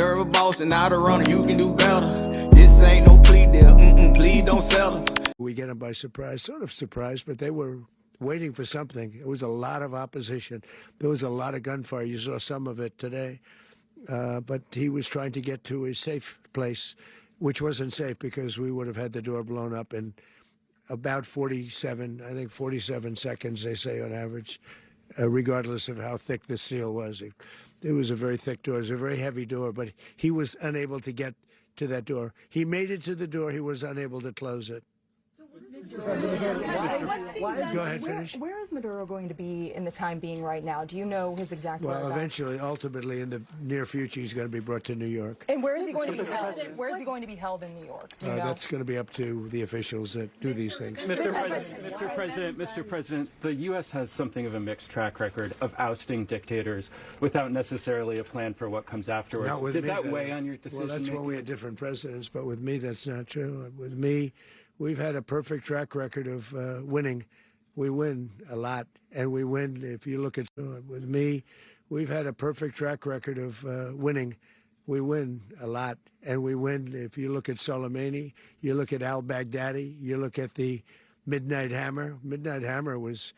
deserve a boss and not a runner. You can do better. This ain't no plea deal. Please don't settle. We get them by surprise, sort of surprised, but they were waiting for something. There was a lot of opposition. There was a lot of gunfire. You saw some of it today. But he was trying to get to a safe place, which wasn't safe because we would have had the door blown up in about 47 seconds, they say on average, regardless of how thick the steel was. It was a very thick door. It was a very heavy door, but he was unable to get to that door. He made it to the door. He was unable to close it. Go ahead, finish. Where is Maduro going to be in the time being right now? Do you know his exact whereabouts? Well, eventually, ultimately, in the near future, he's going to be brought to New York. And where is he going to be held? Where is he going to be held in New York? Do you know? That's going to be up to the officials that do these things. Mr. President, the U.S. has something of a mixed track record of ousting dictators without necessarily a plan for what comes afterwards. Not with Did me, that weigh on your decision? Well, that's when we had different presidents, but with me, that's not true. With me, we've had a perfect track record of winning. We win a lot, and we win. If you look at with me, we've had a perfect track record of winning. We win a lot, and we win. If you look at Soleimani, you look at al-Baghdadi, you look at the Midnight Hammer. Midnight Hammer was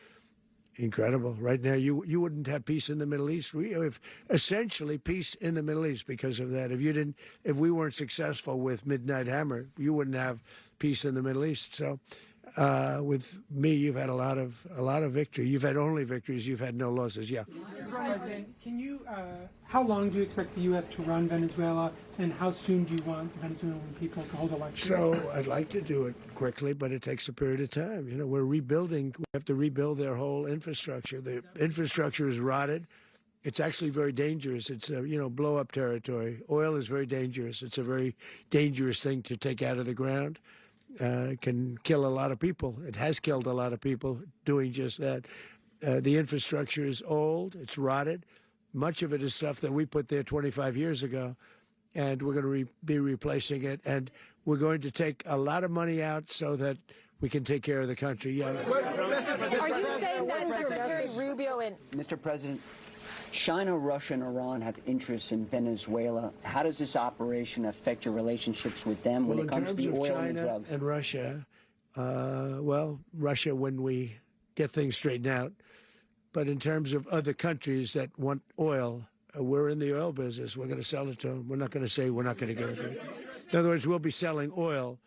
incredible. Right now, you wouldn't have peace in the Middle East. We have essentially peace in the Middle East because of that. If we weren't successful with Midnight Hammer, you wouldn't have peace in the Middle East. So, with me, you've had a lot of victory. You've had only victories. You've had no losses. Yeah. Mr. President, can you? How long do you expect the U.S. to run Venezuela, and how soon do you want Venezuelan people to hold elections? So I'd like to do it quickly, but it takes a period of time. You know, we're rebuilding. We have to rebuild their whole infrastructure. The infrastructure is rotted. It's actually very dangerous. It's blow-up territory. Oil is very dangerous. It's a very dangerous thing to take out of the ground. Can kill a lot of people. It has killed a lot of people doing just that. The infrastructure is old. It's rotted. Much of it is stuff that we put there 25 years ago, and we're going to be replacing it. And we're going to take a lot of money out so that we can take care of the country. Yeah. Are you saying that Secretary Rubio and Mr. President, China, Russia, and Iran have interests in Venezuela. How does this operation affect your relationships with them when it comes to the oil and the drugs? And Russia, Russia, when we get things straightened out. But in terms of other countries that want oil, we're in the oil business. We're going to sell it to them. We're not going to say we're not going to give it to them. In other words, we'll be selling oil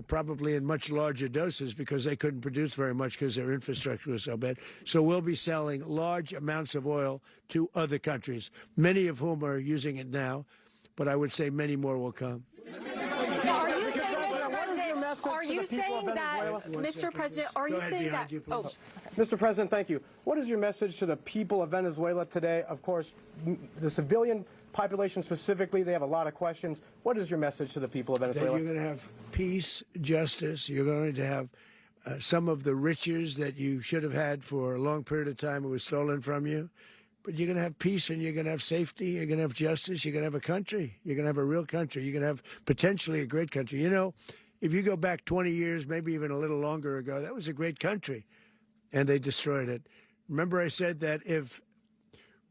probably in much larger doses because they couldn't produce very much because their infrastructure was so bad. So we'll be selling large amounts of oil to other countries, many of whom are using it now, but I would say many more will come. Mr. President, are you saying that? Oh, Mr. President, thank you. What is your message to the people of Venezuela today? Of course, the civilian population specifically, they have a lot of questions. What is your message to the people of Venezuela? That you're going to have peace, justice. You're going to have some of the riches that you should have had for a long period of time. It was stolen from you. But you're going to have peace, and you're going to have safety. You're going to have justice. You're going to have a country. You're going to have a real country. You're going to have potentially a great country. You know, if you go back 20 years, maybe even a little longer ago, that was a great country, and they destroyed it. Remember I said that if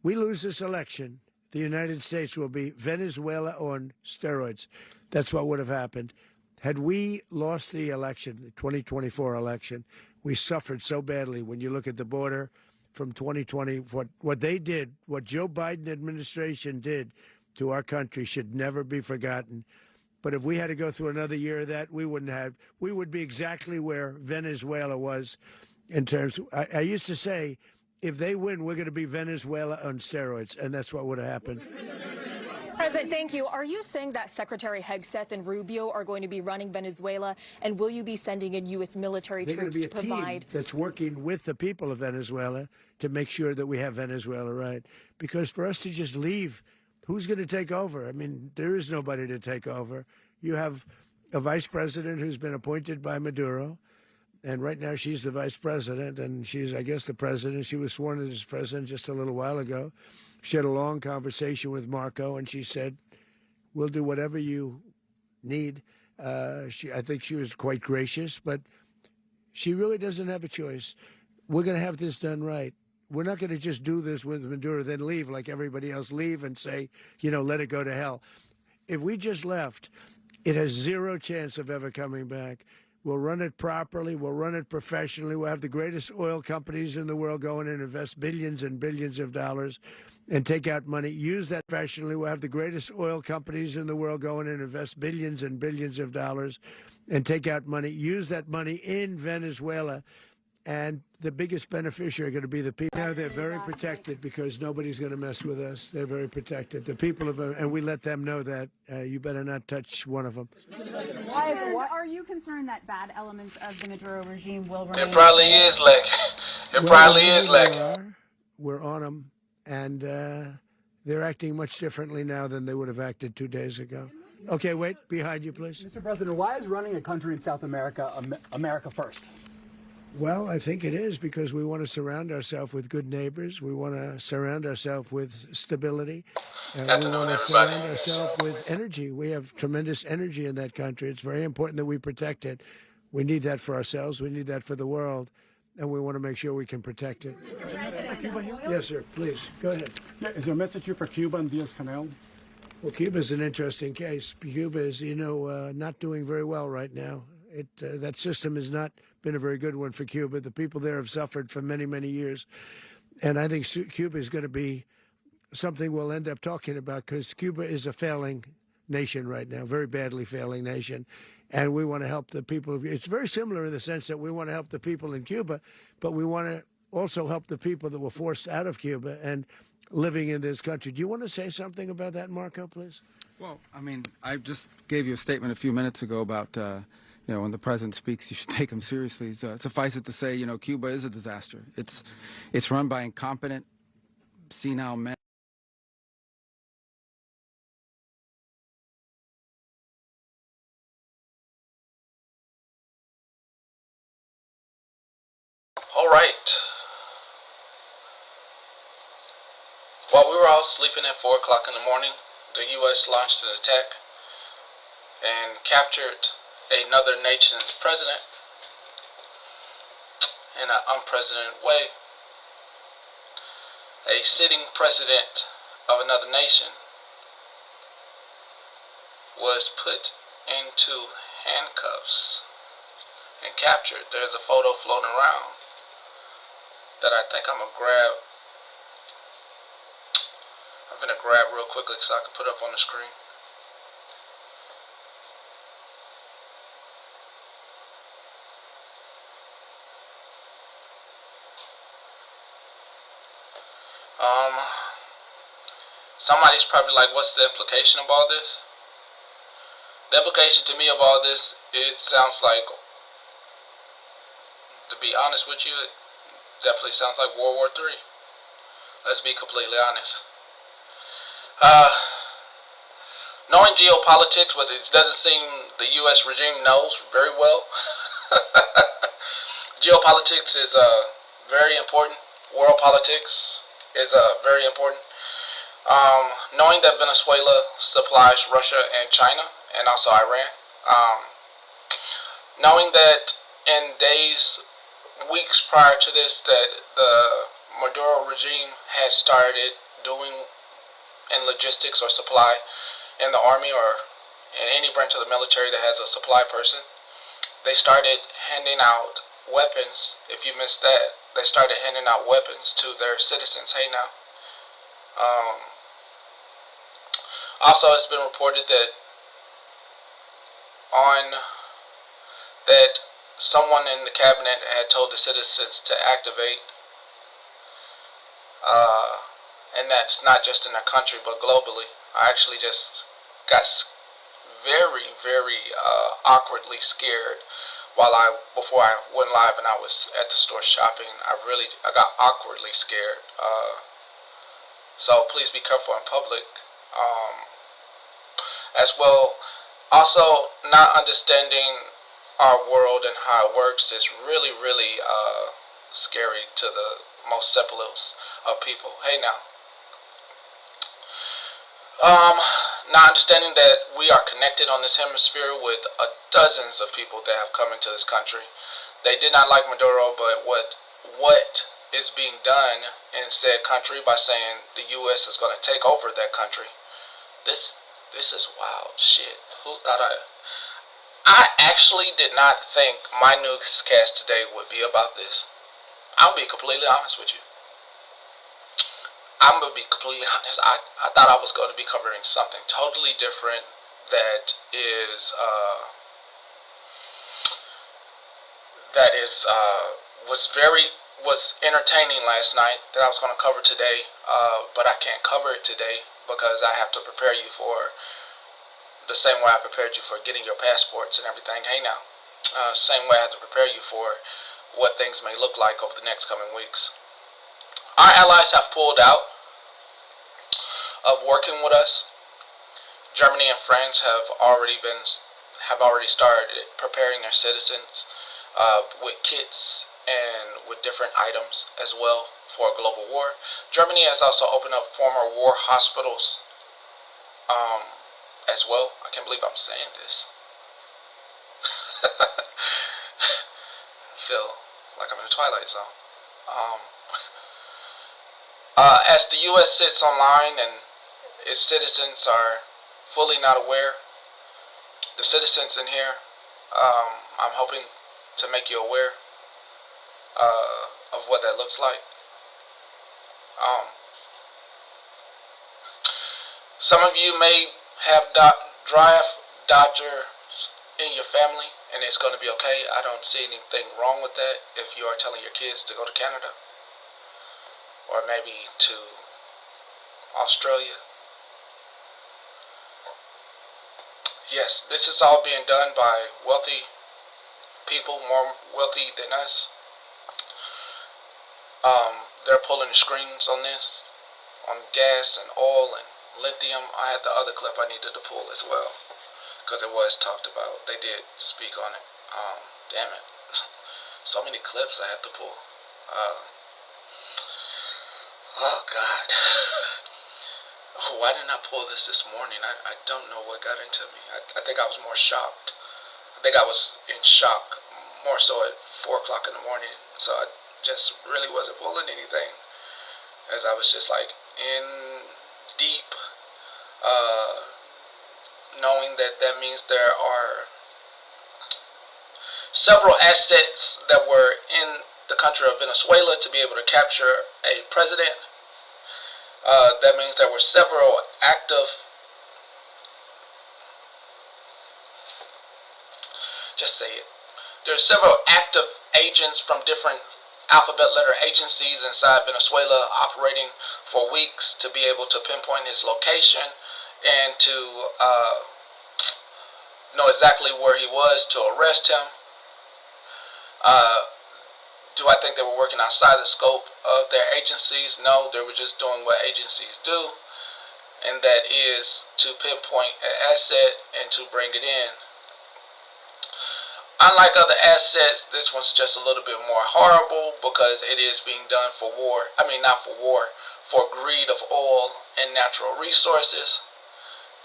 we lose this election, the United States will be Venezuela on steroids. That's what would have happened. Had we lost the election, the 2024 election, we suffered so badly. When you look at the border from 2020, what they did, what Joe Biden administration did to our country should never be forgotten. But if we had to go through another year of that, we would be exactly where Venezuela was in terms. I used to say, if they win, we're going to be Venezuela on steroids, and that's what would have happened. President, thank you. Are you saying that Secretary Hegseth and Rubio are going to be running Venezuela, and will you be sending in U.S. military troops to provide? Team that's working with the people of Venezuela to make sure that we have Venezuela right. Because for us to just leave, who's going to take over? I mean, there is nobody to take over. You have a vice president who's been appointed by Maduro. And right now she's the vice president, and she's, I guess, the president. She was sworn in as president just a little while ago. She had a long conversation with Marco, and she said, we'll do whatever you need. I think she was quite gracious, but she really doesn't have a choice. We're going to have this done right. We're not going to just do this with Maduro, then leave like everybody else, leave and say, let it go to hell. If we just left, it has zero chance of ever coming back. We'll run it properly. We'll run it professionally. We'll have the greatest oil companies in the world go in and invest billions and billions of dollars and take out money. Use that professionally. We'll have the greatest oil companies in the world go in and invest billions and billions of dollars and take out money. Use that money in Venezuela. And the biggest beneficiary are going to be the people. They're very protected because nobody's going to mess with us. They're very protected. The people of, and we let them know that you better not touch one of them. Are you concerned that bad elements of the Maduro regime will remain? It probably is like. It probably is like. We're on them, and they're acting much differently now than they would have acted 2 days ago. Okay, wait, behind you, please. Mr. President, why is running a country in South America America first? Well, I think it is because we want to surround ourselves with good neighbors. We want to surround ourselves with stability. And we want to surround ourselves with energy. We have tremendous energy in that country. It's very important that we protect it. We need that for ourselves. We need that for the world. And we want to make sure we can protect it. Yes, sir. Please, go ahead. Yeah, is there a message here for Cuba and Diaz-Canel? Well, Cuba is an interesting case. Cuba is, not doing very well right now. That system has not been a very good one for Cuba. The people there have suffered for many, many years. And I think Cuba is going to be something we'll end up talking about because Cuba is a failing nation right now, very badly failing nation. And we want to help the people. It's very similar in the sense that we want to help the people in Cuba, but we want to also help the people that were forced out of Cuba and living in this country. Do you want to say something about that, Marco, please? Well, I mean, I just gave you a statement a few minutes ago about when the president speaks, you should take him seriously. Suffice it to say, Cuba is a disaster. It's run by incompetent, senile men. All right. While we were all sleeping at 4 o'clock in the morning, the U.S. launched an attack and captured another nation's president in an unprecedented way. A sitting president of another nation was put into handcuffs and captured. There's a photo floating around that I think I'm gonna grab real quickly so I can put up on the screen. Somebody's probably like, what's the implication of all this? The implication to me of all this, it sounds like, to be honest with you, it definitely sounds like World War III. Let's be completely honest. Knowing geopolitics, what it doesn't seem the U.S. regime knows very well. Geopolitics is very important. World politics is very important. Knowing that Venezuela supplies Russia and China and also Iran. Knowing that in weeks prior to this, that the Maduro regime had started doing in logistics or supply in the army or in any branch of the military that has a supply person, they started handing out weapons. If you missed that, they started handing out weapons to their citizens. Hey now. Also, it's been reported that someone in the cabinet had told the citizens to activate, and that's not just in our country but globally. I actually just got very, very awkwardly scared before I went live and I was at the store shopping. I got awkwardly scared. So please be careful in public. As well, also not understanding our world and how it works is really, really scary to the most simplest of people. Hey now. Not understanding that we are connected on this hemisphere with dozens of people that have come into this country. They did not like Maduro, but what is being done in said country by saying the U.S. is going to take over that country. This is wild shit. Who thought I actually did not think my newscast today would be about this. I'll be completely honest with you. I'm going to be completely honest. I thought I was going to be covering something totally different that was entertaining last night, that I was going to cover today, but I can't cover it today because I have to prepare you for the same way I prepared you for getting your passports and everything. Hey now, same way I have to prepare you for what things may look like over the next coming weeks. Our allies have pulled out of working with us. Germany and France have already started preparing their citizens with kits and with different items as well for a global war. Germany has also opened up former war hospitals as well. I can't believe I'm saying this. I feel like I'm in the Twilight Zone. As the U.S. sits online and its citizens are fully not aware, the citizens in here, I'm hoping to make you aware of what that looks like. Some of you may have draft dodgers in your family, and it's going to be okay. I don't see anything wrong with that if you are telling your kids to go to Canada or maybe to Australia. Yes, this is all being done by wealthy people, more wealthy than us. They're pulling the strings on this, on gas and oil and lithium. I had the other clip I needed to pull as well, because it was talked about. They did speak on it. Damn it. So many clips I had to pull. Oh, God. Why didn't I pull this morning? I don't know what got into me. I think I was more shocked. I think I was in shock more so at 4 o'clock in the morning. So I just really wasn't pulling anything, as I was just like in deep, knowing that means there are several assets that were in the country of Venezuela to be able to capture a president. That means there were several active, just say it, there are several active agents from different alphabet letter agencies inside Venezuela operating for weeks to be able to pinpoint his location and to know exactly where he was to arrest him. Do I think they were working outside the scope of their agencies? No, they were just doing what agencies do, and that is to pinpoint an asset and to bring it in. Unlike other assets, this one's just a little bit more horrible because it is being done for war. I mean, not for war, for greed of oil and natural resources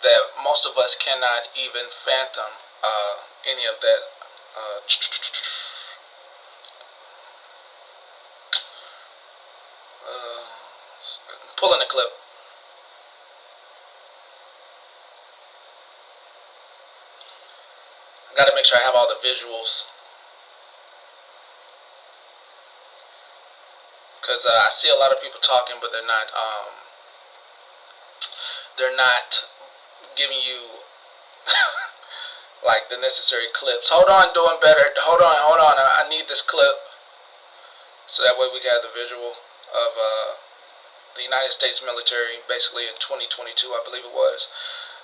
that most of us cannot even fathom any of that. Pulling the clip. I gotta make sure I have all the visuals, because I see a lot of people talking, but they're not giving you like the necessary clips. Hold on, doing better. Hold on. I need this clip so that way we can have the visual of the United States military, basically in 2022, I believe it was,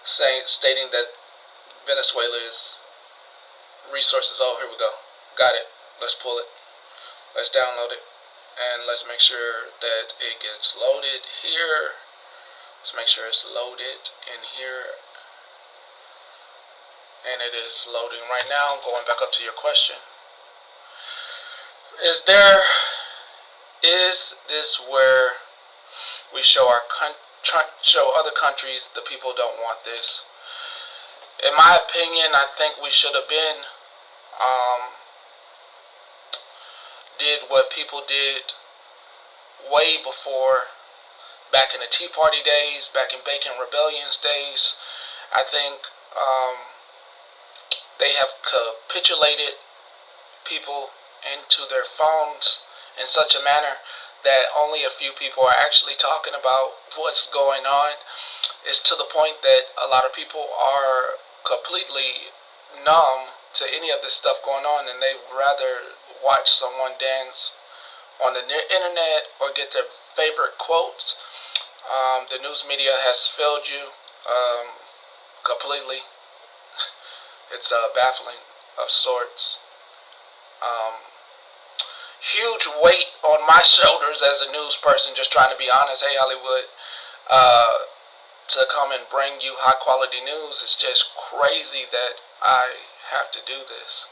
stating that Venezuela's resources. Oh, here we go. Got it. Let's pull it. Let's download it. And let's make sure that it gets loaded here. Let's make sure it's loaded in here. And it is loading right now. Going back up to your question. Is this where we show show other countries the people don't want this? In my opinion, I think we should have been did what people did way before, back in the Tea Party days, back in Bacon Rebellion's days. I think they have capitulated people into their phones in such a manner that only a few people are actually talking about what's going on. It's to the point that a lot of people are completely numb to any of this stuff going on, and they'd rather watch someone dance on the internet or get their favorite quotes. The news media has failed you completely. It's baffling of sorts. Huge weight on my shoulders as a news person, just trying to be honest. Hey, Hollywood, to come and bring you high quality news. It's just crazy that I have to do this.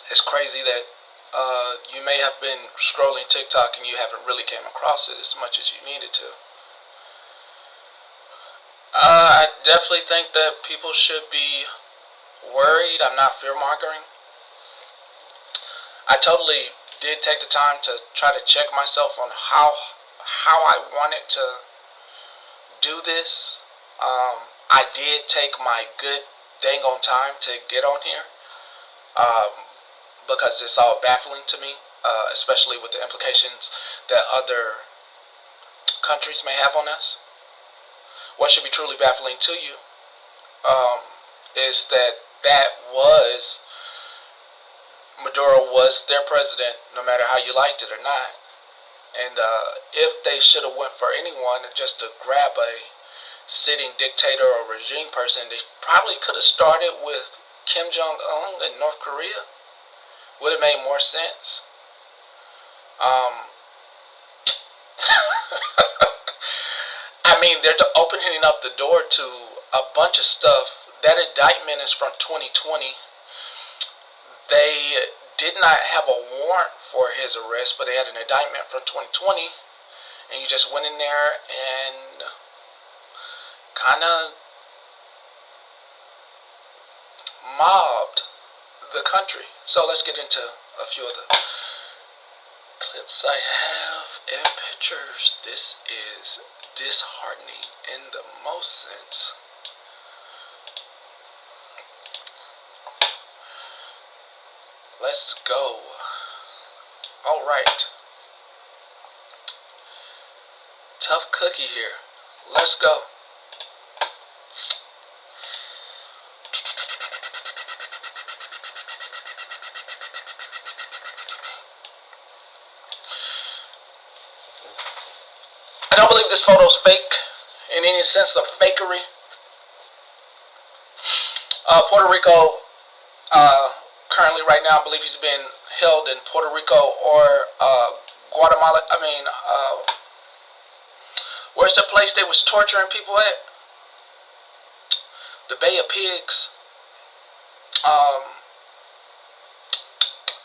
It's crazy that you may have been scrolling TikTok and you haven't really came across it as much as you needed to. I definitely think that people should be worried. I'm not fear-mongering. I totally did take the time to try to check myself on how I wanted to do this. I did take my good dang on time to get on here because it's all baffling to me, especially with the implications that other countries may have on us. What should be truly baffling to you is that was Maduro was their president, no matter how you liked it or not. And if they should have went for anyone just to grab a sitting dictator or regime person, they probably could have started with Kim Jong-un in North Korea. Would have made more sense. I mean, they're opening up the door to a bunch of stuff. That indictment is from 2020. They did not have a warrant for his arrest, but they had an indictment from 2020, and you just went in there and kind of mobbed the country. So let's get into a few of the clips I have and pictures. This is disheartening in the most sense. Let's go. All right. Tough cookie here. Let's go. I don't believe this photo's fake in any sense of fakery. Puerto Rico, currently right now, I believe he's been held in Puerto Rico or Guatemala. I mean, where's the place they was torturing people at? The Bay of Pigs.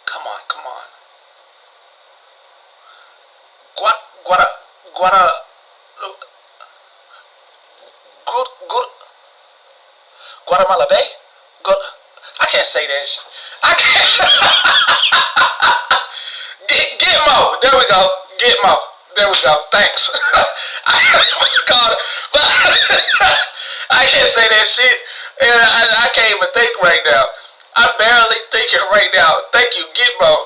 Come on. Guatemala Bay? I can't say that. I can't. Gitmo. There we go. Gitmo. There we go. Thanks. God. I can't say that shit. I can't even think right now. I'm barely thinking right now. Thank you, Gitmo.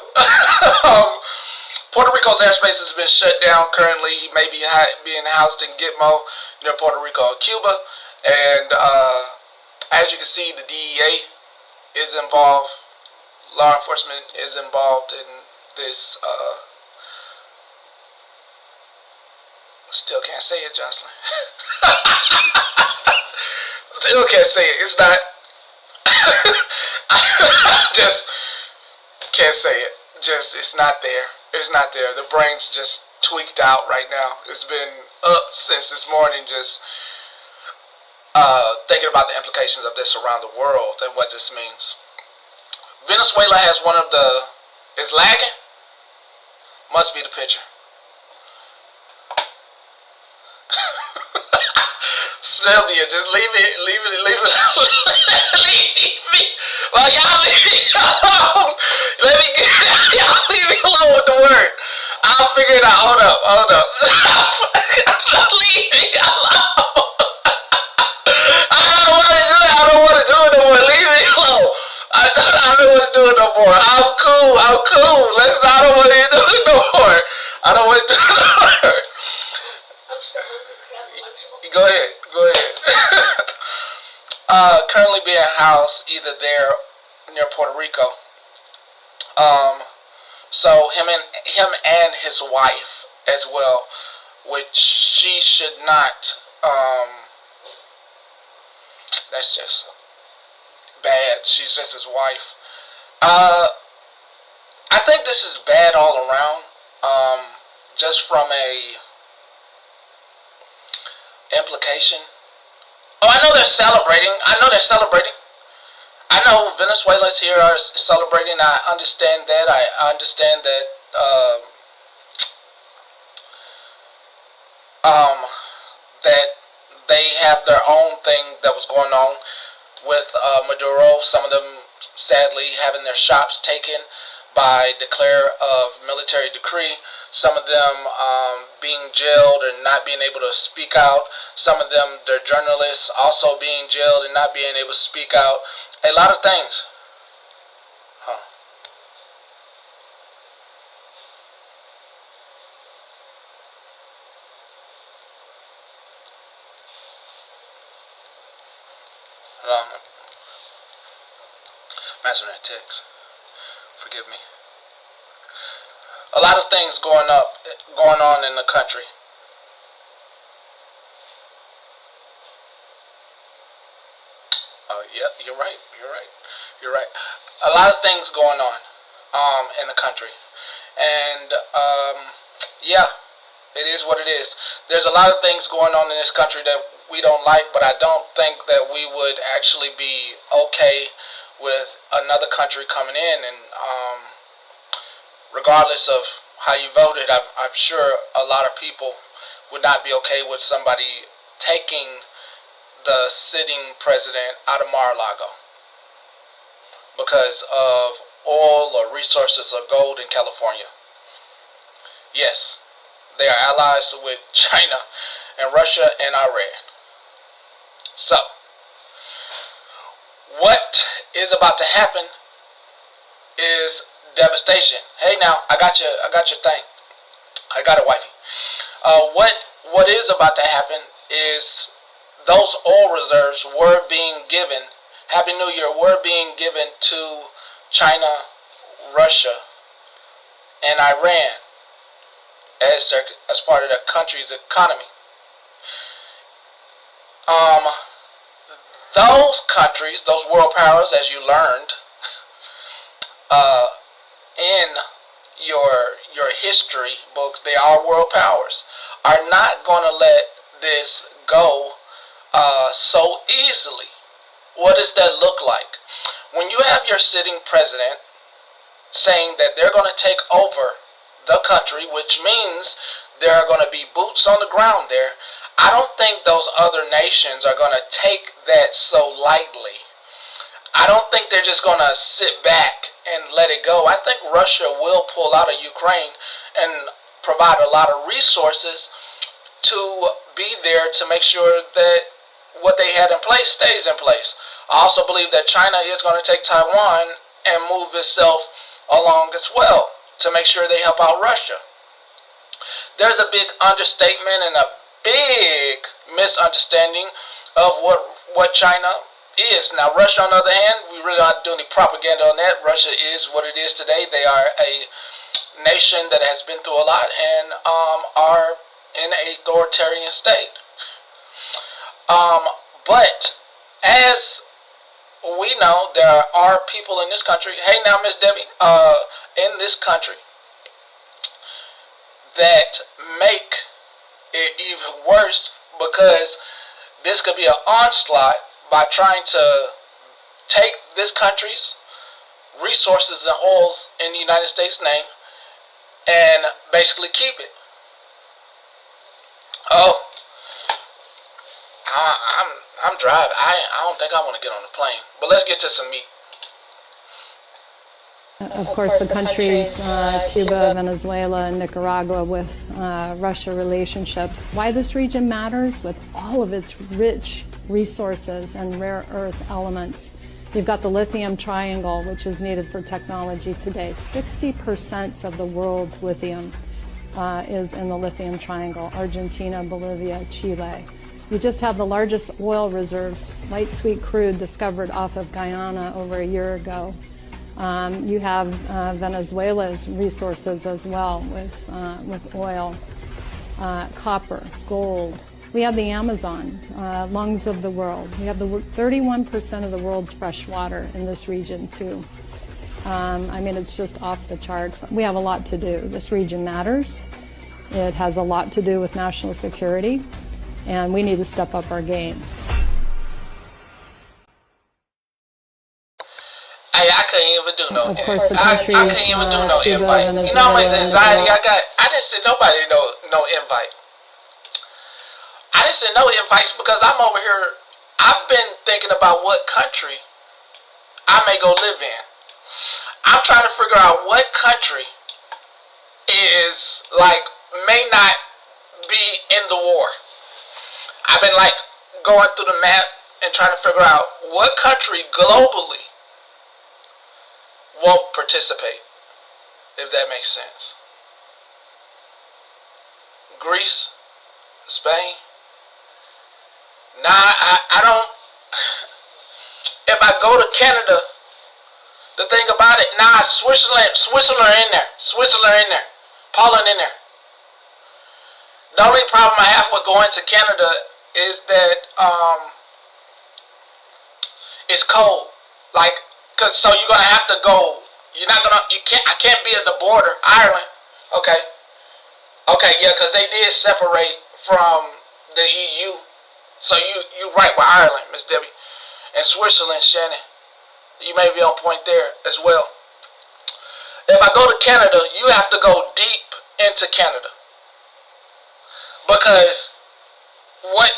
Puerto Rico's airspace has been shut down currently. He may be being housed in Gitmo near Puerto Rico and Cuba. And as you can see, the DEA is involved. Law enforcement is involved in this. Still can't say it, Jocelyn. Still can't say it. It's not. Just can't say it. It's not there. It's not there. The brain's just tweaked out right now. It's been up since this morning, just thinking about the implications of this around the world and what this means. Venezuela has one of the... Is lagging? Must be the picture. Sylvia, just leave it, leave it, leave it, leave me. Like, y'all leave me alone. Let me get, y'all leave me alone with the word. I'll figure it out. Hold up, hold up. Leave me alone. I don't want to do it no more. Leave me alone. I don't want to do it no more. I'm cool. I'm cool. I don't want to do it no more. I don't want to do it no more. Go ahead. Go ahead. Currently being housed either there near Puerto Rico. So him and his wife as well, which she should not. That's just bad. She's just his wife. I think this is bad all around. Just from a implication. Oh, I know they're celebrating. I know Venezuelans here are celebrating. I understand that. I understand that. That they have their own thing that was going on with Maduro. Some of them, sadly, having their shops taken by declare of military decree. Some of them being jailed and not being able to speak out. Some of them, their journalists, also being jailed and not being able to speak out. A lot of things. I'm answering that text. Forgive me. A lot of things going on in the country. Oh, yeah, you're right. You're right. A lot of things going on in the country. And yeah, it is what it is. There's a lot of things going on in this country that we don't like, but I don't think that we would actually be okay with another country coming in. And regardless of how you voted, I'm sure a lot of people would not be okay with somebody taking the sitting president out of Mar-a-Lago because of oil or resources or gold in California. Yes, they are allies with China and Russia and Iran. So, what is about to happen is devastation. Hey, now I got your thing. I got it, wifey. What is about to happen is those oil reserves were being given. Happy New Year. Were being given to China, Russia, and Iran as part of their country's economy. Those countries, those world powers, as you learned in your history books, they are world powers, are not going to let this go so easily. What does that look like? When you have your sitting president saying that they're going to take over the country, which means there are going to be boots on the ground there, I don't think those other nations are going to take that so lightly. I don't think they're just going to sit back and let it go. I think Russia will pull out of Ukraine and provide a lot of resources to be there to make sure that what they had in place stays in place. I also believe that China is going to take Taiwan and move itself along as well to make sure they help out Russia. There's a big understatement and a big misunderstanding of what China is. Now, Russia, on the other hand, we really don't do any propaganda on that. Russia is what it is today. They are a nation that has been through a lot and are in an authoritarian state. But as we know, there are people in this country, hey now, Miss Debbie, in this country that make it even worse, because this could be an onslaught by trying to take this country's resources and oils in the United States' name and basically keep it. Oh, I'm driving. I don't think I want to get on the plane. But let's get to some meat. Of course, the countries, Cuba, Venezuela, and Nicaragua with Russia relationships. Why this region matters with all of its rich resources and rare earth elements. You've got the lithium triangle, which is needed for technology today. 60% of the world's lithium is in the lithium triangle, Argentina, Bolivia, Chile. You just have the largest oil reserves, light sweet crude, discovered off of Guyana over a year ago. You have Venezuela's resources as well with oil, copper, gold. We have the Amazon, lungs of the world. We have the 31% of the world's fresh water in this region too. I mean, it's just off the charts. We have a lot to do. This region matters. It has a lot to do with national security, and we need to step up our game. Hey, I couldn't even do no Of course, the I countries, couldn't even do no Cuba, invite. You know how much anxiety I got? I didn't send nobody no invite. I didn't send no invites because I'm over here. I've been thinking about what country I may go live in. I'm trying to figure out what country is like may not be in the war. I've been like going through the map and trying to figure out what country globally won't participate, if that makes sense. Greece, Spain. Nah, I don't. If I go to Canada, the thing about it, nah, Switzerland in there, Poland in there. The only problem I have with going to Canada is that it's cold. Like, so you're gonna have to go. I can't be at the border. Ireland, okay, yeah, because they did separate from the EU. So you right with Ireland, Miss Debbie, and Switzerland, Shannon. You may be on point there as well. If I go to Canada, you have to go deep into Canada, because what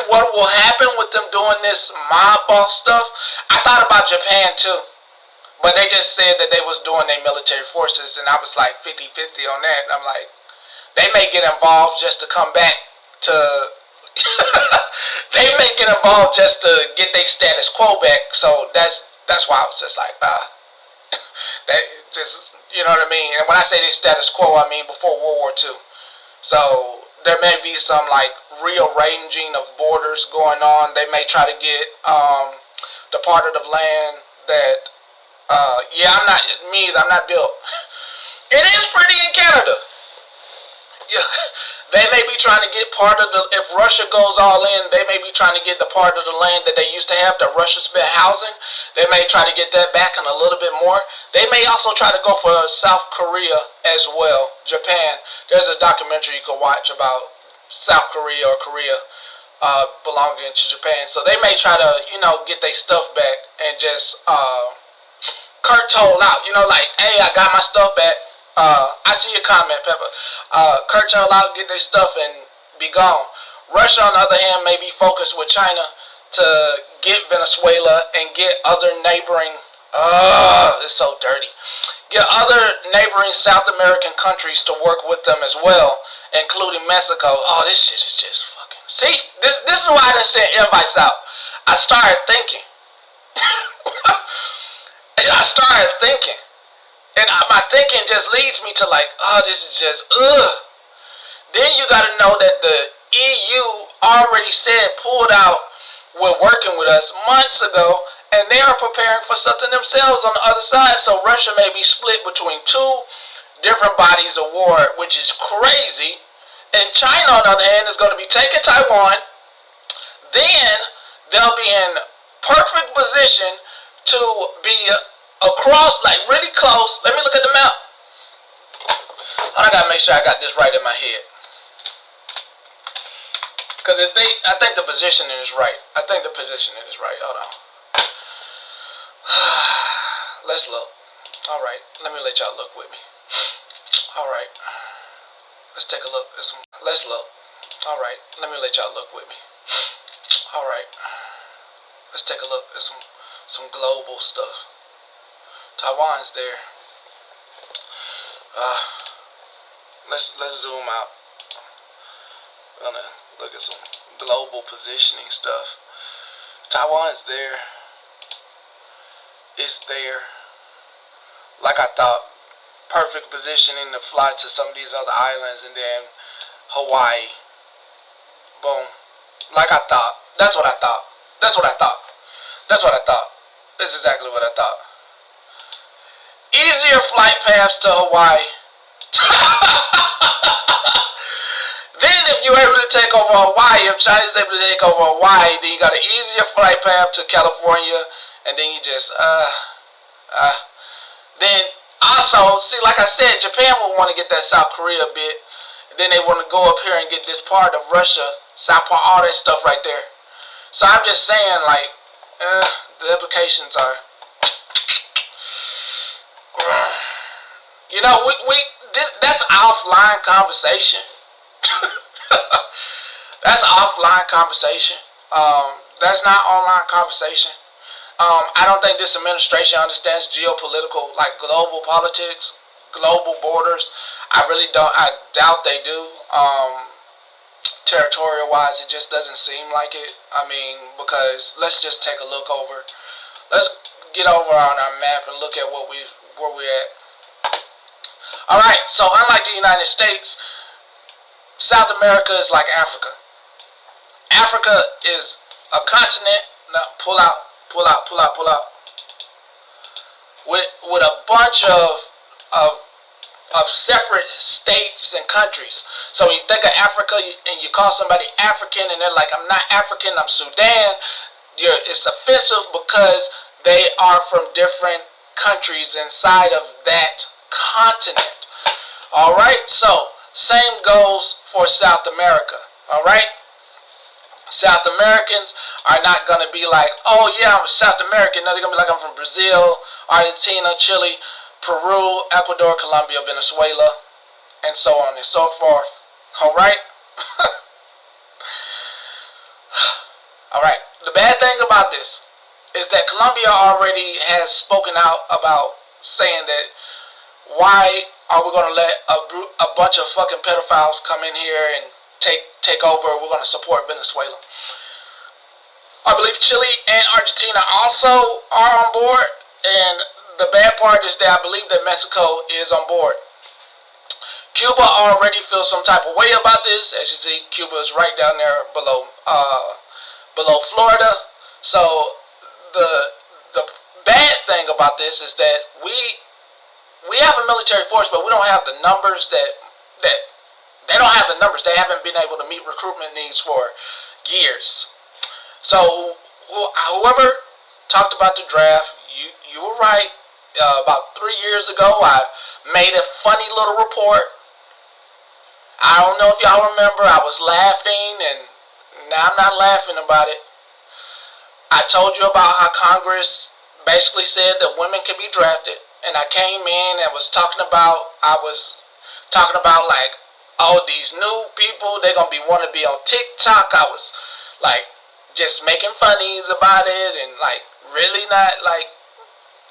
will happen with them doing this mob boss stuff? I thought about Japan too, but they just said that they was doing their military forces, and I was like 50-50 on that. And I'm like, they may get involved just to come back to. They may get involved just to get their status quo back. So that's why I was just like, that just, you know what I mean. And when I say their status quo, I mean before World War II. So there may be some like rearranging of borders going on. They may try to get the part of the land that I'm not built. It is pretty in Canada. Yeah, they may be trying to get part of the. If Russia goes all in, they may be trying to get the part of the land that they used to have that Russia's been housing. They may try to get that back and a little bit more. They may also try to go for South Korea as well. Japan. There's a documentary you can watch about South Korea or Korea belonging to Japan. So they may try to, get their stuff back and just curtail out. Like, hey, I got my stuff back. I see your comment, Pepper. Curtail out, get their stuff, and be gone. Russia, on the other hand, may be focused with China to get Venezuela and get other neighboring. It's so dirty. Get other neighboring South American countries to work with them as well, including Mexico. Oh, this shit is just fucking. See, this is why I didn't send invites out. I started thinking. And my thinking just leads me to like, this is just, Then you got to know that the EU already said pulled out with working with us months ago, and they are preparing for something themselves on the other side. So Russia may be split between two different bodies of war, which is crazy. And China, on the other hand, is going to be taking Taiwan. Then they'll be in perfect position to be across, like really close. Let me look at the map. I gotta make sure I got this right in my head. Because I think the positioning is right. Hold on. Let's look. All right. Let me let y'all look with me. All right. Let's take a look. Let's look. All right. Let me let y'all look with me. All right, let's take a look at some global stuff. Taiwan's there. Let's zoom out. I'm gonna look at some global positioning stuff. Taiwan is there. It's there. Like I thought. Perfect positioning to fly to some of these other islands, and then Hawaii. Boom. Like I thought. That's what I thought. That's what I thought. That's what I thought. That's exactly what I thought. Easier flight paths to Hawaii. Then if you're able to take over Hawaii, if China's able to take over Hawaii, then you got an easier flight path to California, and then you just then also, see, like I said, Japan would want to get that South Korea bit. And then they want to go up here and get this part of Russia, South part, all that stuff right there. So I'm just saying, like, the implications are, you know, that's offline conversation. That's offline conversation. That's not online conversation. I don't think this administration understands geopolitical, like global politics, global borders. I really don't. I doubt they do. Territorial-wise, it just doesn't seem like it. I mean, because let's just take a look over. Let's get over on our map and look at where we're at. All right. So unlike the United States, South America is like Africa. Africa is a continent. Now pull out. With a bunch of separate states and countries. So when you think of Africa and you call somebody African and they're like, I'm not African, I'm Sudan, it's offensive because they are from different countries inside of that continent. Alright, so same goes for South America. Alright? South Americans are not going to be like, oh yeah, I'm South American. No, they're going to be like, I'm from Brazil, Argentina, Chile, Peru, Ecuador, Colombia, Venezuela, and so on and so forth. Alright? Alright. The bad thing about this is that Colombia already has spoken out about saying that why are we going to let a bunch of fucking pedophiles come in here and take over? We're going to support Venezuela. I believe Chile and Argentina also are on board, and the bad part is that I believe that Mexico is on board. Cuba already feels some type of way about this. As you see, Cuba is right down there below Florida. So the bad thing about this is that we have a military force, but we don't have the numbers that they don't have the numbers. They haven't been able to meet recruitment needs for years. So whoever talked about the draft, you were right. About 3 years ago, I made a funny little report. I don't know if y'all remember. I was laughing, and now I'm not laughing about it. I told you about how Congress basically said that women can be drafted, and I came in and was talking about like, oh, these new people, they're gonna want to be on TikTok. I was like just making funnies about it, and like really not like.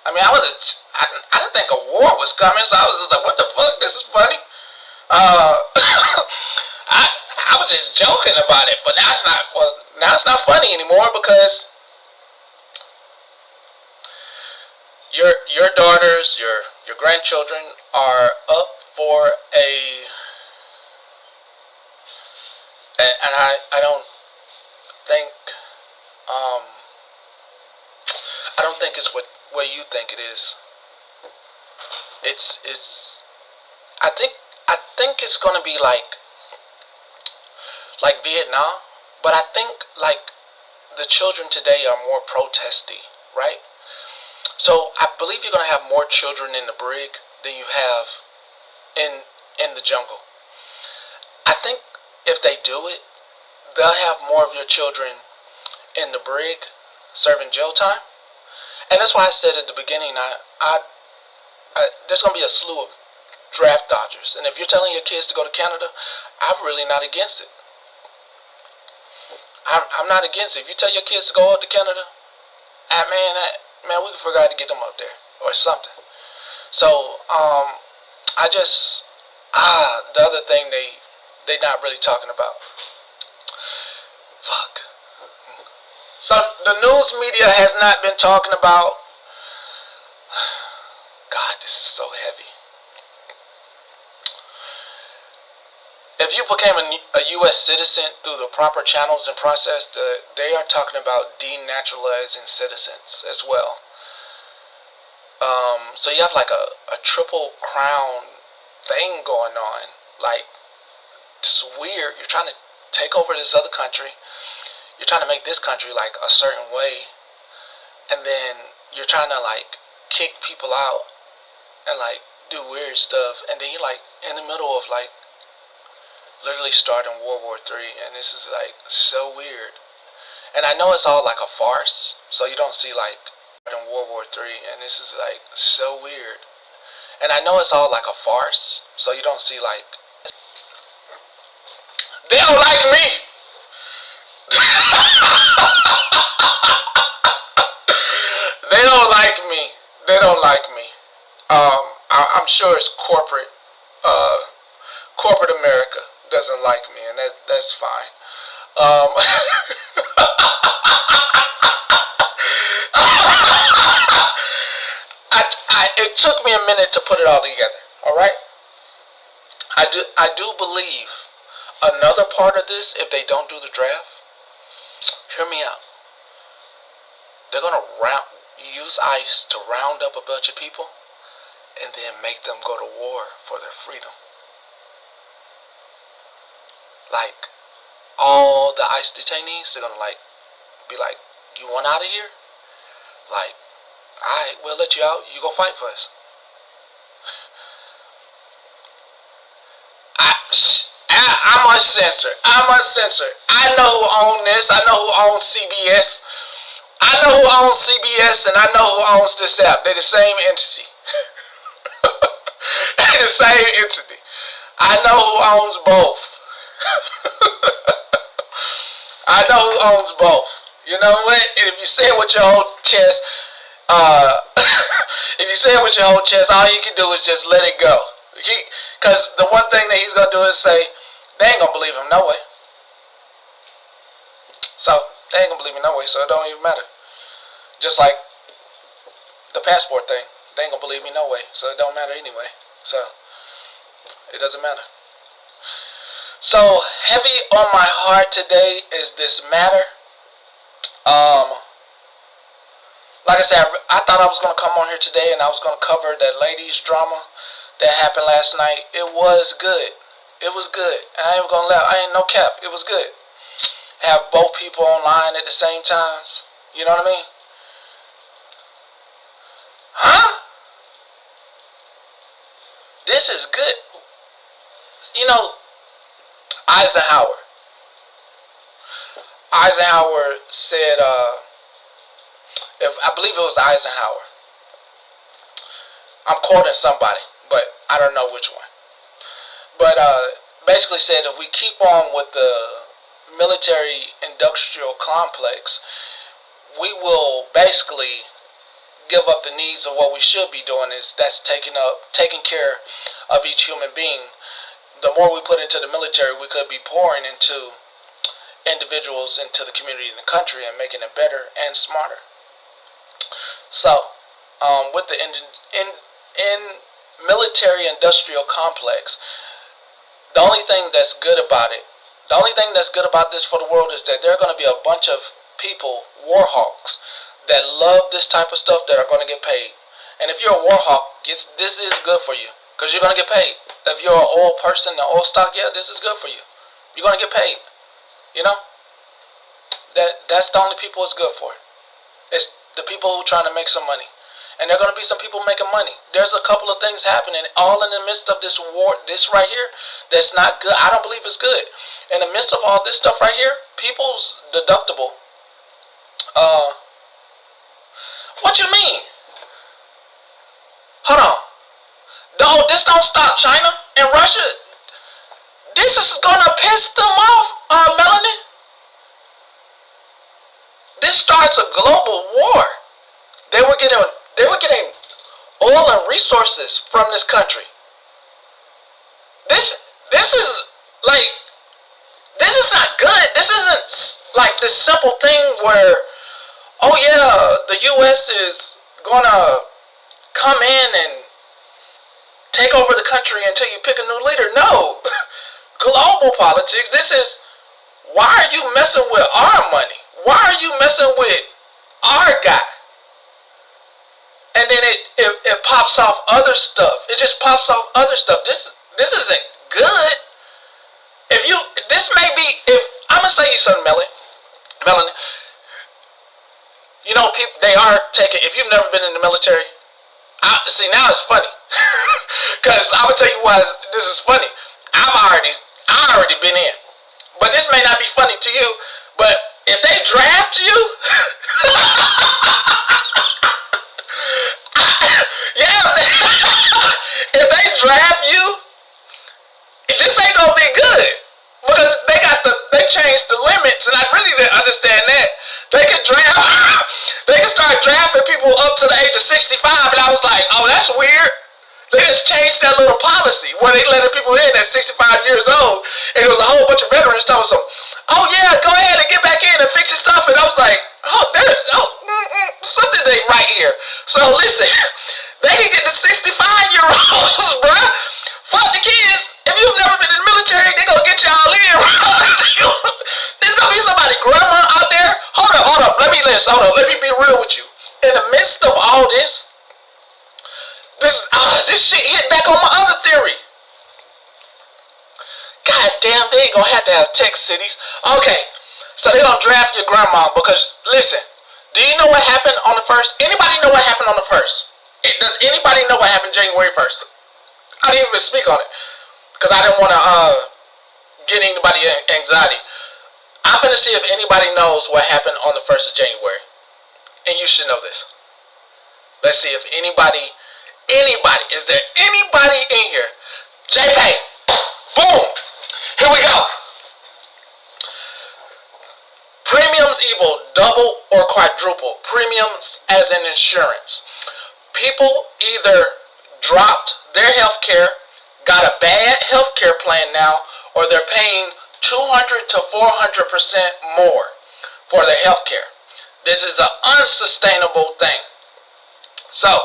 I mean, I didn't think a war was coming, so I was just like, what the fuck? This is funny. I was just joking about it, but now it's not funny anymore because your daughters, your grandchildren are up for and I don't think it's what you think it is. I think it's gonna be like Vietnam, but I think like the children today are more protesty, right? So I believe you're gonna have more children in the brig than you have in the jungle. I think if they do it, they'll have more of your children in the brig serving jail time. And that's why I said at the beginning, there's going to be a slew of draft dodgers. And if you're telling your kids to go to Canada, I'm really not against it. I'm not against it. If you tell your kids to go up to Canada, man, we can figure out to get them up there or something. So, I just, the other thing they not really talking about. Fuck. So the news media has not been talking about. God, this is so heavy. If you became a U.S. citizen through the proper channels and process, they are talking about denaturalizing citizens as well. So you have like a triple crown thing going on. Like, it's weird. You're trying to take over this other country. You're trying to make this country like a certain way. And then you're trying to like kick people out and like do weird stuff. And then you're like in the middle of like literally starting World War III. And this is like so weird. And I know it's all like a farce. So you don't see like in World War III, and this is like so weird. And I know it's all like a farce, so you don't see like they don't like me. They don't like me. They don't like me. I'm sure it's corporate America doesn't like me, and that's fine. It took me a minute to put it all together. All right. I do believe another part of this, if they don't do the draft, hear me out. They're gonna use ICE to round up a bunch of people, and then make them go to war for their freedom. Like all the ICE detainees, they're gonna like be like, "You want out of here? Like, alright, we'll let you out. You go fight for us." I must censor. I know who owns this. I know who owns CBS. I know who owns CBS, and I know who owns this app. They're the same entity. They're the same entity. I know who owns both. I know who owns both. You know what? And if you say it with your whole chest, if you say it with your whole chest, all you can do is just let it go. Because the one thing that he's going to do is say, they ain't going to believe him no way. So, they ain't going to believe me no way, so it don't even matter. Just like the passport thing. They ain't going to believe me no way, so it don't matter anyway. So, it doesn't matter. So, heavy on my heart today is this matter. Like I said, I thought I was going to come on here today and I was going to cover that ladies drama that happened last night. It was good. It was good. I ain't going to lie. I ain't no cap. It was good. Have both people online at the same times. You know what I mean? Huh? This is good. You know, Eisenhower said, I believe it was Eisenhower. I'm quoting somebody, but I don't know which one. But basically said if we keep on with the military-industrial complex, we will basically give up the needs of what we should be doing, is that's taking care of each human being. The more we put into the military, we could be pouring into individuals, into the community and the country, and making it better and smarter. So, with the military-industrial complex, the only thing that's good about this for the world is that there are going to be a bunch of people, war hawks, that love this type of stuff that are going to get paid. And if you're a war hawk, this is good for you because you're going to get paid. If you're an oil person, the oil stock, yeah, this is good for you. You're going to get paid. You know? That's the only people it's good for. It's the people who are trying to make some money. And there are going to be some people making money. There's a couple of things happening all in the midst of this war, this right here, that's not good. I don't believe it's good. In the midst of all this stuff right here, people's deductible. What you mean? Hold on. No, this don't stop China and Russia. This is going to piss them off, Melanie. this starts a global war. They were getting oil and resources from this country. This is like, this is not good. This isn't like this simple thing where, oh yeah, the U.S. is gonna come in and take over the country until you pick a new leader. No. Global politics. This is, why are you messing with our money? Why are you messing with our guy? And then it pops off other stuff. It just pops off other stuff. This isn't good. This may be, if I'm gonna say you something, Melanie. You know, people, they are taking, if you've never been in the military, see, now it's funny. Because I'm gonna tell you why this is funny. I already been in. But this may not be funny to you, but if they draft you, if they draft you, this ain't gonna be good. Because they changed the limits, and I really didn't understand that. They can start drafting people up to the age of 65, and I was like, oh, that's weird. They just changed that little policy where they letting people in at 65 years old, and there was a whole bunch of veterans telling them, oh yeah, go ahead and get back in and fix your stuff. And I was like, something ain't right here. So listen, they can get the 65-year-olds, bruh. Fuck the kids. If you've never been in the military, they gonna get y'all in. There's gonna be somebody grandma out there. Hold up. Let me be real with you. In the midst of all this shit hit back on my other theory. God damn, they ain't gonna have to have tech cities. Okay, so they gonna draft your grandma because, listen, do you know what happened on the 1st? Anybody know what happened on the 1st? Does anybody know what happened January 1st? I didn't even speak on it because I didn't want to get anybody anxiety. I'm gonna see if anybody knows what happened on the 1st of January, and you should know this. Let's see if anybody, is there anybody in here? JP, boom, here we go. Premiums equal double or quadruple. Premiums as in insurance. People either dropped their health care, got a bad health care plan now, or they're paying 200 to 400% more for their health care. This is an unsustainable thing. So,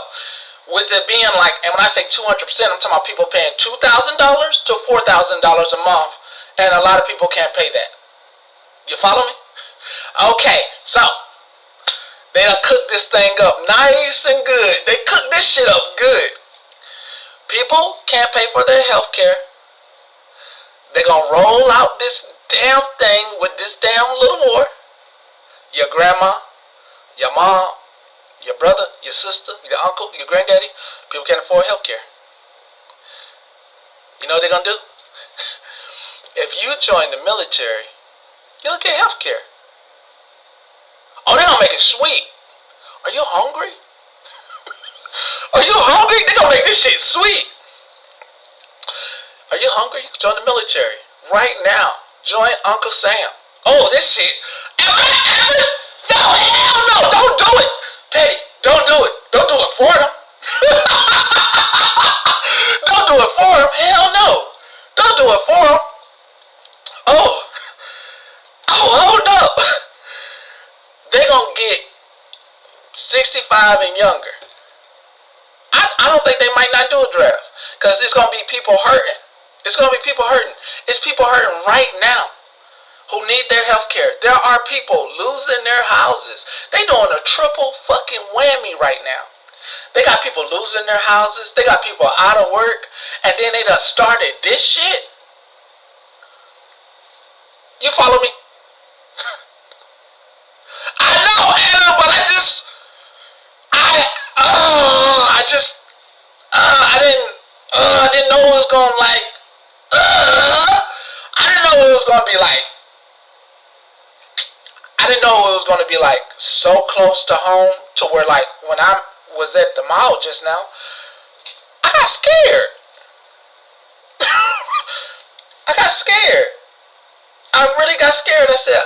with it being like, and when I say 200%, I'm talking about people paying $2,000 to $4,000 a month, and a lot of people can't pay that. You follow me? Okay, so they done cooked this thing up nice and good. They cooked this shit up good. People can't pay for their health care. They're gonna roll out this damn thing with this damn little war. Your grandma, your mom, your brother, your sister, your uncle, your granddaddy, people can't afford health care. You know what they're gonna do? If you join the military, you'll get health care. Oh, they're gonna make it sweet. Are you hungry? Are you hungry? They're gonna make this shit sweet. Are you hungry? You can join the military right now. Join Uncle Sam. Oh, this shit. No, hell no. Don't do it. Petty, don't do it. Don't do it for them. Don't do it for them. Hell no. Don't do it for them. Oh, hold up. They're going to get 65 and younger. I don't think they might not do a draft because it's going to be people hurting. It's going to be people hurting. It's people hurting right now who need their health care. There are people losing their houses. They doing a triple fucking whammy right now. They got people losing their houses. They got people out of work. And then they done started this shit. You follow me? I know, Anna, but I didn't know it was gonna like, I didn't know it was gonna be like, I didn't know it was gonna be like so close to home to where like when I was at the mall just now, I got scared. I got scared. I really got scared. I said,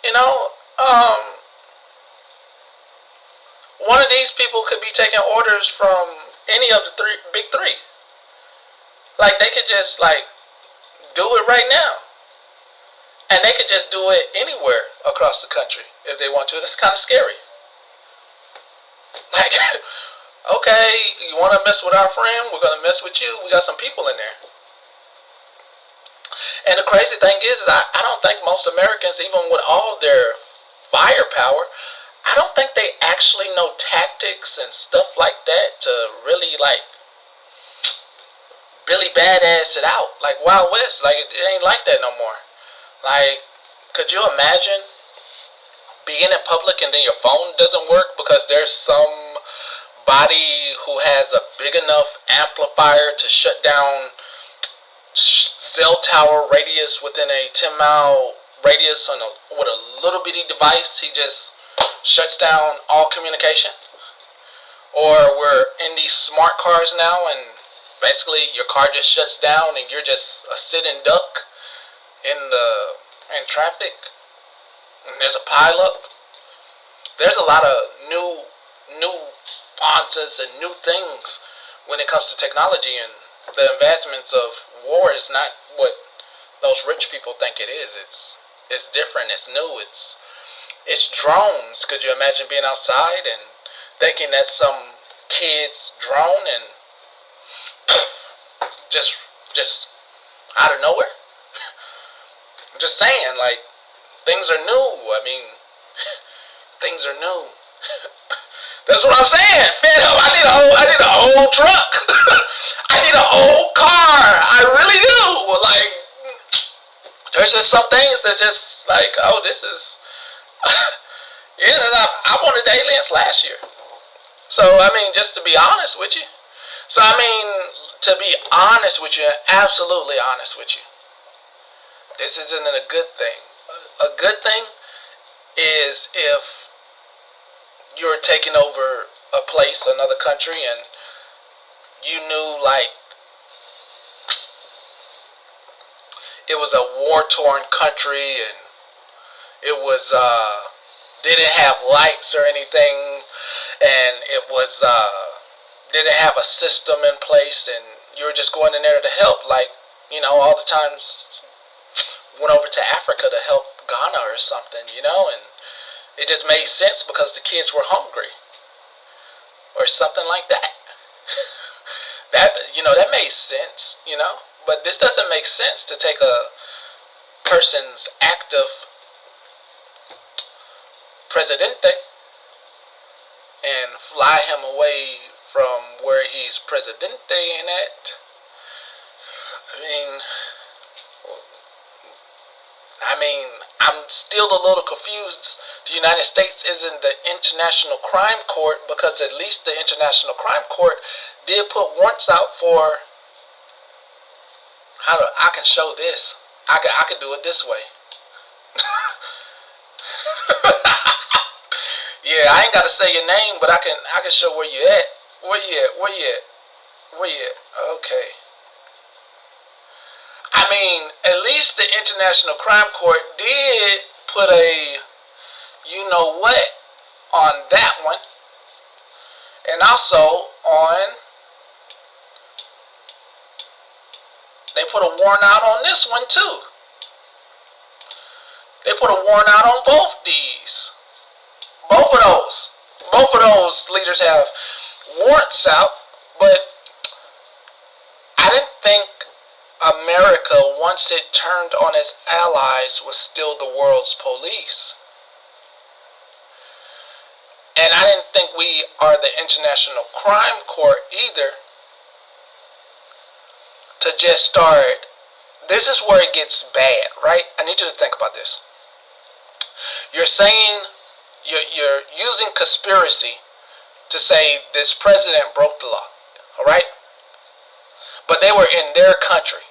you know, one of these people could be taking orders from any of the big three. Like, they could just, like, do it right now. And they could just do it anywhere across the country if they want to. That's kind of scary. Like, okay, you want to mess with our friend? We're going to mess with you. We got some people in there. And the crazy thing is I don't think most Americans, even with all their firepower, I don't think they actually know tactics and stuff like that to really, like, Billy Badass it out. Like Wild West. Like, it ain't like that no more. Like, could you imagine being in public and then your phone doesn't work because there's somebody who has a big enough amplifier to shut down cell tower radius within a 10-mile radius with a little bitty device? He just shuts down all communication. Or we're in these smart cars now, and basically your car just shuts down and you're just a sitting duck in traffic. And there's a pileup. There's a lot of new nuances and new things when it comes to technology, and the advancements of war is not what those rich people think it is. It's different. It's new. It's drones. Could you imagine being outside and thinking that's some kid's drone and just out of nowhere? I'm just saying, like, things are new. I mean, things are new. That's what I'm saying. Fed up. I need a whole truck. I need a whole car. I really do. Like, there's just some things that's just like, oh, this is. Yeah, I wanted aliens last year. So, I mean, just to be honest with you. So, I mean, to be honest with you, absolutely honest with you, this isn't a good thing. A good thing is if you're taking over a place, another country, and you knew, like, it was a war-torn country, and it was, didn't have lights or anything, and it was, didn't have a system in place, and you were just going in there to help, like, you know, all the times went over to Africa to help Ghana or something, you know, and it just made sense because the kids were hungry or something like that. That, you know, that made sense, you know, but this doesn't make sense to take a person's active presidente and fly him away from where he's presidente in at. I mean, I'm still a little confused. The United States isn't the International Crime Court, because at least the International Crime Court did put warrants out for I can show this. I could do it this way. Yeah, I ain't gotta say your name, but I can show where you at. Where you at? Okay. I mean, at least the International Crime Court did put a you know what on that one, and also on, they put a warrant out on this one too. They put a warrant out on both these. Both of those leaders have warrants out, but I didn't think America, once it turned on its allies, was still the world's police. And I didn't think we are the International Crime Court either, to just start. This is where it gets bad, right? I need you to think about this. You're saying, you're using conspiracy to say this president broke the law, all right? But they were in their country.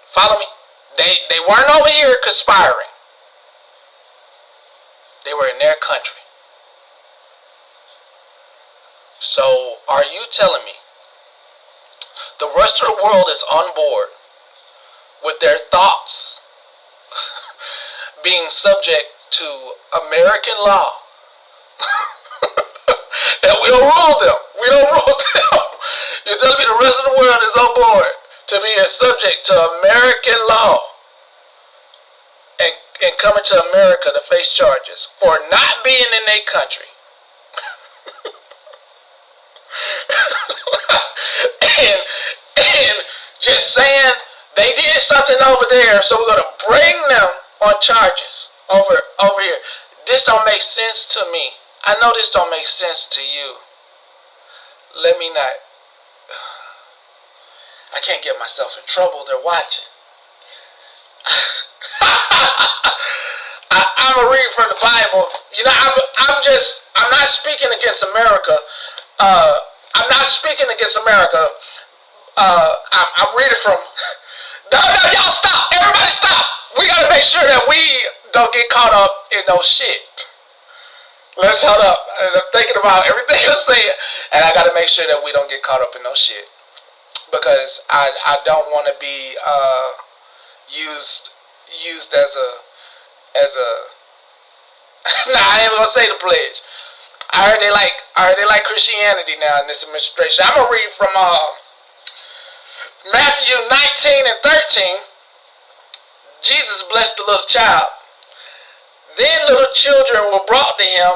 Follow me? They weren't over here conspiring. They were in their country. So, are you telling me the rest of the world is on board with their thoughts being subject to American law. And we don't rule them. We don't rule them. You're telling me the rest of the world is on board to be subject to American law and coming to America to face charges for not being in their country. and just saying they did something over there, so we're going to bring them on charges over here. This don't make sense to me. I know this don't make sense to you. Let me not. I can't get myself in trouble. They're watching. I'm gonna read from the Bible. You know, I'm not speaking against America. I'm not speaking against America. I'm reading from. No, y'all stop. Everybody stop. We gotta make sure that we don't get caught up in no shit. Let's hold up. I'm thinking about everything I'm saying, and I gotta make sure that we don't get caught up in no shit, because I don't want to be used as a nah, I ain't gonna say the pledge. I heard they like Christianity now in this administration. I'm gonna read from Matthew 19 and 13. Jesus blessed the little child. Then little children were brought to him,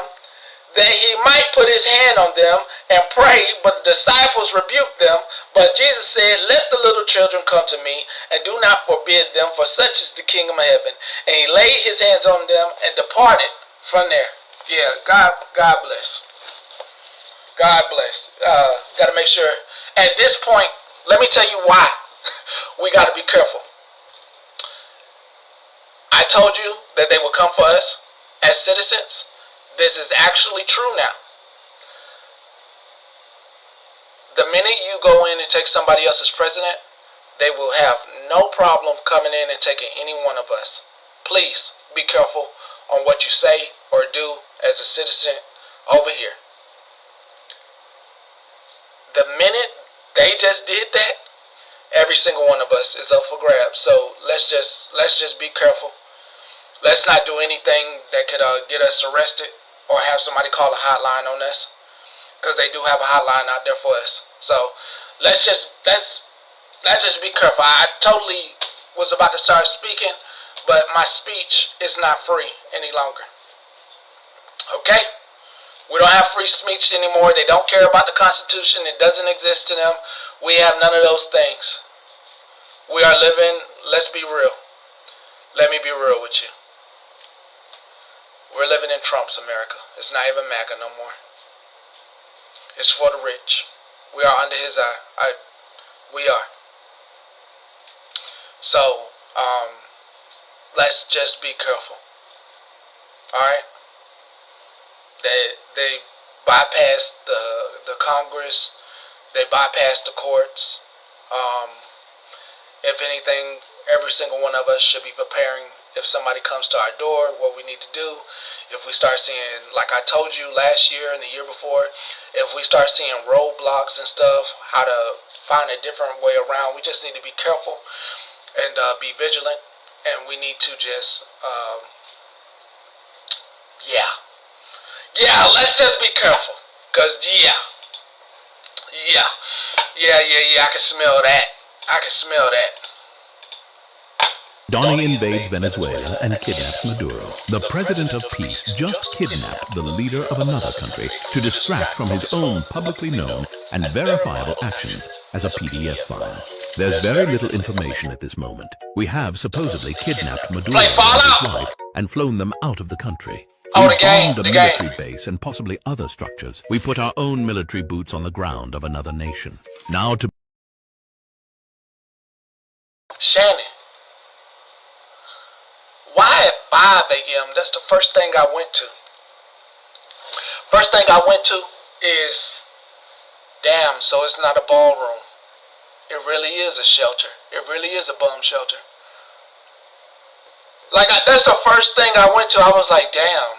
that he might put his hand on them and pray, but the disciples rebuked them. But Jesus said, let the little children come to me, and do not forbid them, for such is the kingdom of heaven. And he laid his hands on them and departed from there. Yeah, God bless. God bless. Got to make sure. At this point, let me tell you why we got to be careful. I told you that they would come for us as citizens. This is actually true now. The minute you go in and take somebody else as president, they will have no problem coming in and taking any one of us. Please be careful on what you say or do as a citizen over here. The minute they just did that, every single one of us is up for grabs. So let's just be careful. Let's not do anything that could get us arrested or have somebody call a hotline on us, because they do have a hotline out there for us. So let's just be careful. I totally was about to start speaking, but my speech is not free any longer. Okay? We don't have free speech anymore. They don't care about the Constitution. It doesn't exist to them. We have none of those things. We are living, let's be real. Let me be real with you. We're living in Trump's America. It's not even MAGA no more. It's for the rich. We are under his eye. We are. So, let's just be careful. Alright? They bypassed the Congress. They bypassed the courts. If anything, every single one of us should be preparing. If somebody comes to our door, what we need to do. If we start seeing, like I told you last year and the year before, if we start seeing roadblocks and stuff, how to find a different way around, we just need to be careful and be vigilant. And we need to just, let's just be careful. Because, I can smell that. I can smell that. Donnie invades Venezuela and kidnaps Maduro. The president of peace just kidnapped the leader of another country to distract from his own publicly known and verifiable actions as a PDF file. There's very little information at this moment. We have supposedly kidnapped Maduro and his wife and flown them out of the country. We bombed a military base and possibly other structures. We put our own military boots on the ground of another nation. Now to... Shannon. Why at 5 a.m.? That's the first thing I went to. First thing I went to is, damn, so it's not a ballroom. It really is a shelter. It really is a bum shelter. Like, that's the first thing I went to. I was like, damn.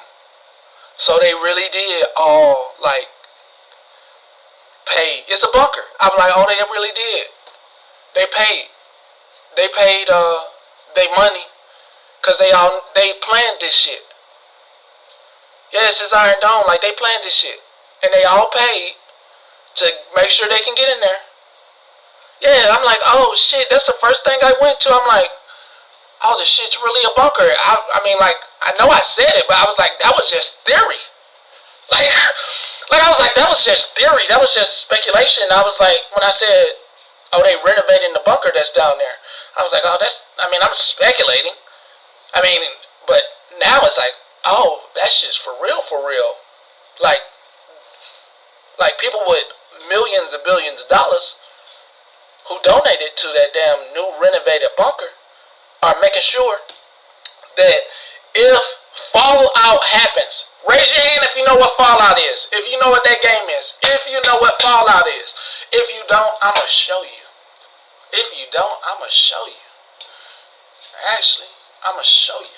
So they really did all, like, pay. It's a bunker. I was like, oh, they really did. They paid. They paid, their money. Cause they planned this shit. Yes, it's Iron Dome. Like, they planned this shit, and they all paid to make sure they can get in there. Yeah, I'm like, oh shit, that's the first thing I went to. I'm like, oh, this shit's really a bunker. I mean, like, I know I said it, but I was like, that was just theory. Like I was like, that was just theory. That was just speculation. I was like, when I said, oh, they renovating the bunker that's down there, I was like, oh, I mean, I'm speculating. I mean, but now it's like, oh, that shit's for real, for real. Like people with millions and billions of dollars who donated to that damn new renovated bunker are making sure that if Fallout happens, raise your hand if you know what Fallout is. If you know what that game is. If you know what Fallout is. If you don't, I'm going to show you. If you don't, I'm going to show you. Actually, I'm going to show you.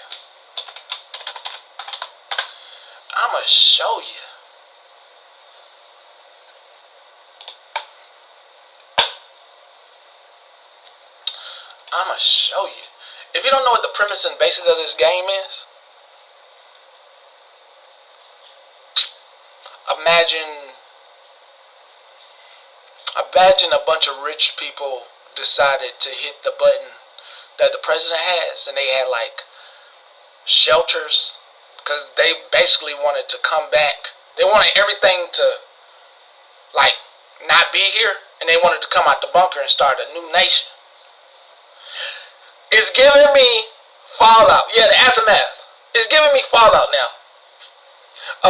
I'm going to show you. I'm going to show you. If you don't know what the premise and basis of this game is, imagine a bunch of rich people decided to hit the button that the president has, and they had like shelters, because they basically wanted to come back. They wanted everything to like not be here, and they wanted to come out the bunker and start a new nation. It's giving me Fallout. Yeah, the aftermath. It's giving me Fallout now.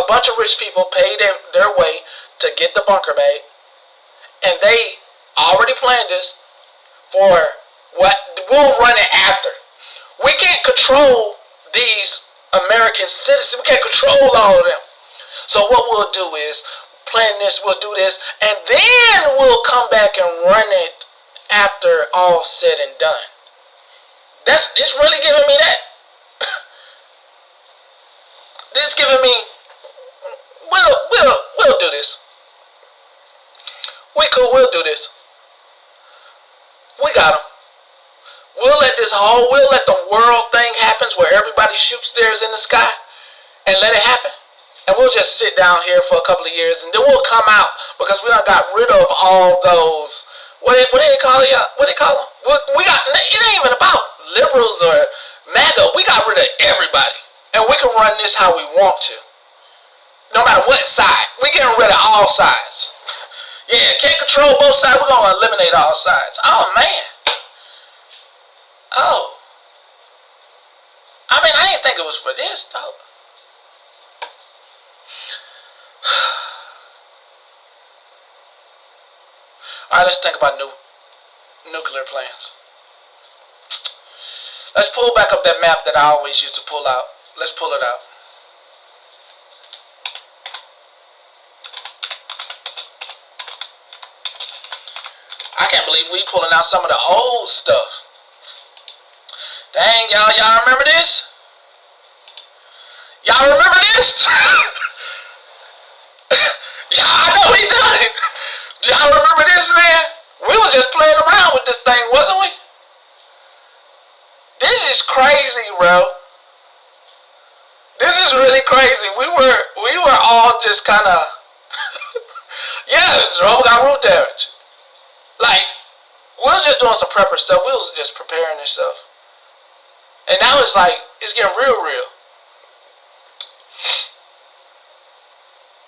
A bunch of rich people paid their way to get the bunker made, and they already planned this for what we'll run it after. We can't control these American citizens. We can't control all of them. So what we'll do is plan this, we'll do this, and then we'll come back and run it after all said and done. It's really giving me that. This giving me, we'll do this. We'll do this. We got them. We'll let the world thing happen where everybody shoots theirs in the sky and let it happen. And we'll just sit down here for a couple of years, and then we'll come out because we done got rid of all those, what do they call it? What they call them? It ain't even about liberals or MAGA. We got rid of everybody, and we can run this how we want to, no matter what side. We getting rid of all sides. Yeah, can't control both sides. We're gonna eliminate all sides. Oh man. Oh. I mean, I didn't think it was for this though. All right, let's think about nuclear plans. Let's pull back up that map that I always used to pull out. Let's pull it out. I can't believe we pulling out some of the old stuff. Dang, y'all remember this? Y'all remember this? Yeah, I know we done it. Y'all remember this, man? We was just playing around with this thing, wasn't we? This is crazy, bro. This is really crazy. We were all just kind of yeah, Jerome got root damage. Like, we was just doing some prepper stuff. We was just preparing and stuff. And now it's like, it's getting real.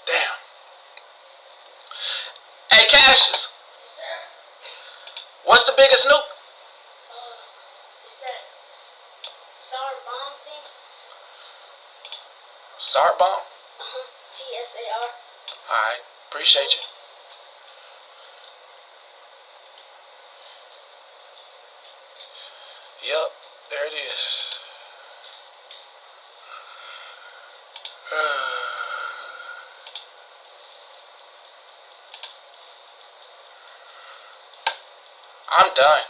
Damn. Hey, Cassius. What's the biggest nuke? It's that SAR bomb thing. SAR bomb? TSAR. Alright, appreciate you. Yep, there it is. I'm done.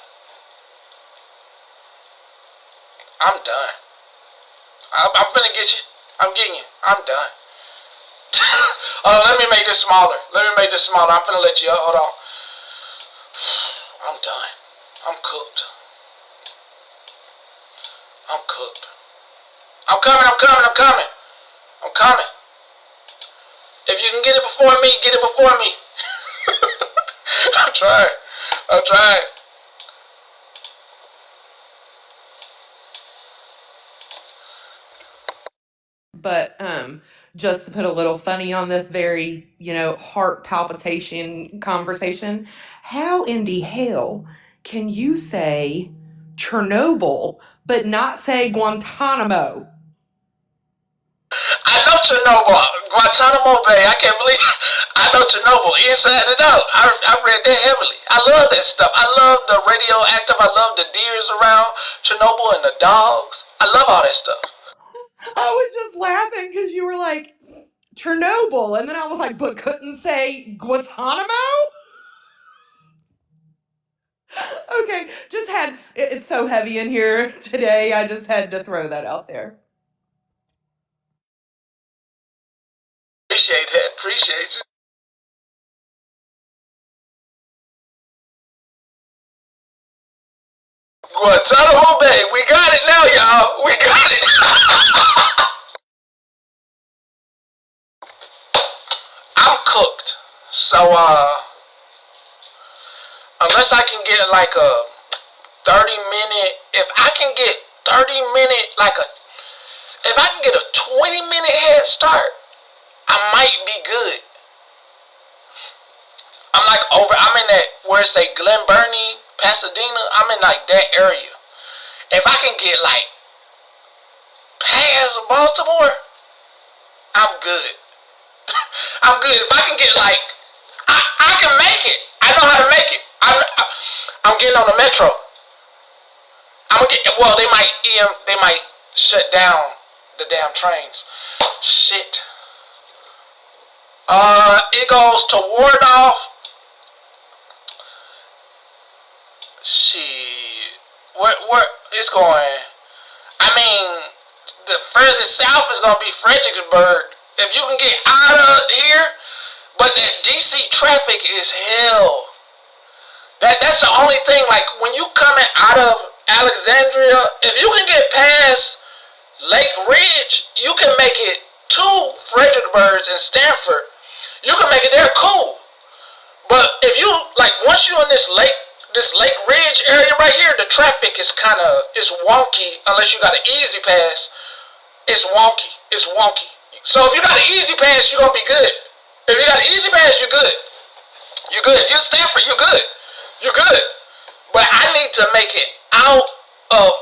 I'm finna get you. I'm getting you. I'm done. Oh, let me make this smaller. I'm finna let you. Hold on. I'm done. I'm cooked. I'm coming, I'm coming, I'm coming. I'm coming. If you can get it before me, get it before me. I'm trying. I'm trying. But just to put a little funny on this very, heart palpitation conversation, how in the hell can you say Chernobyl but not say Guantanamo? I know Chernobyl, Guantanamo Bay. I can't believe I know Chernobyl inside and out. I read that heavily. I love that stuff. I love the radioactive. I love the deers around Chernobyl and the dogs. I love all that stuff. I was just laughing because you were like, Chernobyl. And then I was like, but couldn't say Guantanamo? Okay, just it's so heavy in here today. I just had to throw that out there. Appreciate that. Appreciate you. Guantanamo Bay. We got it now, y'all. We got it. I'm cooked. So, unless I can get like a 30-minute, if I can get 30-minute, if I can get a 20-minute head start, I might be good. I'm in that, where it say Glen Burnie, Pasadena, I'm in like that area. If I can get like past Baltimore, I'm good. I'm good. If I can get like, I can make it. I know how to make it. I'm getting on the metro. They might shut down the damn trains. Shit. It goes to Wardolph. Shit. Where it's going? I mean, the furthest south is gonna be Fredericksburg. If you can get out of here, but that DC traffic is hell. That's the only thing. Like when you coming out of Alexandria, if you can get past Lake Ridge, you can make it to Fredericksburg and Stanford. You can make it there, cool. But if you once you're in this Lake Ridge area right here, the traffic is it's wonky unless you got an easy pass. It's wonky. It's wonky. So if you got an easy pass, you're gonna be good. If you got an easy pass, you're good. You're good. If you're in Stanford, you're good. You're good. But I need to make it out of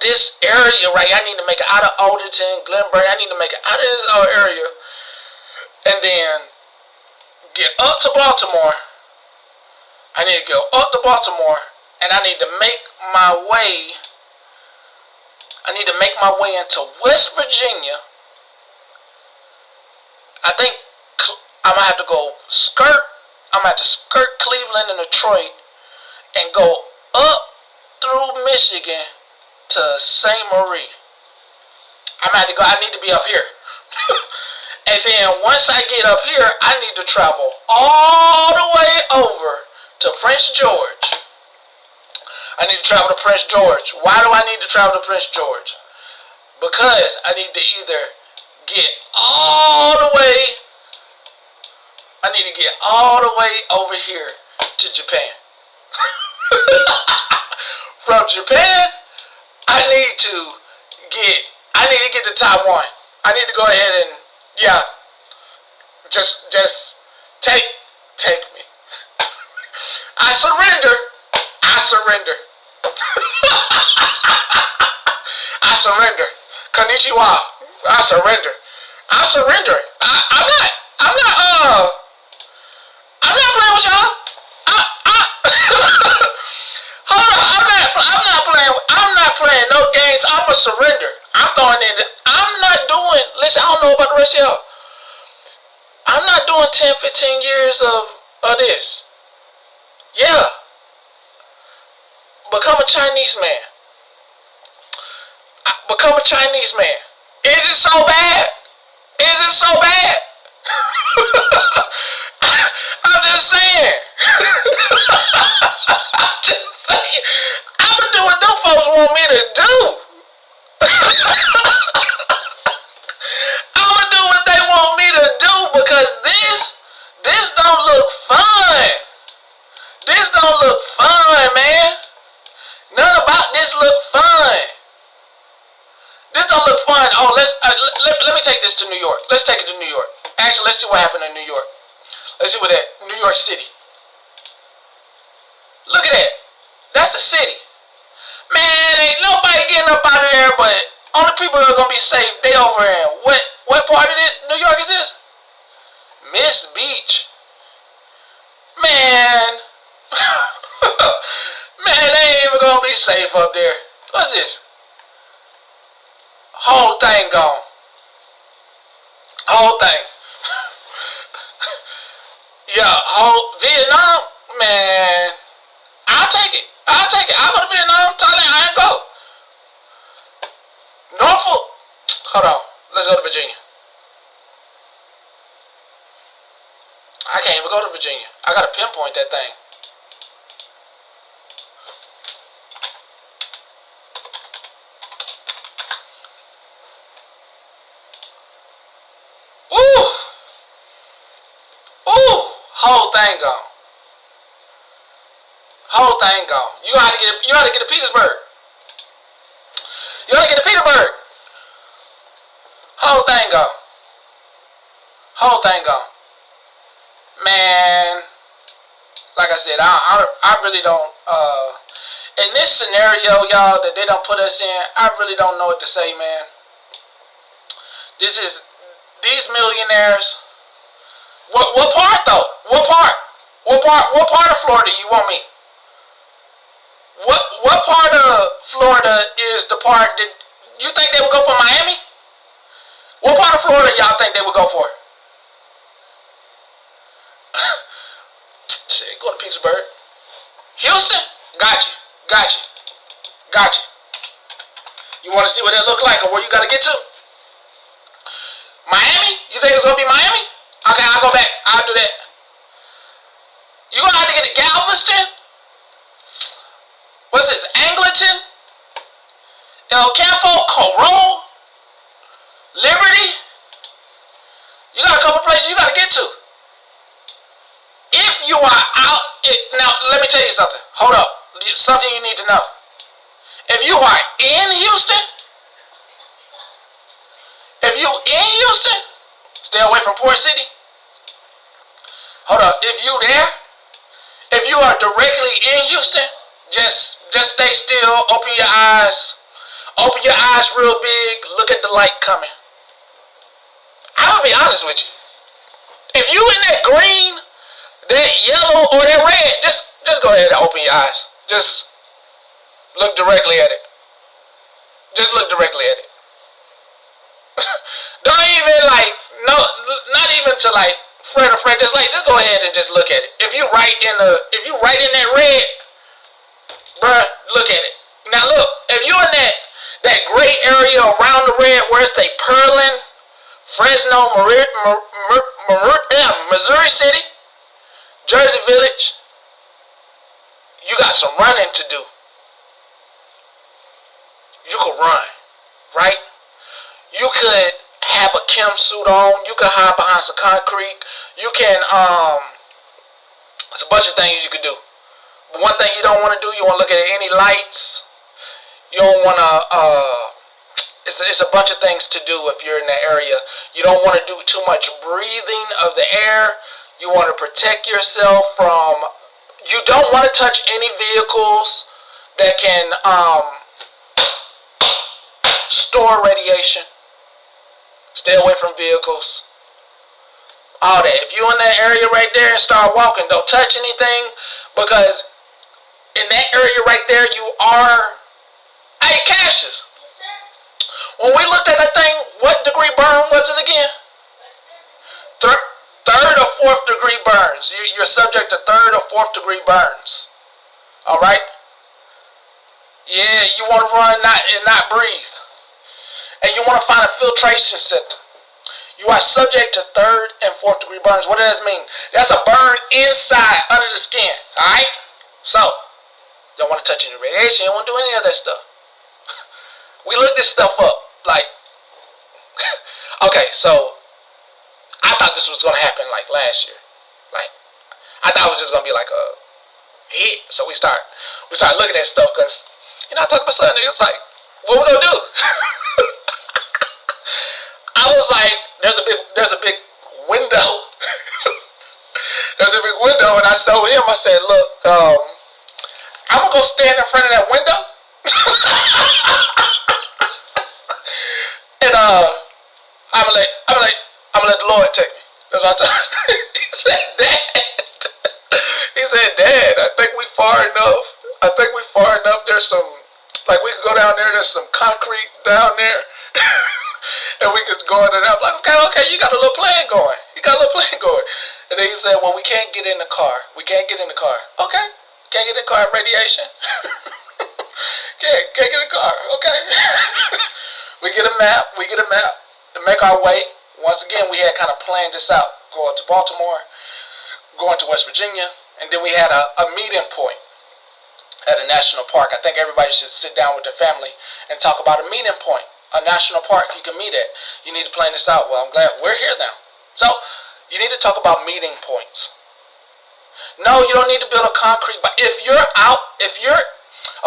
this area right here. I need to make it out of Alderton, Glenburn. I need to make it out of this area. And then get up to Baltimore. I need to go up to Baltimore. And I need to make my way. I need to make my way into West Virginia. I think I'm going to have to go I'm going to have to skirt Cleveland and Detroit and go up through Michigan to St. Marie. I need to be up here. And then once I get up here, I need to travel all the way over to Prince George. I need to travel to Prince George. Why do I need to travel to Prince George? Because I need to either get all the way over here to Japan. From Japan, I need to get to Taiwan. I need to go ahead and just take me. I surrender. I surrender. Konnichiwa. I surrender. I'm surrendering. I'm not playing with y'all. Hold on. I'm not playing no games. I'm a surrender. I'm throwing in. Listen, I don't know about the rest of y'all. I'm not doing 10, 15 years of this. Yeah. Become a Chinese man. Become a Chinese man. Is it so bad? Is it so bad? I'm just saying. I'm just saying. I'm gonna do what them folks want me to do. I'ma do what they want me to do because this don't look fun. This don't look fun, man. None about this look fun. This don't look fun. Oh, let me take this to New York. Let's take it to New York. Actually, let's see what happened in New York. Let's see what that New York City. Look at that. That's a city. Man, ain't nobody getting up out of there, but only people that are gonna be safe, they over in what part of this New York is this? Miss Beach. Man. Man, they ain't even gonna be safe up there. What's this? Whole thing gone. Whole thing. Yeah, whole Vietnam, man. I'll take it. I'll take it. I'll go to Vietnam, Thailand, I ain't go. Norfolk. Hold on. Let's go to Virginia. I can't even go to Virginia. I gotta pinpoint that thing. Ooh. Ooh. Whole thing gone. Whole thing gone. You gotta get to Petersburg. You gotta get to Petersburg. Whole thing gone. Whole thing gone. Man, like I said, I really don't, in this scenario, y'all, that they don't put us in, I really don't know what to say, man. These millionaires, what part though? What part? What part of Florida you want me? What part of Florida is the part that you think they would go for? Miami? What part of Florida y'all think they would go for? Shit, go to Petersburg. Houston? Got you. Got you. Got you. You want to see what that look like or where you got to get to? Miami? You think it's going to be Miami? Okay, I'll go back. I'll do that. You're going to have to get to Galveston? What's this? Angleton? El Campo? Coron? Liberty? You got a couple places you got to get to. If you are out, now let me tell you something. Hold up. Something you need to know. If you are in Houston, stay away from Port City. Hold up. If you there, if you are directly in Houston, just stay still. Open your eyes. Open your eyes real big. Look at the light coming. I'm gonna be honest with you. If you in that green, that yellow, or that red, just go ahead and open your eyes. Just look directly at it. Just look directly at it. Don't even not even to fret or fret. Just go ahead and just look at it. If you right in that red, bruh, look at it. Now look, if you in that gray area around the red where it's Pearland, Fresno, Missouri City, Jersey Village, you got some running to do. You could run, right? You could have a chem suit on. You could hide behind some concrete. You can, it's a bunch of things you could do. But one thing you don't want to do, you want to look at any lights. You don't want to, it's a bunch of things to do if you're in that area. You don't want to do too much breathing of the air. You want to protect yourself from, you don't want to touch any vehicles that can store radiation. Stay away from vehicles. All that. If you're in that area right there and start walking, don't touch anything, because in that area right there you are, hey, Cassius, when we looked at that thing, what degree burn was it again? Third or fourth degree burns. You're subject to third or fourth degree burns. All right? Yeah, you want to run and not breathe. And you want to find a filtration system. You are subject to third and fourth degree burns. What does that mean? That's a burn inside, under the skin. All right? So, don't want to touch any radiation. You don't want to do any of that stuff. we looked this stuff up. Like, okay, so I thought this was gonna happen like last year. Like, I thought it was just gonna be like a hit. So we started looking at stuff because, you know, I talked to my son and he was like, what we gonna do? I was like, there's a big window. There's a big window, and I told him, I said, look, I'm gonna go stand in front of that window. And I'm gonna let the Lord take me. That's what I told him. He said, Dad, I think we far enough. There's some, like, we could go down there. There's some concrete down there. And we could go in and out. I'm like, okay, you got a little plan going. And then he said, well, we can't get in the car. Okay. Can't get in the car, radiation. Can't get in the car. Okay. We get a map to make our way. Once again, we had kind of planned this out. Going to Baltimore, going to West Virginia, and then we had a meeting point at a national park. I think everybody should sit down with their family and talk about a meeting point. A national park you can meet at. You need to plan this out. Well, I'm glad we're here now. So, you need to talk about meeting points. No, you don't need to build a concrete, but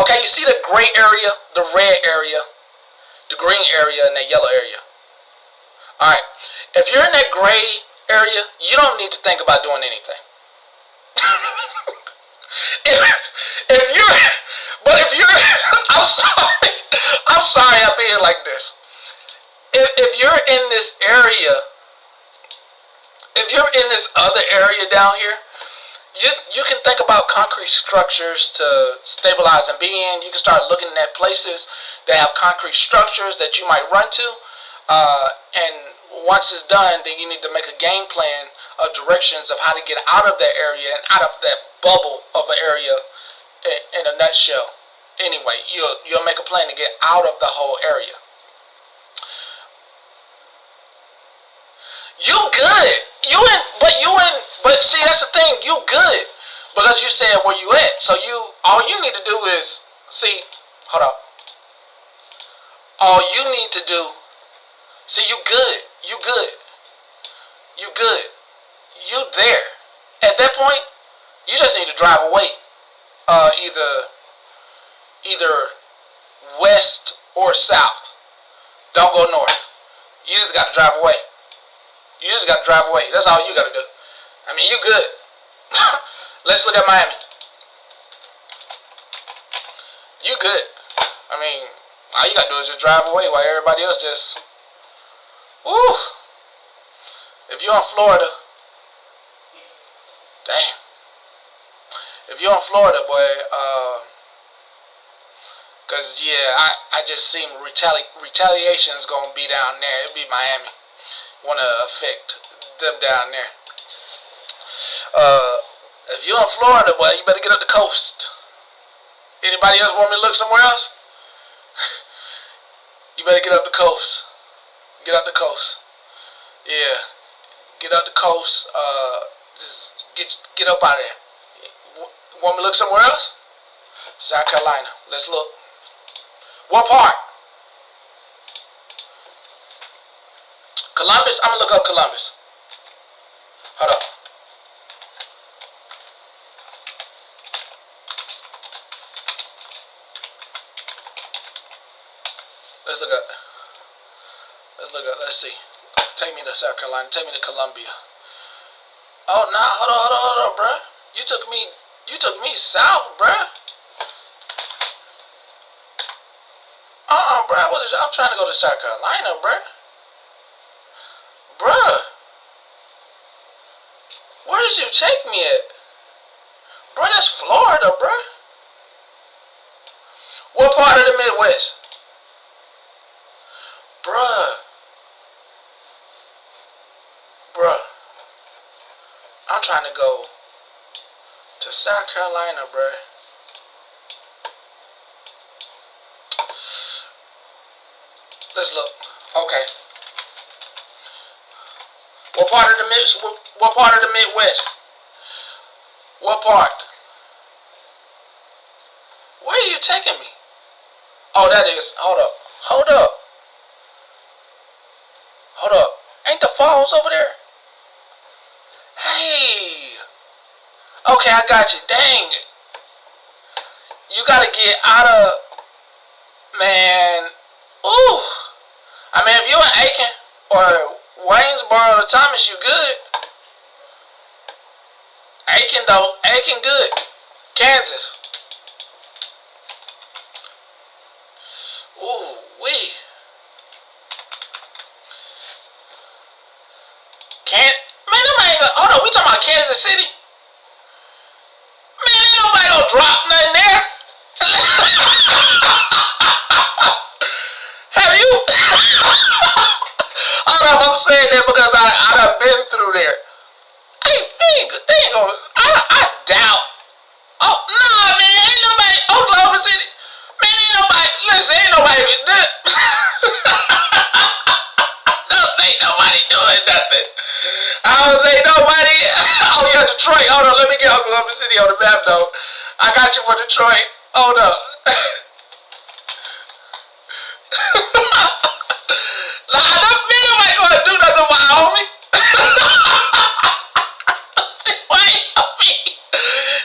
okay, you see the gray area, the red area, the green area, and the yellow area. Alright, if you're in that gray area, you don't need to think about doing anything. if you're, I'm sorry I'm being like this. If you're in this area, if you're in this other area down here, you can think about concrete structures to stabilize and be in. You can start looking at places that have concrete structures that you might run to. And once it's done, then you need to make a game plan of directions of how to get out of that area and out of that bubble of an area in a nutshell. Anyway, you'll make a plan to get out of the whole area. You good. But see, that's the thing. You good. Because you said where you at. So all you need to do is, hold up. All you need to do, you good. You there. At that point, you just need to drive away. Either west or south. Don't go north. You just got to drive away. That's all you got to do. I mean, you good. Let's look at Miami. You good. I mean, all you got to do is just drive away while everybody else just... Woo! If you're in Florida... Damn. If you're in Florida, boy, because, yeah, I just seen retaliation is going to be down there. It'll be Miami. Want to affect them down there. If you're in Florida, boy, you better get up the coast. Anybody else want me to look somewhere else? You better get up the coast. Get up the coast. Yeah. Get up the coast. Just get up out of there. Want me to look somewhere else? South Carolina. Let's look. What part? Columbus? I'm going to look up Columbus. Hold up. Let's look up. Let's see. Take me to South Carolina. Take me to Columbia. Oh, nah. Hold on, bruh. You took me south, bruh. Bruh. I'm trying to go to South Carolina, bruh. Bruh. Where did you take me at? Bruh, that's Florida, bruh. What part of the Midwest? Bruh. I'm trying to go to South Carolina, bruh. Let's look. Okay. What part of the Midwest? What part? Where are you taking me? Oh, that is. Hold up. Hold up. Hold up. Ain't the falls over there? Hey. Okay, I got you. Dang it. You gotta get out of, man. Ooh. I mean, if you're in Aiken or Waynesboro or Thomas, you good. Aiken though, Aiken good. Kansas. Ooh, wee. Man, nobody ain't gonna, hold on, we talking about Kansas City? Man, ain't nobody gonna drop nothing there. Have you? I don't know if I'm saying that because I done been through there. They ain't gonna, I doubt. Oh, nah, man, ain't nobody, Oklahoma City. Man, ain't nobody, listen, ain't nobody, no, ain't nobody doing nothing. I don't think nobody, oh yeah, Detroit, hold on, let me get Oklahoma City on the map though. I got you for Detroit, hold up. Nah, man, nobody gonna do nothing with Wyoming. Wyoming.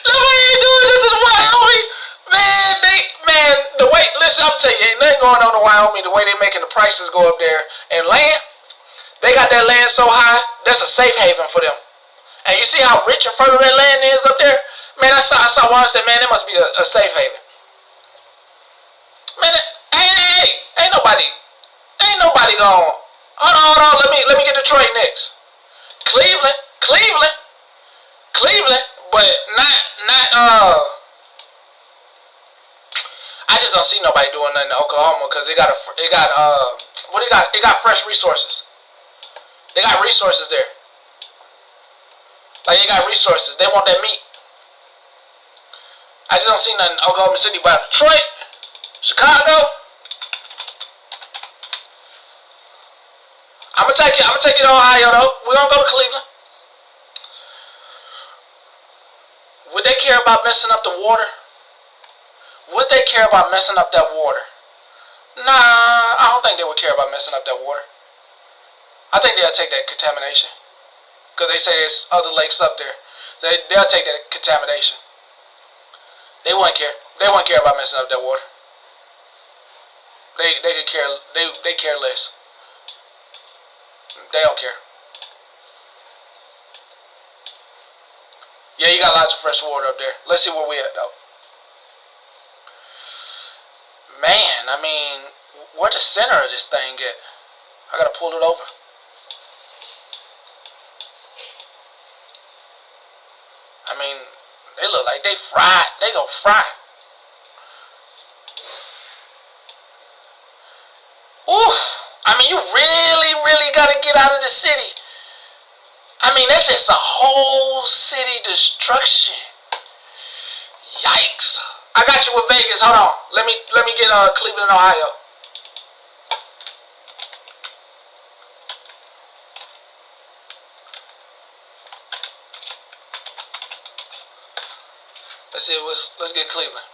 Nobody ain't doing nothing to Wyoming. Man, the way, listen, I'm telling you, ain't nothing going on in Wyoming the way they making the prices go up there. And land, they got that land so high, that's a safe haven for them. And you see how rich and fertile that land is up there? Man, I saw one and said, man, it must be a safe haven. Man, hey, ain't nobody going. Hold on, let me get Detroit next. Cleveland, but not I just don't see nobody doing nothing in Oklahoma because it got fresh resources. They got resources there. Like, they got resources. They want that meat. I just don't see nothing in Oklahoma City, but Detroit, Chicago. I'm gonna take it to Ohio though. We're gonna go to Cleveland. Would they care about messing up the water? Would they care about messing up that water? Nah, I don't think they would care about messing up that water. I think they'll take that contamination. Because they say there's other lakes up there. So they'll take that contamination. They wouldn't care. They wouldn't care about messing up that water. They could care. They care less. They don't care. Yeah, you got lots of fresh water up there. Let's see where we at though. Man, I mean, where the center of this thing at? I gotta pull it over. I mean, they look like they fried. They go fry. Oof. I mean, you really gotta get out of the city. I mean, that's just a whole city destruction. Yikes. I got you with Vegas. Hold on. Let me get Cleveland, Ohio. Let's get Cleveland.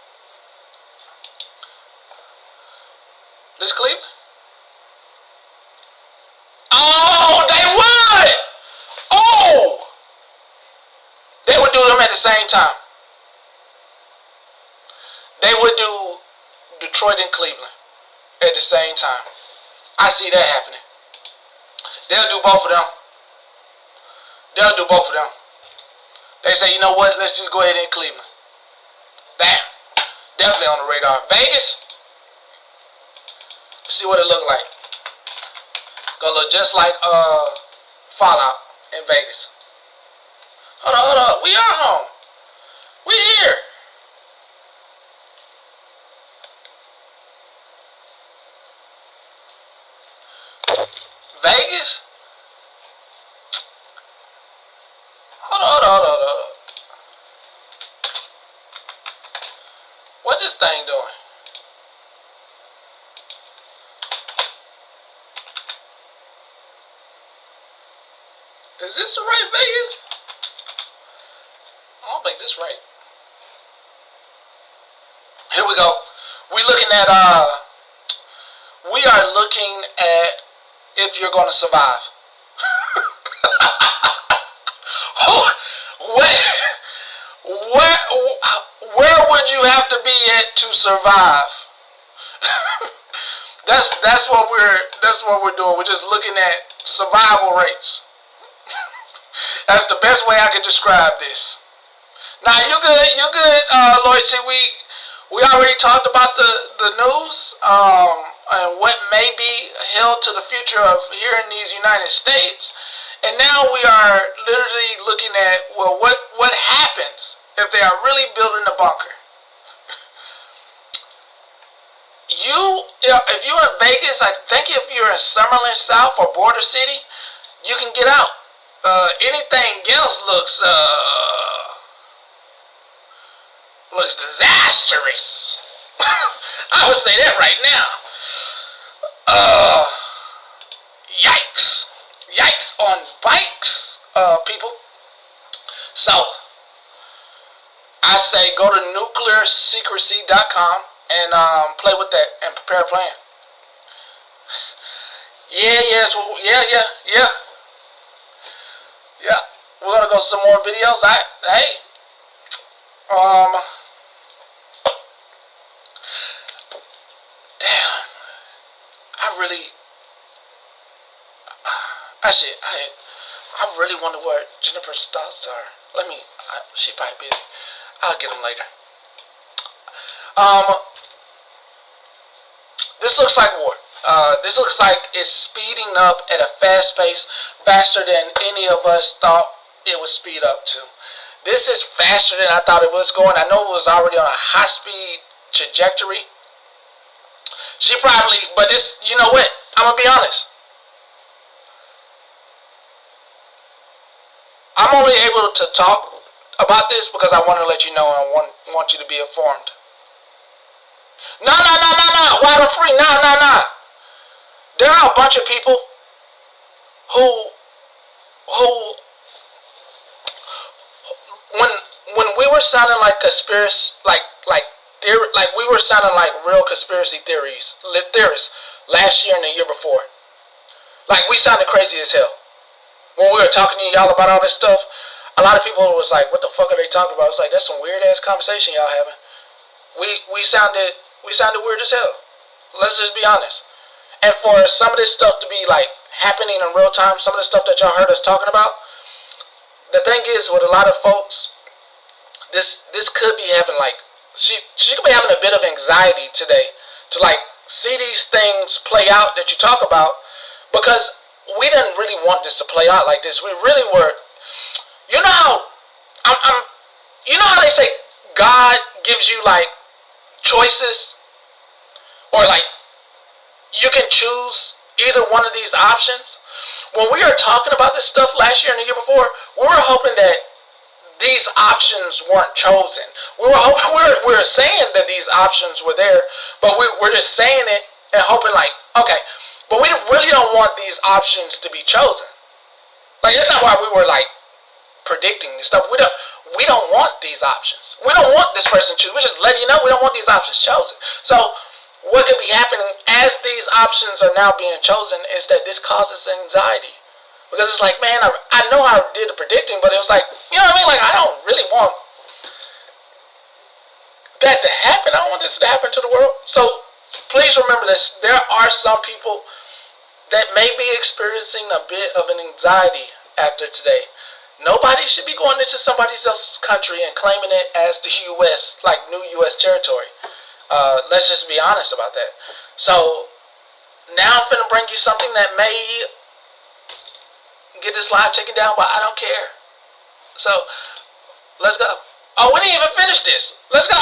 This Cleveland? Oh, they would! Oh! They would do them at the same time. They would do Detroit and Cleveland at the same time. I see that happening. They'll do both of them. They'll do both of them. They say, you know what? Let's just go ahead and Cleveland. Damn. Definitely on the radar. Vegas? Let's see what it look like. Gonna look just like Fallout in Vegas. Hold on. We are home. We here. Vegas? Hold on. What this thing doing? Is this the right Vegas? I don't think this right. Here we go. We looking at we are looking at if you're going to survive. Where would you have to be at to survive? That's what we're doing. We're just looking at survival rates. That's the best way I can describe this. Now you're good, Lloyd. See, we already talked about the news and what may be held to the future of here in these United States, and now we are literally looking at, well, what happens if they are really building a bunker? If you're in Vegas, I think if you're in Summerlin South or Border City, you can get out. Anything else looks disastrous. I would say that right now. Yikes on bikes, people. So I say go to nuclearsecrecy.com and play with that and prepare a plan. Yeah. We're gonna go some more videos. I really wonder what Jennifer's thoughts are. She's probably busy. I'll get them later. This looks like war. This looks like it's speeding up at a fast pace, faster than any of us thought it would speed up to. This is faster than I thought it was going. I know it was already on a high speed trajectory. But this, you know what? I'm gonna be honest. I'm only able to talk about this because I want to let you know and want you to be informed. No. Wild and free. No. There are a bunch of people who when we were sounding like conspiracy, like we were sounding like real conspiracy theorists last year and the year before. Like we sounded crazy as hell. When we were talking to y'all about all this stuff, a lot of people was like, what the fuck are they talking about? I was like, that's some weird ass conversation y'all having. We sounded weird as hell. Let's just be honest. And for some of this stuff to be like happening in real time, some of the stuff that y'all heard us talking about, the thing is with a lot of folks, this could be having like, she could be having a bit of anxiety today to like see these things play out that you talk about, because we didn't really want this to play out like this. We really were. You know how you know how they say God gives you like choices, or like you can choose either one of these options. When we were talking about this stuff last year and the year before, we were hoping that these options weren't chosen. We were saying that these options were there, but we're just saying it and hoping like, okay, but we really don't want these options to be chosen. Like, that's not why we were like predicting this stuff. We don't want these options. We don't want this person choose. We're just letting you know we don't want these options chosen. So what could be happening as these options are now being chosen is that this causes anxiety. Because it's like, man, I know I did the predicting, but it was like, you know what I mean? Like, I don't really want that to happen. I don't want this to happen to the world. So please remember this. There are some people that may be experiencing a bit of an anxiety after today. Nobody should be going into somebody else's country and claiming it as the U.S., like new U.S. territory. Let's just be honest about that. So now I'm finna bring you something that may get this live taken down, but I don't care. So let's go. Oh, we didn't even finish this. Let's go.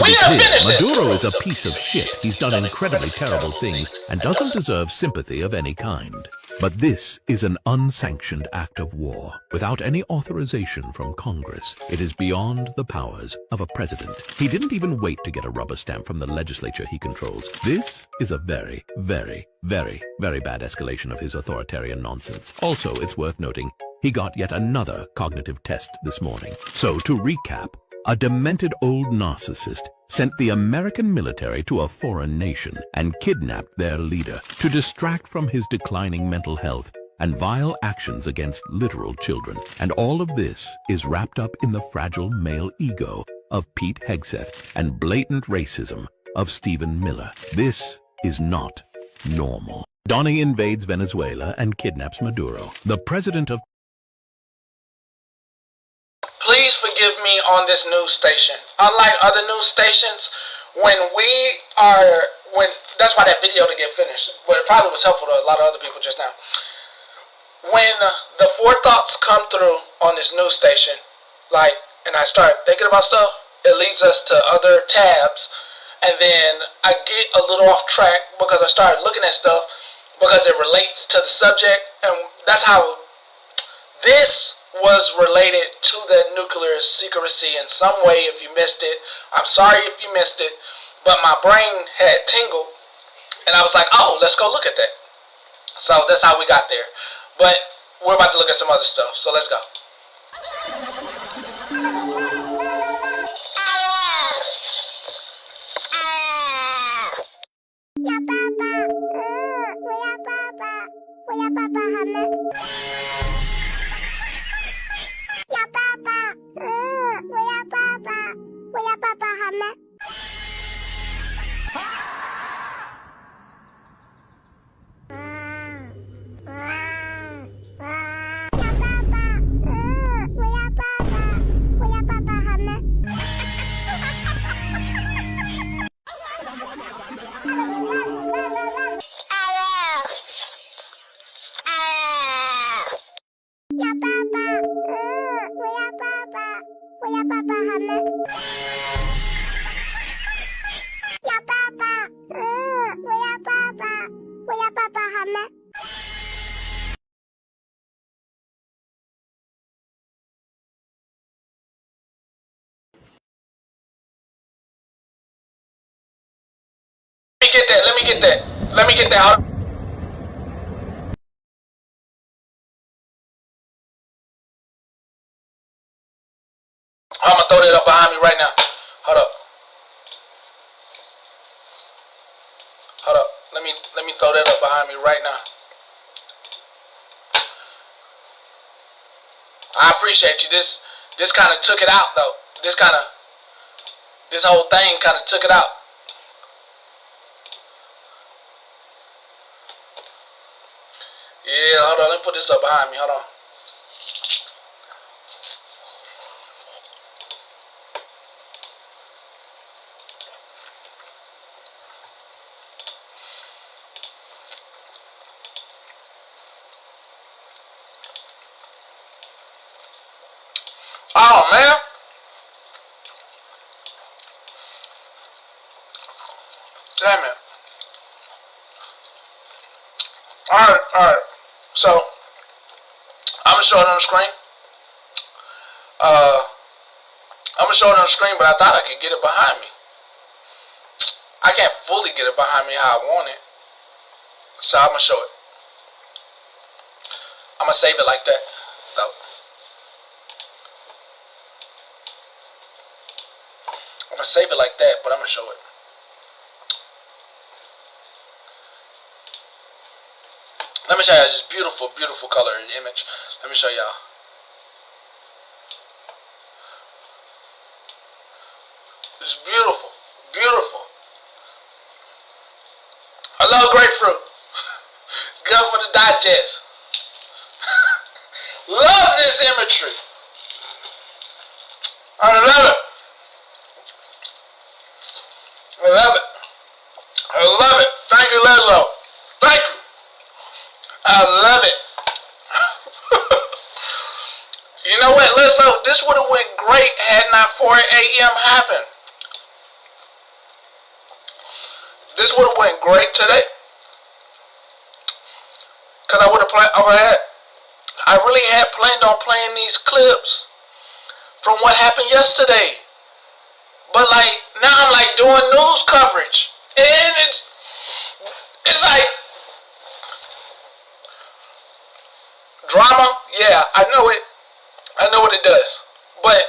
We didn't finish this. Maduro is a piece of shit. He's done incredibly terrible things and doesn't deserve sympathy of any kind. But this is an unsanctioned act of war without any authorization from Congress. It is beyond the powers of a president. He didn't even wait to get a rubber stamp from the legislature he controls. This is a very, very, very, very bad escalation of his authoritarian nonsense. Also, it's worth noting, he got yet another cognitive test this morning. So, to recap, A demented old narcissist sent the American military to a foreign nation and kidnapped their leader to distract from his declining mental health and vile actions against literal children. And all of this is wrapped up in the fragile male ego of Pete Hegseth and blatant racism of Stephen Miller. This is not normal. Donnie invades Venezuela and kidnaps Maduro. The president of Please forgive me on this news station. Unlike other news stations, when that's why that video didn't get finished, but it probably was helpful to a lot of other people just now. When the forethoughts come through on this news station, and I start thinking about stuff, it leads us to other tabs, and then I get a little off track because I start looking at stuff because it relates to the subject, and that's how this was related to the nuclear secrecy in some way. If you missed it, I'm sorry if you missed it, but my brain had tingled, and I was like, oh, let's go look at that. So that's how we got there. But we're about to look at some other stuff, so let's go. Let me get that. Hold on. I'm gonna throw that up behind me right now. Hold up. Let me throw that up behind me right now. I appreciate you. This kind of took it out though. This whole thing kind of took it out. Yeah, hold on. Let me put this up behind me. Hold on. Oh man. Damn it. Alright. So I'm gonna show it on the screen. But I thought I could get it behind me. I can't fully get it behind me how I want it. So I'm gonna show it. I'm gonna save it like that, though. I'm gonna save it like that, but I'm gonna show it. Let me show you this beautiful, beautiful color image. Let me show y'all. It's beautiful, beautiful. I love grapefruit. It's good for the digest. Love this imagery. I love it. I love it. I love it. Thank you, Leslo. Thank you. I love it. You know what, Leslo? This would have went great had not 4 a.m. happened. This would have went great today. Because I really had planned on playing these clips from what happened yesterday. But like, now I'm like doing news coverage. And it's like, drama, yeah, I know it. I know what it does. But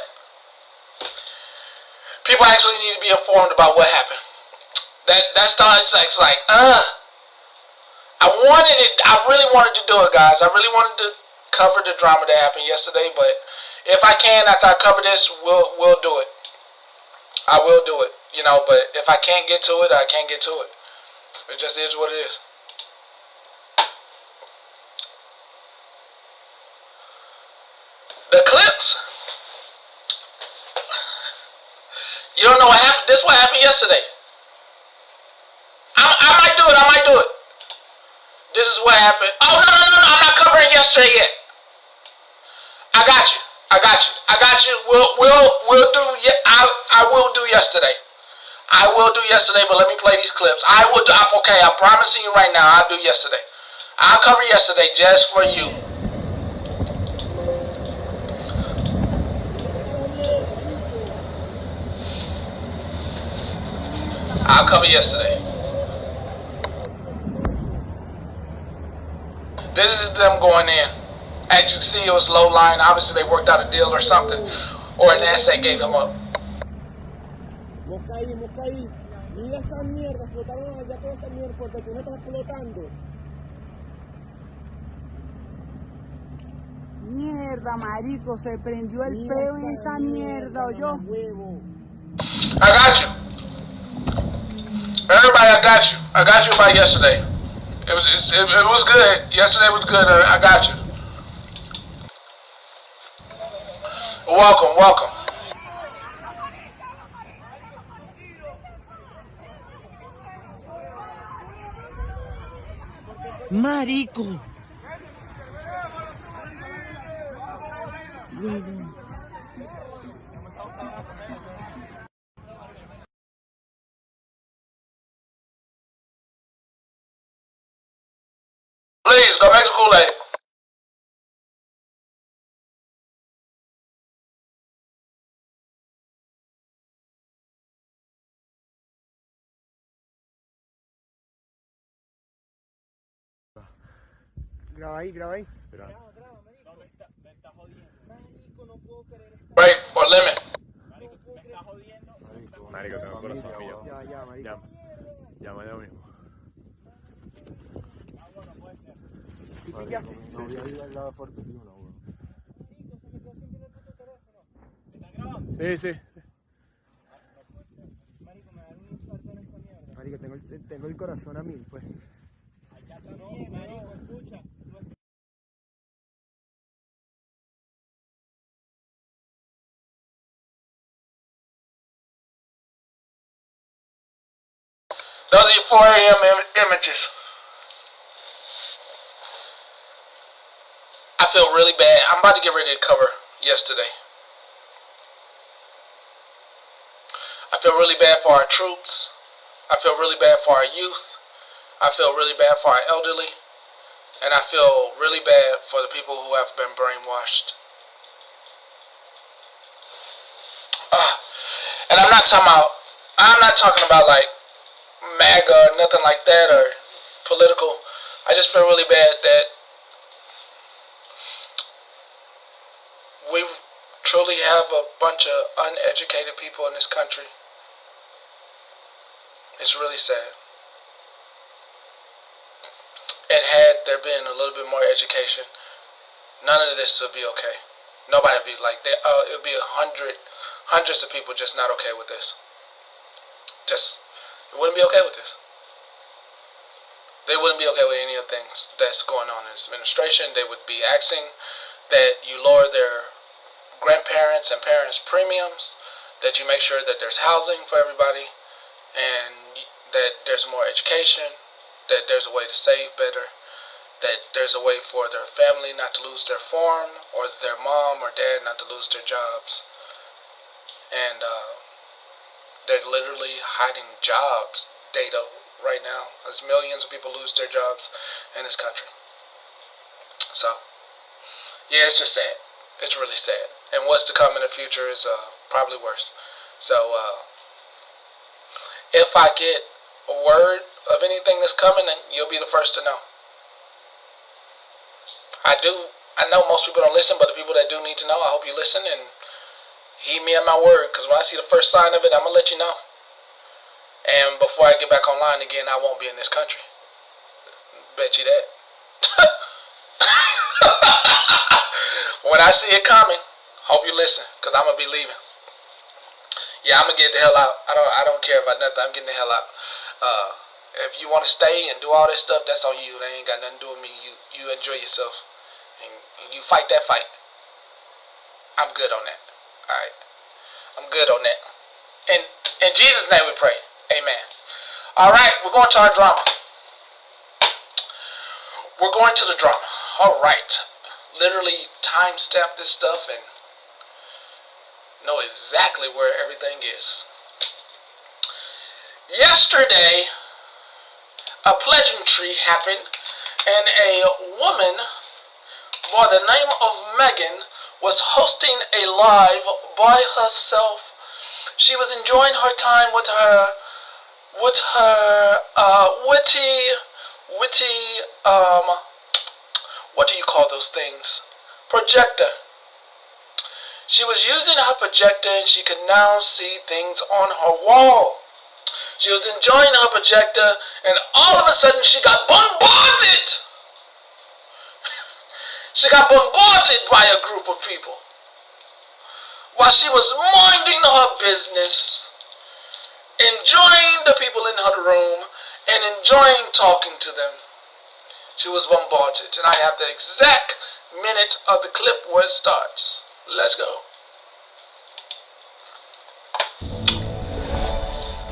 people actually need to be informed about what happened. That's it's like I really wanted to do it, guys. I really wanted to cover the drama that happened yesterday, but if I can, after I cover this, we'll do it. I will do it, you know, but if I can't get to it, I can't get to it. It just is what it is. The clips. You don't know what happened. This is what happened yesterday. I might do it. I might do it. This is what happened. Oh, no. I'm not covering yesterday yet. I got you. We'll do. I will do yesterday. I will do yesterday, but let me play these clips. I will do. Okay, I'm promising you right now. I'll do yesterday. I'll cover yesterday just for you. I'll cover yesterday. This is them going in. As you see, it was low line. Obviously, they worked out a deal or something, or an asset gave him up. Mira esa mierda, explotaron allá toda esa mierda porque tú no estás explotando. Mierda, marico, se prendió el peo en esta mierda, ¿oyó? I got you. Everybody, I got you. I got you about yesterday. It was good. Yesterday was good. I got you. Welcome. Marico. Please, go make some Kool-Aid. Graba ahí. Right, or lemon. Marico, tengo el corazón pillado. Ya, marico. Llama ya mismo. Sí. Marico, tengo el corazón a 1000, pues. Those are your 4 a.m. images. I feel really bad. I'm about to get ready to cover yesterday. I feel really bad for our troops. I feel really bad for our youth. I feel really bad for our elderly. And I feel really bad for the people who have been brainwashed. And I'm not talking about like MAGA or nothing like that or political. I just feel really bad that we truly have a bunch of uneducated people in this country. It's really sad. And had there been a little bit more education, none of this would be okay. Nobody would be like that. It would be hundreds of people just not okay with this. It wouldn't be okay with this. They wouldn't be okay with any of the things that's going on in this administration. They would be asking that you lower their grandparents and parents' premiums, that you make sure that there's housing for everybody, and that there's more education, that there's a way to save better, that there's a way for their family not to lose their farm, or their mom or dad not to lose their jobs. And they're literally hiding jobs data right now as millions of people lose their jobs in this country. So, yeah, it's just sad. It's really sad. And what's to come in the future is probably worse. So, if I get a word of anything that's coming, then you'll be the first to know. I know most people don't listen, but the people that do need to know, I hope you listen. And Heed me at my word, because when I see the first sign of it, I'm going to let you know. And before I get back online again, I won't be in this country. Bet you that. When I see it coming, hope you listen, because I'm going to be leaving. Yeah, I'm going to get the hell out. I don't care about nothing. I'm getting the hell out. If you want to stay and do all this stuff, that's on you. That ain't got nothing to do with me. You enjoy yourself. And you fight that fight. I'm good on that. Alright? I'm good on that. In Jesus' name we pray. Amen. Alright, we're going to our drama. We're going to the drama. Alright. Literally timestamp this stuff and know exactly where everything is. Yesterday, a pleasantry happened, and a woman by the name of Megan was hosting a live by herself. She was enjoying her time with her witty, what do you call those things? Projector. She was using her projector and she could now see things on her wall. She was enjoying her projector and all of a sudden she got bombarded. She got bombarded by a group of people. While she was minding her business, enjoying the people in her room and enjoying talking to them, she was bombarded. And I have the exact minute of the clip where it starts. Let's go.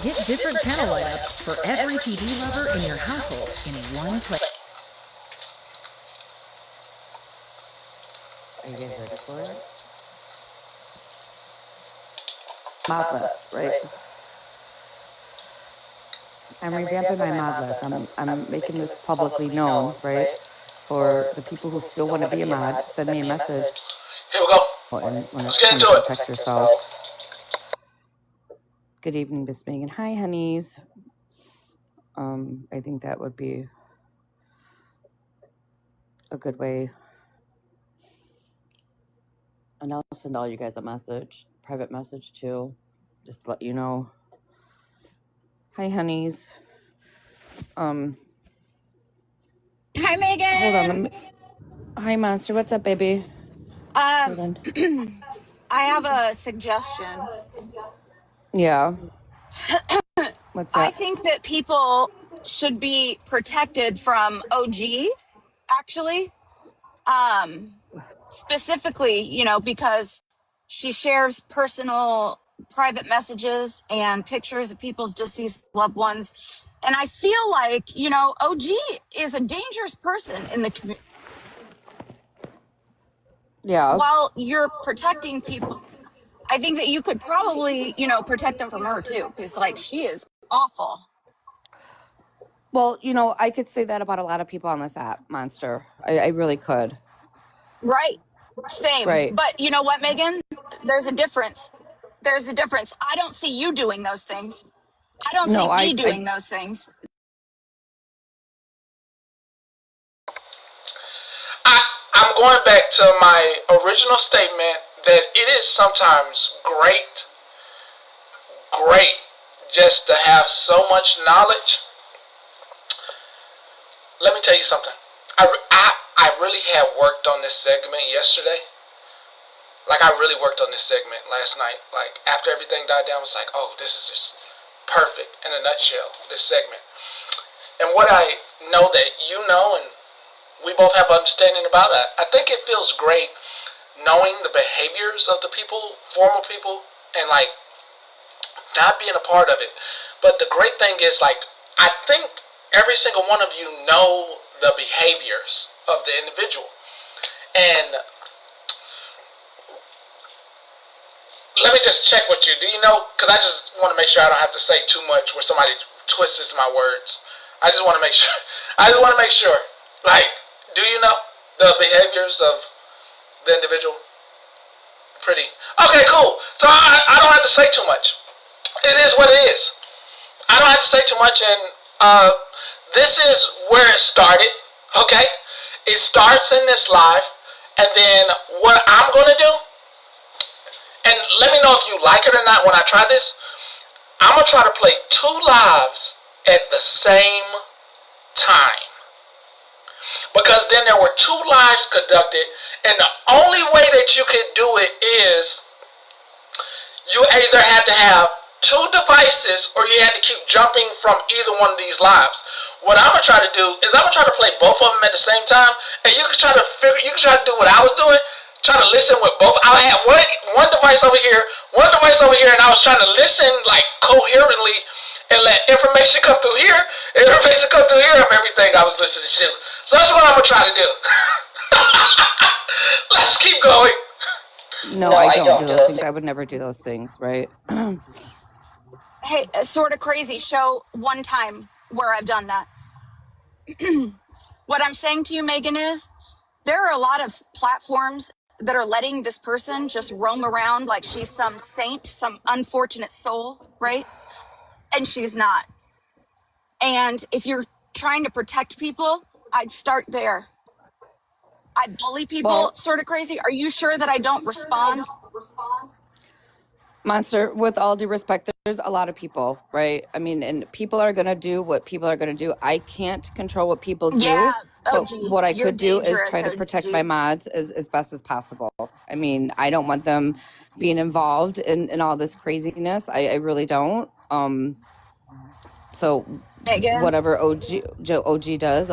Get different channel lineups for every TV lover in your household in one place. Are you guys ready for it? Mod list, right? I'm revamping my mod list. I'm making this publicly known, right? For the people who still want to be a mod, send me a message. Here we go. And when Let's it's get time into to it. protect yourself. Good evening, Miss Megan. Hi, honeys. I think that would be a good way. And I'll send all you guys a message, private message too, just to let you know. Hi, honeys. Hi, Megan. Hold on. Hi, Monster. What's up, baby? Hold on. I have a suggestion. Yeah. What's I up? think that people should be protected from OG, actually. Specifically, because she shares personal private messages and pictures of people's deceased loved ones. And I feel like, OG is a dangerous person in the community. Yeah. While you're protecting people, I think that you could probably, protect them from her too, because she is awful. Well, I could say that about a lot of people on this app, Monster. I really could. Right. Same. Right. But you know what, Megan? There's a difference. There's a difference. I don't see you doing those things. I don't see me doing those things. I'm going back to my original statement that it is sometimes great just to have so much knowledge. Let me tell you something. I really had worked on this segment yesterday. I really worked on this segment last night. After everything died down, I was like, oh, this is just perfect in a nutshell, this segment. And what I know that you know and we both have understanding about it, I think it feels great knowing the behaviors of the people, former people, and not being a part of it. But the great thing is I think every single one of you know the behaviors of the individual. And let me just check with you. Do you know? Because I just want to make sure I don't have to say too much where somebody twists my words. I just want to make sure. Do you know the behaviors of the individual? Pretty. Okay, cool. So I don't have to say too much. It is what it is. I don't have to say too much, and this is where it started. Okay, it starts in this live, and then what I'm gonna do, and let me know if you like it or not when I try this. I'm going to try to play 2 lives at the same time. Because then there were 2 lives conducted, and the only way that you could do it is you either had to have 2 devices or you had to keep jumping from either one of these lives. What I'm going to try to do is I'm going to try to play both of them at the same time, and you can try to do what I was doing. Try to listen with both. I had one device over here, one device over here, and I was trying to listen like coherently and let information come through here, information come through here of everything I was listening to. So that's what I'm gonna try to do. Let's keep going. No, I don't do those things. I would never do those things, right? Hey, sort of crazy. Show one time where I've done that. What I'm saying to you, Megan, is there are a lot of platforms that are letting this person just roam around like she's some saint, some unfortunate soul, right? And she's not. And if you're trying to protect people, I'd start there. I bully people, Well, sort of crazy. Are you sure that I don't respond? Monster, with all due respect, there's a lot of people, right? I mean, and people are going to do what people are going to do. I can't control what people do, Yeah, but OG, what I you're could do is dangerous, try to protect my OG. mods as best as possible. I mean, I don't want them being involved in all this craziness. I really don't. So Megan, whatever OG does,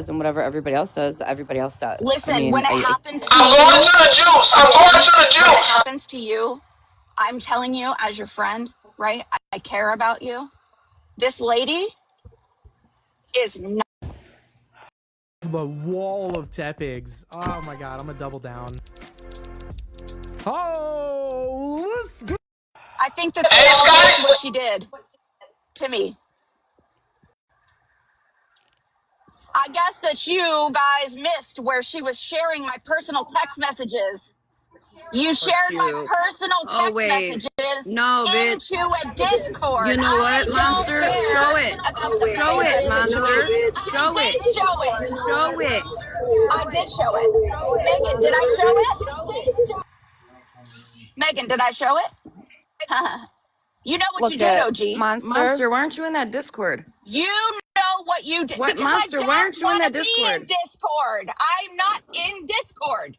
and whatever everybody else does. I listen, mean, when it happens to I'm you, going to the juice. I'm going to the when it juice. happens to you, I'm telling you as your friend, right? I care about you. This lady is not. The wall of Tepigs. Oh my god, I'm gonna double down. Oh, let's go. I think that they all missed what she did to me. I guess that you guys missed where she was sharing my personal text messages. You shared my personal Oh text wait, messages no, bitch. into a Discord. You know I what, don't Monster? Show care it. about the Show private it, messaging. Monster. I Show it. did show it. Show it. I did show it. Megan, did I show it? Megan, did I show it? You know what you Look did, at OG. Monster. Why aren't you in that Discord? You know what you did. What, Because I Monster? Why aren't don't you in want that to be in Discord? Discord. I'm not in Discord.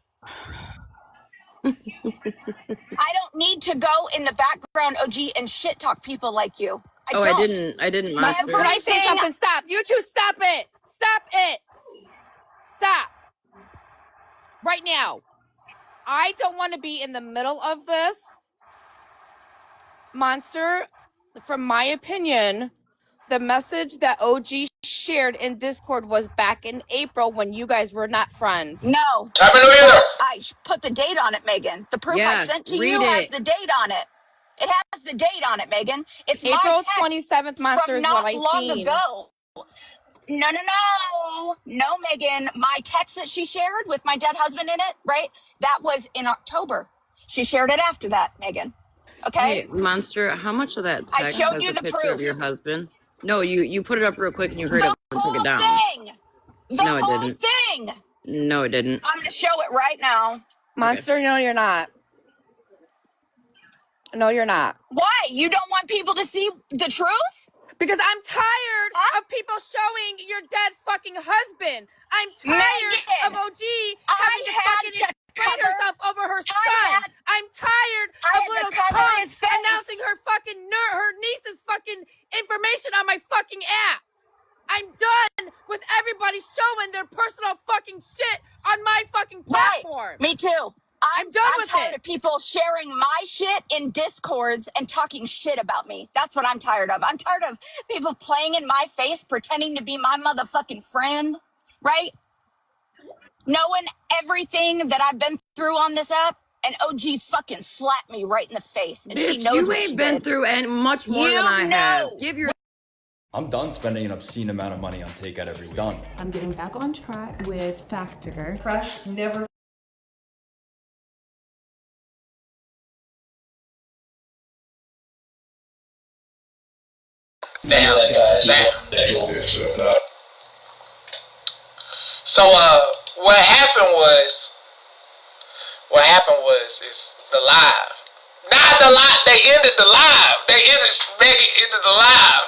I don't need to go in the background, OG, and shit talk people like you. I Oh, don't. I didn't, Monster. Can I say something? Stop. You two, stop it. Stop it. Stop. Right now. I don't want to be in the middle of this. Monster, from my opinion, the message that OG shared in Discord was back in April when you guys were not friends. No. Happy New Year. I put the date on it, Megan. The proof I sent to you has the date on it. It has the date on it, Megan. It's April my 27th, Monster, from is not what I long seen. ago. No, Megan. My text that she shared with my dead husband in it, right? That was in October. She shared it after that, Megan. Okay? Hey, Monster, how much of that I text showed has you a the picture of proof. your husband? No, you put it up real quick and you heard The it and took it whole down. thing. The No, it whole didn't. thing. No, it didn't. I'm going to show it right now. Monster, no, you're not. No, you're not. Why? You don't want people to see the truth? Because I'm tired of people showing your dead fucking husband. I'm tired of OG having to fucking explain herself over her son. I'm tired of little Tom announcing her fucking her niece's fucking information on my fucking app. I'm done with everybody showing their personal fucking shit on my fucking platform. Right. Me too. I'm done with tired it. of people sharing my shit in Discords and talking shit about me. That's what I'm tired of. I'm tired of people playing in my face, pretending to be my motherfucking friend, right? Knowing everything that I've been through on this app, and OG fucking slapped me right in the face, and she Bitch, knows you what she ain't been did. through and much more than I have. Give your I'm done spending an obscene amount of money on takeout every week. Done. I'm getting back on track with Factor. Fresh, never. Damn. So what happened was is the live. Not the live. They ended the live. Megan ended the live.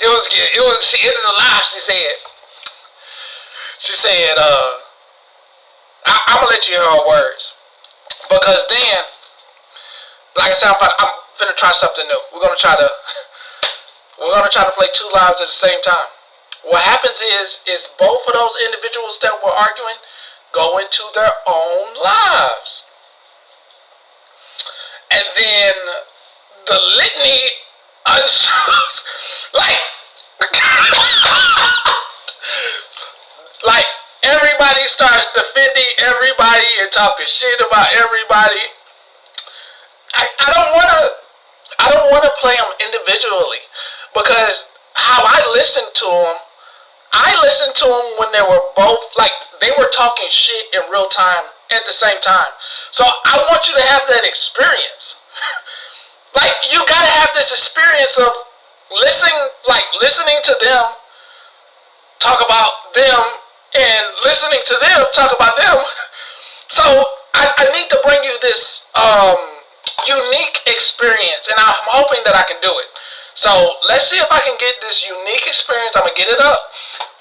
It was. She ended the live. She said, I'm gonna let you hear her words because then, like I said, I'm finna try something new. We're gonna try to play two lives at the same time. What happens is both of those individuals that were arguing go into their own lives. And then the litany unfolds. Like everybody starts defending everybody and talking shit about everybody. I don't wanna play them individually because how I listened to them when they were both like they were talking shit in real time at the same time. So I want you to have that experience. Like you gotta have this experience of listening to them talk about them and listening to them talk about them. So I need to bring you this unique experience, and I'm hoping that I can do it. So let's see if I can get this unique experience. I'm gonna get it up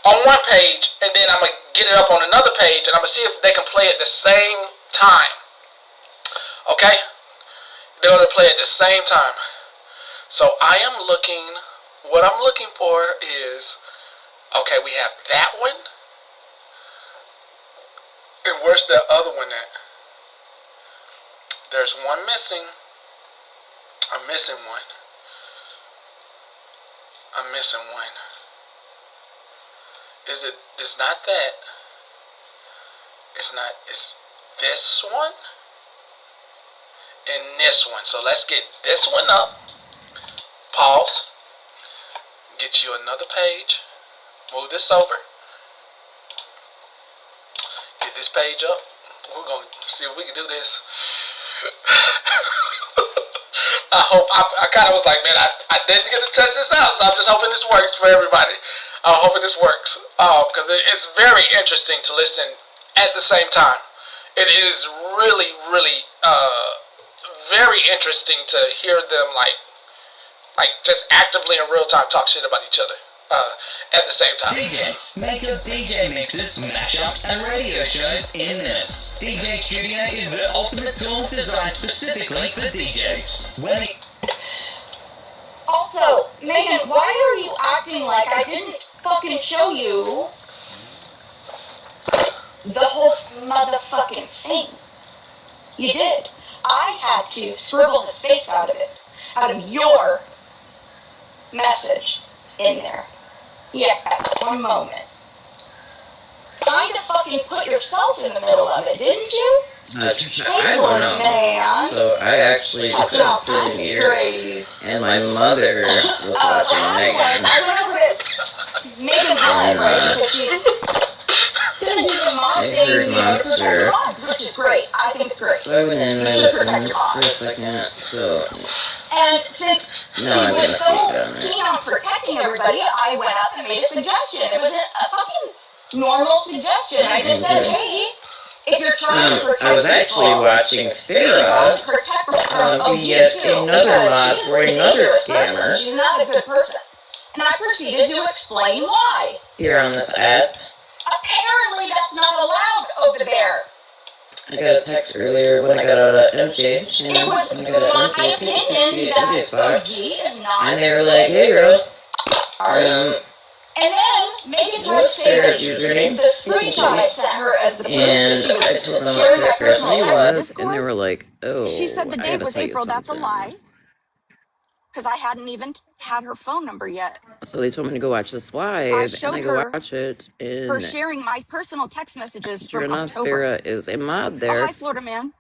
on one page, and then I'm gonna get it up on another page, and I'm gonna see if they can play at the same time. Okay? They're gonna play at the same time. So what I'm looking for is, okay, we have that one, and where's the other one at? There's one missing. I'm missing one. It's not that. It's this one and this one. So let's get this one up. Pause. Get you another page. Move this over. Get this page up. We're going to see if we can do this. I kind of was like, man, I didn't get to test this out, so I'm just hoping this works for everybody. I'm hoping this works because it's very interesting to listen at the same time. It is really, really very interesting to hear them like just actively in real time talk shit about each other at the same time. DJs, make your DJ mixes, mashups, and radio shows in this. DJ Studio is the ultimate tool designed specifically for DJs. Also, Megan, why are you acting like I didn't fucking show you the whole motherfucking thing? You did. I had to scribble the space out of it, out of your message in there. Yeah, one moment. Trying to fucking put yourself in the middle of it, didn't you? Trisha, I don't know. Man. So I actually was sitting here, and my mother was watching Megan. I went over to Megan's live, right? Because she's gonna do the mom thing, you know, to protect her moms, which is great. I think it's great. So I went in and I listened for a second, so... And since she was so keen on protecting everybody, I went up and made a suggestion. It was a fucking normal suggestion. I just said, hey, if you're trying to protect I was actually watching Farrah be yet another mod for another scammer. She's not a good person. And I proceeded to explain why. Here on this app. Apparently that's not allowed over there. I got a text earlier when I got out of MJ. It was my opinion that OG is not. And they were like, hey girl. Sorry. And then Megan tried to say that the screenshot I sent her as the proof and that I she told was them sharing my what their personal personality text. was, and they were like, oh, She said the I date gotta was tell you April. That's a something. lie. Because I hadn't even had her phone number yet. So they told me to go watch this live, and I go watch it, and her sharing my personal text messages sure from enough, October. Farrah is a mod there. Oh, hi, Florida man.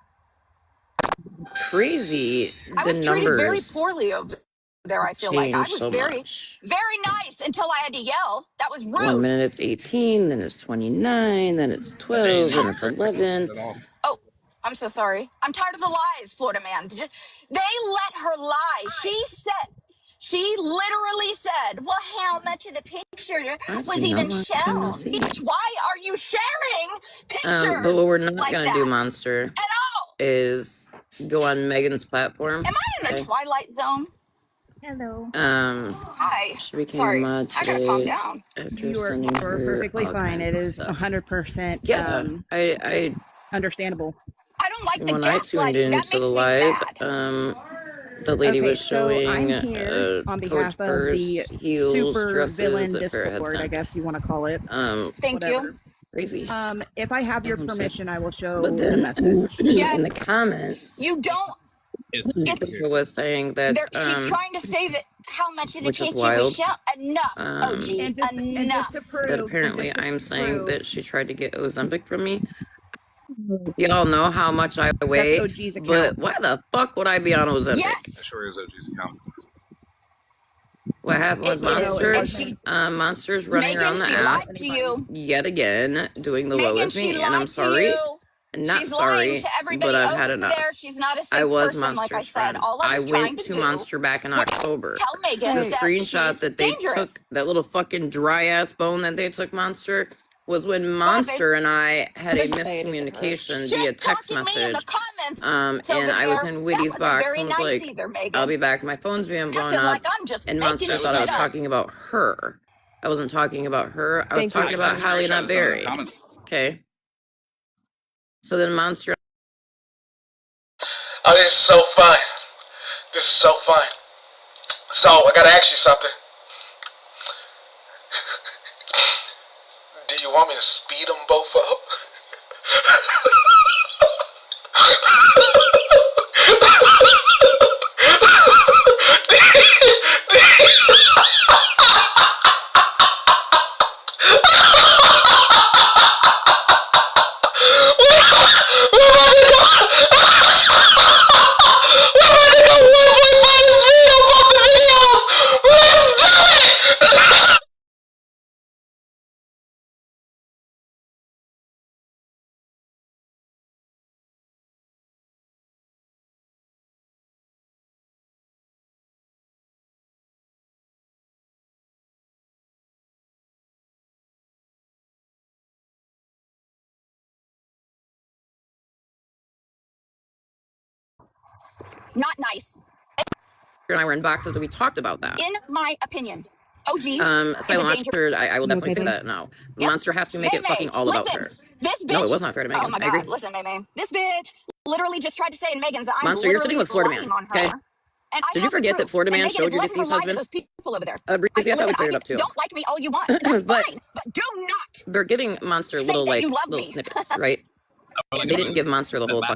Crazy, I was treated very poorly over there, I feel like. I was so very, much. very nice until I had to yell. That was rude. 1 minute it's 18, then it's 29, then it's 12, then it's 11. Oh, I'm so sorry. I'm tired of the lies, Florida man. They let her lie. She literally said, well, how much of the picture was even shown? Bitch, why are you sharing pictures But what we're not like gonna that do, Monster, at all? is go on Megan's platform. Am I in the Twilight Zone? Hello. Hi. She became Sorry, a mod I gotta calm today down. after You are sending her perfectly all fine. kinds It of is stuff. 100% Yeah, I understandable. I don't like the when I tuned gaslighting. That into the makes me live, mad. the lady Okay, was so I'm showing here on Coach behalf of Purse the heels, super dresses villain that Farrah had Discord, I sent. guess you want to call it. Thank Whatever. you. Crazy. If I have your I'm sick. permission, I will show But the then message. in Yes. the comments, You don't. It's people was saying that she's trying to say that how much of the which is cake you was wild. shown. Enough, OG. And just to prove, that apparently I'm saying prove, that she tried to get Ozempic from me. Y'all know how much I weigh, that's OG's account. but why the fuck would I be on Ozempic? Yes. I'm sure it was OG's account. What happened was Monster's running Megan, around the she app lied to you. yet again, doing the Megan, low as she me, and I'm lied to sorry. you. Not She's sorry, lying to everybody but I've over had enough. there. She's not a safe I was person, like I Monster's said. friend. All I was trying went to to do Monster back in was October. tell Megan The that screenshot she's that they dangerous. took, that little fucking dry ass bone that they took Monster, was when Monster and I had a miscommunication via text message. And I was in Whitty's box and was like, I'll be back. My phone's being blown up. Like I'm just And Monster thought I was talking about her. I wasn't talking about her. I was talking about Hallie, not Barry. Okay. So then Monster. Oh, this is so fun. This is so fun. So, I gotta ask you something. Do you want me to speed them both up? Not nice. And I were in boxes and we talked about that. In my opinion, OG. Silent Monster, I will definitely say that now. Yep. Monster has to make it fucking all about her. This bitch. No, it was not fair to Megan. Oh my God. Listen, May. This bitch literally just tried to say in Megan's that I'm Monster, you're sitting with Florida Man. Okay. Did you forget that Florida Man showed your deceased husband? Those people over there. Breezy, I thought we cleared it up too. Don't like me all you want. That's fine, but do not. They're giving Monster little snippets, right? They didn't give Monster the whole bone.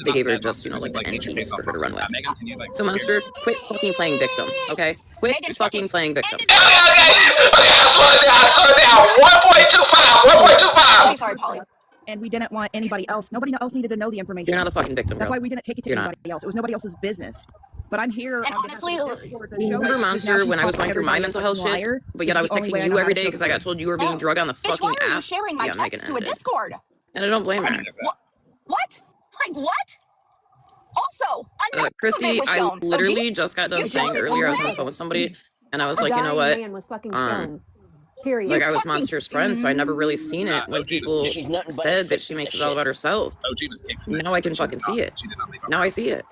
They gave her just, like the end piece for her to run with. So Monster, quit fucking playing victim, okay? Quit fucking playing victim. Okay, slow it down. 1.25. Sorry, Polly. And we didn't want anybody else. Nobody else needed to know the information. You're not a fucking victim, That's why we didn't take it to anybody else. It was nobody else's business. But I'm here. And honestly, remember Monster when I was going through my mental health shit, but yet I was texting you every day because I got told you were being drugged on the fucking app. Why are you sharing my text to a Discord? And I don't blame her. What? Like what? Also, Christy, I literally just got done saying earlier I was on the phone with somebody, and I was like, you know what? Like I was Monster's friend, so I never really seen it when people said that she makes it all about herself. Now I can fucking see it. Now I see it.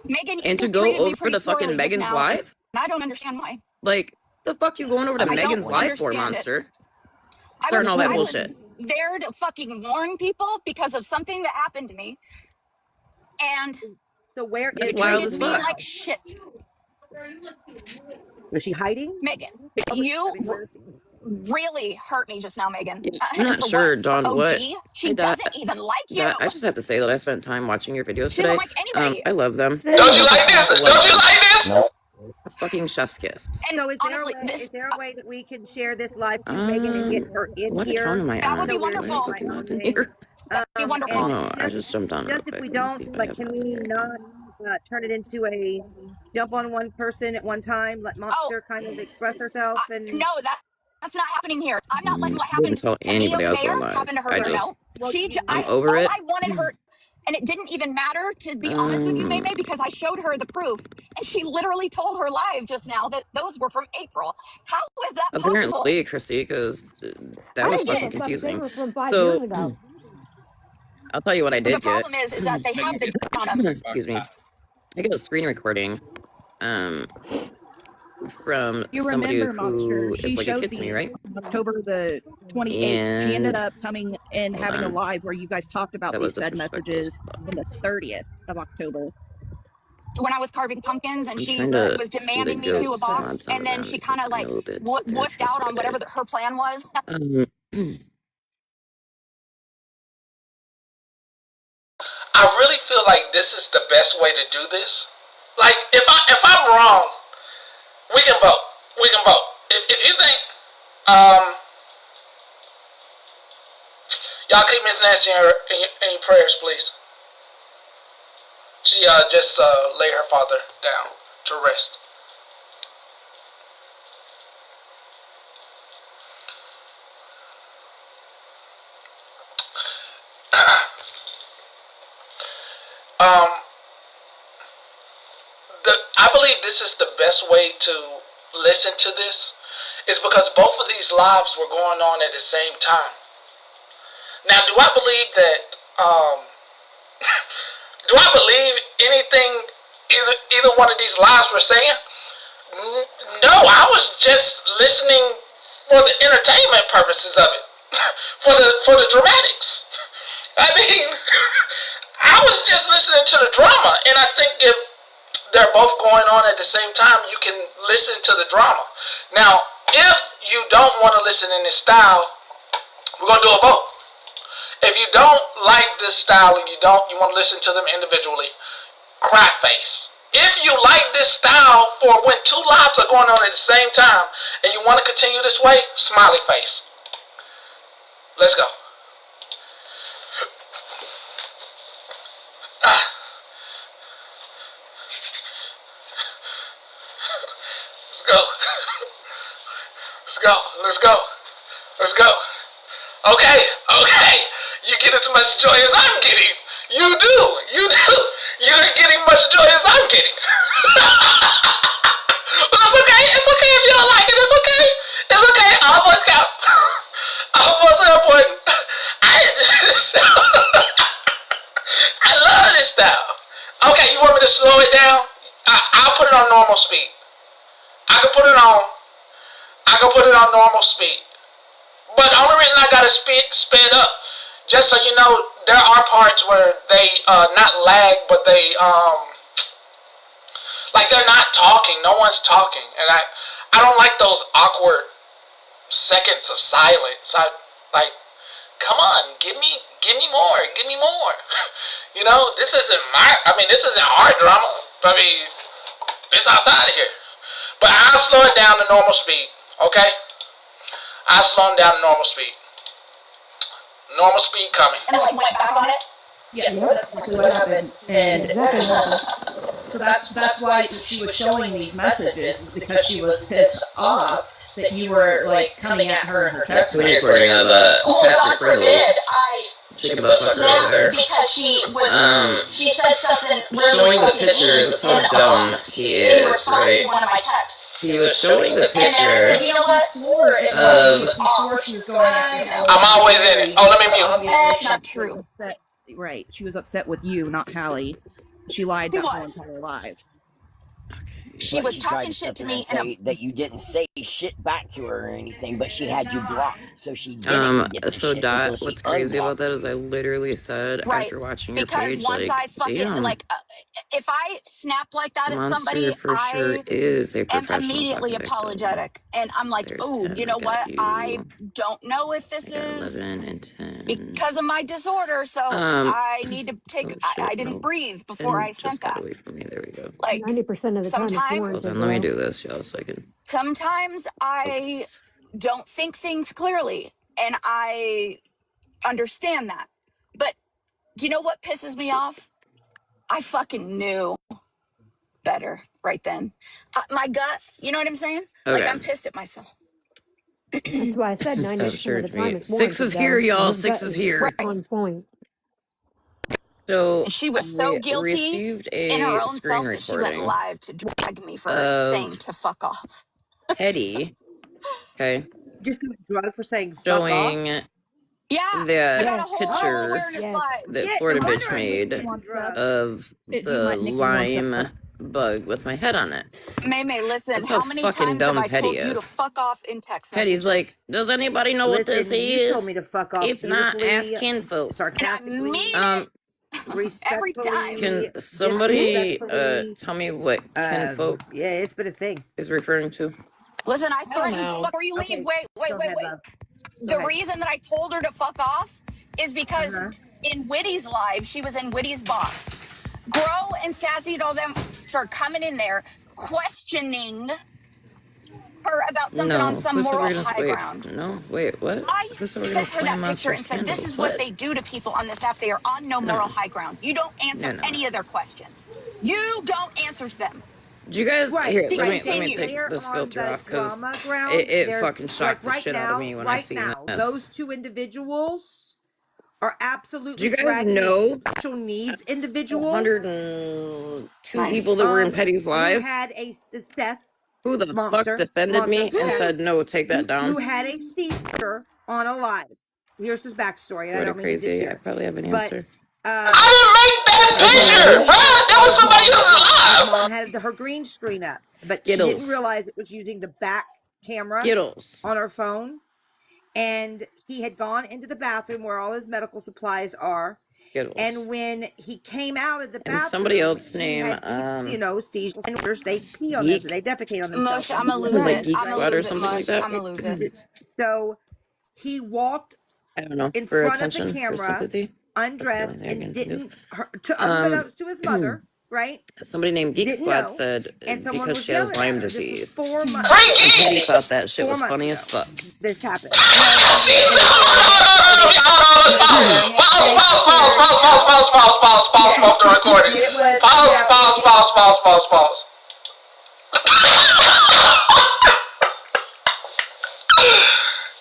Megan, and to go over to fucking Megan's live? I don't understand why. Like, the fuck you going over to Megan's live for, Monster? Starting all that bullshit. There to fucking warn people because of something that happened to me. And so where you treated me like shit. Was she hiding? Megan, you really hurt me just now, Megan. I'm not sure, Dawn, what? She doesn't even like you. I just have to say that I spent time watching your videos today. She doesn't like anybody. I love them. Don't you like this? Don't you like this? No. A fucking chef's kiss. And so is there a way that we can share this live to Megan and get her in what here? Account am I that on? would be wonderful. That'd be wonderful. No, I just jumped on. Just if we don't, like, can we not turn it into a jump on one person at one time? Let Monster kind of express herself and. No, that's not happening here. I'm not letting what happened to me over there happen to her. I'm over it. I wanted her. And it didn't even matter, to be honest with you, May, because I showed her the proof. And she literally told her live just now that those were from April. How is that possible? Apparently, Christy, because that was fucking confusing. They were from 5 years ago. I'll tell you what I The did get. problem is that they have the drama. Excuse me. I got a screen recording from You somebody remember, Monster, who she is like a showed kid to me, these right? on October the 28th. She ended And up coming and hold having a on. live where you guys talked about That these was said disrespectful. messages on the 30th of October. When I was carving pumpkins and I'm she trying to was see the demanding me to a ghost box, mods on and then them she kind because of I like know that's the wussed out characters on that whatever her plan was. I really feel like this is the best way to do this. Like, if I'm wrong, we can vote. We can vote. If you think, y'all keep Miss Nancy in your prayers, please. She just laid her father down to rest. I believe this is the best way to listen to this, is because both of these lives were going on at the same time. Now, do I believe that? Do I believe anything either one of these lives were saying? No, I was just listening for the entertainment purposes of it, for the dramatics. I mean, I was just listening to the drama, and I think if they're both going on at the same time, you can listen to the drama. Now, if you don't want to listen in this style, we're gonna do a vote. If you don't like this style and you want to listen to them individually, cry face. If you like this style for when two lives are going on at the same time and you want to continue this way, smiley face. Let's go. Let's go. Let's go. Let's go. Let's go. Okay. You get as much joy as I'm getting. You do. You're getting much joy as I'm getting. But it's okay. It's okay if you don't like it. It's okay. It's okay. All votes count. All votes are important. I love this style. Okay, you want me to slow it down? I'll put it on normal speed. I can put it on normal speed. But the only reason I gotta sped up, just so you know, there are parts where they not lag, but they like they're not talking. No one's talking, and I don't like those awkward seconds of silence. Come on, give me more, give me more. You know, this isn't our drama. I mean, it's outside of here. But I'll slow it down to normal speed, okay? I'll slow them down to normal speed. Normal speed coming. And like went back on it? Yeah, that's exactly what happened. And so that's why she was showing these messages, is because she was pissed off that you were like coming at her in her text. Screen recording of Pastor Friggles. Chicken butt fucker over there. Because she said something showing the picture of how dumb he is, right? One of my texts. He was showing the picture You know what? He swore she was going after you. I'm always in it. Oh, let me mute. That's not true. Right. She was upset with you, not Hallie. She lied that whole entire live. She was talking shit to me, and that you didn't say shit back to her or anything, but she had you blocked, so she didn't get the so shit Dot, until she what's crazy about that is unblocked I literally said after watching your because page, once like, I fucking damn, if I snap like that at Monster somebody, for sure is a am professional immediately fucking victim. apologetic, and I'm like, oh, 10, you know I got what? you. I don't know if this I got is 11 and 10. because of my disorder, so I need to take. I didn't breathe before 10 I sent just got that. away from me. There we go. Like 90% of the time, it's sometimes, warranted. Hold on, let me do this, y'all, so I can. Sometimes I don't think things clearly, and I understand that. But you know what pisses me off? I fucking knew better right then. My gut, you know what I'm saying? Okay. Like I'm pissed at myself. That's why I said 90% of the time it's warranted. Six is here, y'all. 6 is here. On point. So and she was so guilty received in her a own screen self that she went recording live to drag me for saying of to fuck off. Hetty. Okay. Just got drugged for saying fuck off. Showing Yeah, we that got a whole picture awareness live. that Yeah, Florida no bitch wonder I'm made getting drugged. of the lime bug with my head on it. May, listen, That's how how many fucking times have dumb I Petty told you to is. fuck off in text Petty's messages? like, does anybody know what this Listen, you told is? me to fuck off If not, ask beautifully, kinfolk. sarcastically, every respectfully, time. Can somebody disrespectfully. tell me what kinfolk Yeah, it's been a thing. is referring to? Listen, I I don't threatened know. fuck before you leave. Okay, Wait. go ahead, love. Go The ahead. reason that I told her to fuck off is because in Whitty's live, she was in Whitty's box. Grow and Sassy and all them start coming in there questioning her about something on No. some Who said moral we're gonna high wait? ground. No, wait, what? I Who said we're gonna sent her play that picture Monsters and said, this Candles? is what What? they do to people on this app. They are on no moral high ground. You don't answer No. any of their questions. You don't answer them. Did you guys here? Let me Continue. take They're this on filter the off because drama ground. it There's fucking shocked the right shit now, out of me when I right seen now, this. those two individuals are Do absolutely you guys dragging know a special needs individual 102 people that were in Petty's who live? had a Seth Who the fuck monster defended me and Seth, said no, take that down? who had a seizure on a live. Here's his backstory, and I What a don't mean to crazy! ditch I here, probably have an but answer. I didn't make that picture, bro. That was somebody else's live. his mom had her green screen up, but she didn't realize it was using the back camera on her phone. And he had gone into the bathroom where all his medical supplies are. And when he came out of the bathroom, and somebody else named seizures. They pee on them, they defecate on themselves. Mush, I'm gonna lose it. Geek I'm Squad gonna or lose it, something like Mush. that. I'm gonna lose it. So he walked I don't know, in for front attention, of the for camera, sympathy. undressed, and didn't, unbeknownst to his mother, right? Somebody named Geek Didn't Squad know, said and someone because was she has yelling at Lyme her. This was disease. 4 months. And Petty thought that shit was funny as fuck. This happened. Pause the recording. Pause.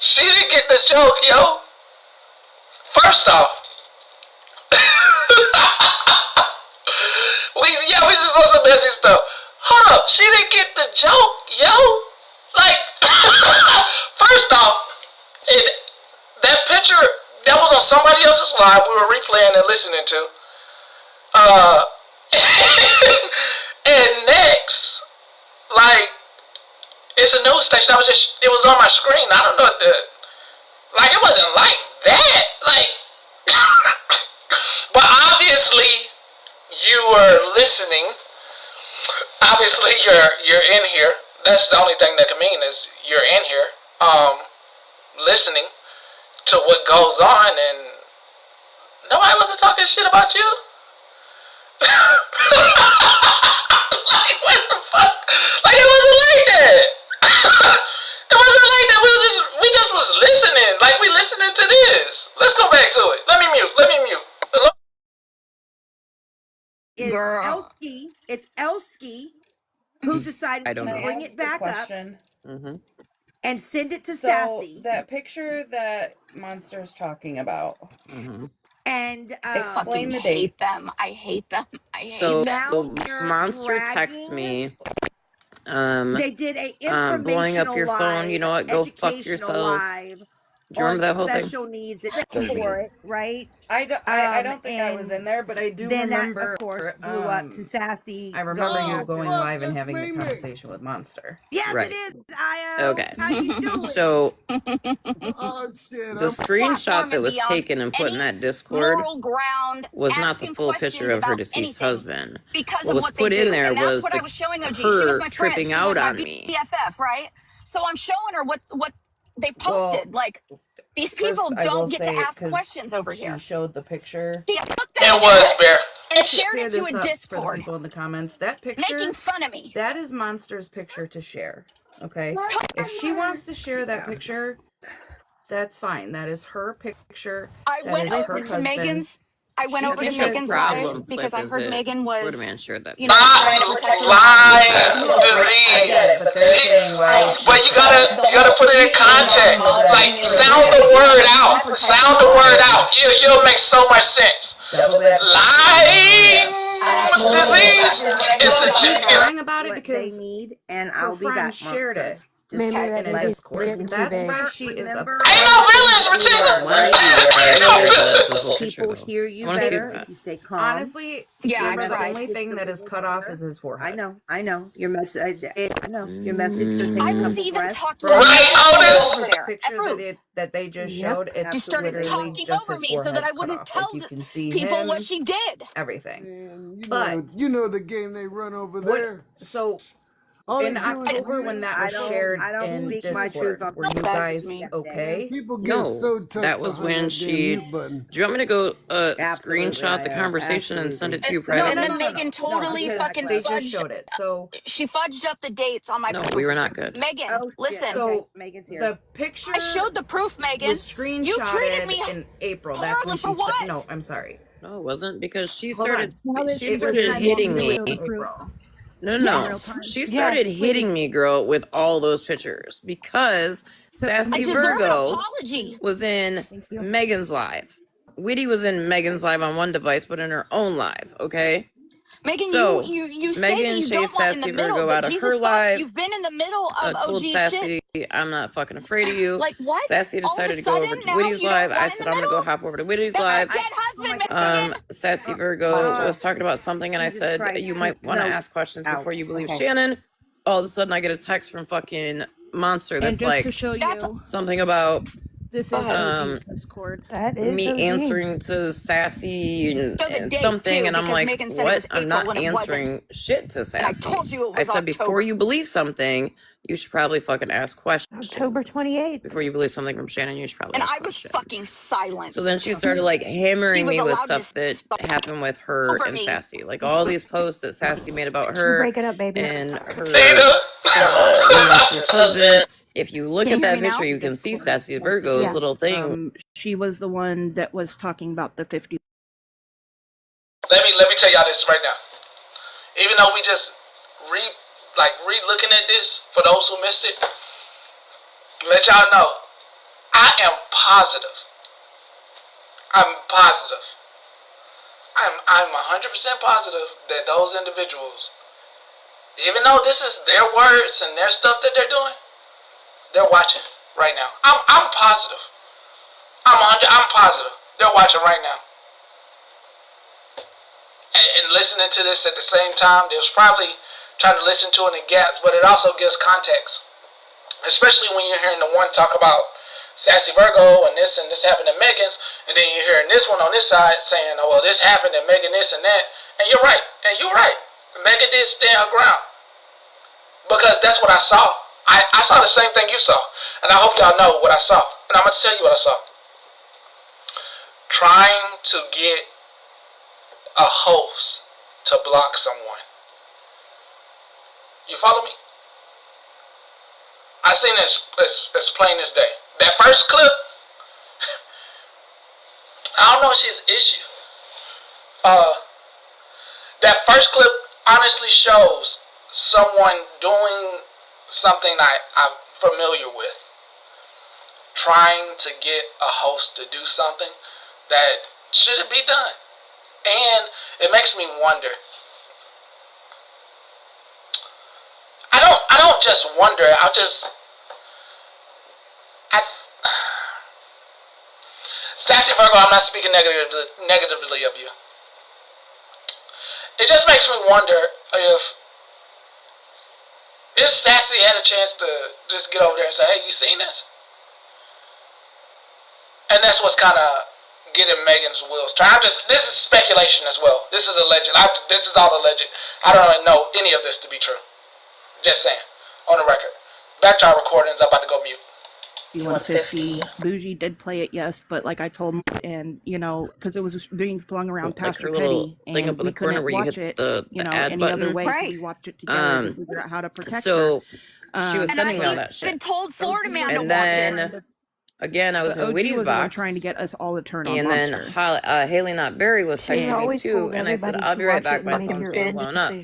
She didn't get the joke, yo. First off, we just saw some messy stuff. Hold up, she didn't get the joke, yo. Like, first off, that picture that was on somebody else's live we were replaying and listening to. And next, like, it's a news station. It was on my screen. I don't know what it wasn't like that. Like, but obviously you were listening. Obviously you're in here. That's the only thing that can mean is you're in here, listening to what goes on, and nobody wasn't talking shit about you. Like, what the fuck? Like, it wasn't like that. It wasn't like that. We just was listening. Like, we listening to this. Let's go back to it. Let me mute. It's Elski who decided to bring it back up and send it to Sassy. That picture that Monster's talking about. And explain the dates. I hate them. So Monster texted me. They did a informational blowing up your phone. live, You know what? Go fuck yourself. Live Do you remember that whole special thing? needs for it, right? I don't think I was in there, but I do remember. That, of course, blew up to Sassy. I remember you going live and having the conversation with Monster. Yes, it is. Okay. How you doing? So the screenshot that was taken and put in that Discord was not the full picture of her deceased husband. What was put in there was her tripping out on me. BFF, right? So I'm showing her what they posted. Like, these people don't get to ask questions over here. She showed the picture. She took that Bear. and shared it to a For the Discord. people in the comments, that picture making fun of me. That is Monster's picture to share. Okay, if she wants to share that picture, that's fine. That is her picture. I went over to Megan's. I went over to Megan's live because I heard Megan was, trying to protect her. Lyme disease. But you gotta put it in context. Like, sound the word out. Sound the word out. It'll make so much sense. Lyme disease. It's about it because they need, and I'll be back. Shared it. Just Maybe in a Discord. That's why she is upset. Ain't no villains, Martina. Mind you, Ain't no villains. this whole picture, people though. hear you I wanna see better that. if you stay calm. Honestly, Yeah, I the tried. only thing that is cut off is his forehead. I know. Your message. I know your message. So take I a was couple even breaths. talking Right, Otis? over there. Picture that they just showed. It's She started literally talking just over his me so that I forehead's cut wouldn't off. tell Like you can see people him, what she did. everything. Man, But you know the game they run over there. so All they in do is October when that was shared I don't in speak my truth Discord, on were you guys okay? People get No, so tucked that was behind when that damn she. mute button. Do you want me to go Absolutely, screenshot the I am. conversation and send it to you Absolutely. privately? And then Megan totally because fucking they just fudged. showed it. So She fudged up the dates on my No, proof. we were not good. Megan, Oh, shit. listen. So Megan's here. the picture I showed the proof, Megan. was You treated me screenshotted in April. That's when horribly she for what? said, "No, I'm sorry." No, it wasn't because she Hold started. on. She It was started hitting me. in April. No, Yes. she started hitting me, girl, with all those pictures because I Sassy deserve an Virgo apology. was in Megan's live. Witty was in Megan's live on one device, but in her own live. Okay. Megan, So you say that Megan you don't chased want in the Sassy middle, Virgo but out of Jesus her fuck, live. you've been in the middle of Told OG Sassy, shit. I'm not fucking afraid of you. Like what? Sassy All of a decided to go over sudden, to now Witty's you don't live. I want in said the I'm gonna middle? go hop over to Witty's That's live. your dead husband, Megan. Sassy Virgo was talking about something, and Jesus I said Christ. you might want to No. ask questions Ow. before you believe Okay. Shannon. All of a sudden, I get a text from fucking Monster And that's just like to show you, something about this is OG's Discord. That is me OG. answering to Sassy and, Show the and date, something, too, and I'm because like, Megan said it was what? I'm April not when it answering wasn't. shit to And I Sassy. told you it I was said before October. you believe something, you should probably fucking ask questions. October 28th. Before you believe something from Shannon, you should probably And ask I was questions. fucking silenced. So then she started like She hammering was me with allowed to stuff that speak happened with her over and me. Sassy. Like all these posts that Sassy made about You're her breaking up, baby. and her Monster's husband. If you look Can at you hear that me now? picture, you can see Sassy Virgo's Yeah. little thing. She was the one that was talking about the 50. Let me tell y'all this right now. Even though we just re-looking at this, for those who missed it, let y'all know, I am positive. I'm 100% positive that those individuals, even though this is their words and their stuff that they're doing, they're watching right now. I'm positive. I'm positive. They're watching right now. And listening to this at the same time, they was probably trying to listen to it in gaps, but it also gives context. Especially when you're hearing the one talk about Sassy Virgo and this happened to Megan's, and then you're hearing this one on this side saying, oh, well, this happened to Megan, this and that. And you're right. Megan did stand her ground. Because that's what I saw. I saw the same thing you saw. And I hope y'all know what I saw. And I'm going to tell you what I saw. Trying to get a host to block someone. You follow me? I seen this as plain as day. That first clip, I don't know if she's an issue. That first clip honestly shows someone doing something I'm familiar with. Trying to get a host to do something that shouldn't be done. And it makes me wonder. I don't just wonder. Sassy Virgo, I'm not speaking negatively of you. It just makes me wonder if Sassy had a chance to just get over there and say, hey, you seen this? And that's what's kind of getting Megan's wheels turned. This is speculation as well. This is alleged. This is all alleged. I don't even know any of this to be true. Just saying. On the record. Back to our recordings. I'm about to go mute. 150. Bougie did play it, yes, but like I told him, and because it was being flung around Pastor Petty, and we couldn't watch it, any other way. So we watched it together to figure out how to protect her. She was sending me all that shit. Been told Florida man and to then, watch it. Again, I was in Witty's box. Trying to get us all to turn on and Monster. then Haley Not Berry was texting me too, and I said, I'll be right back, my phone's being blown up.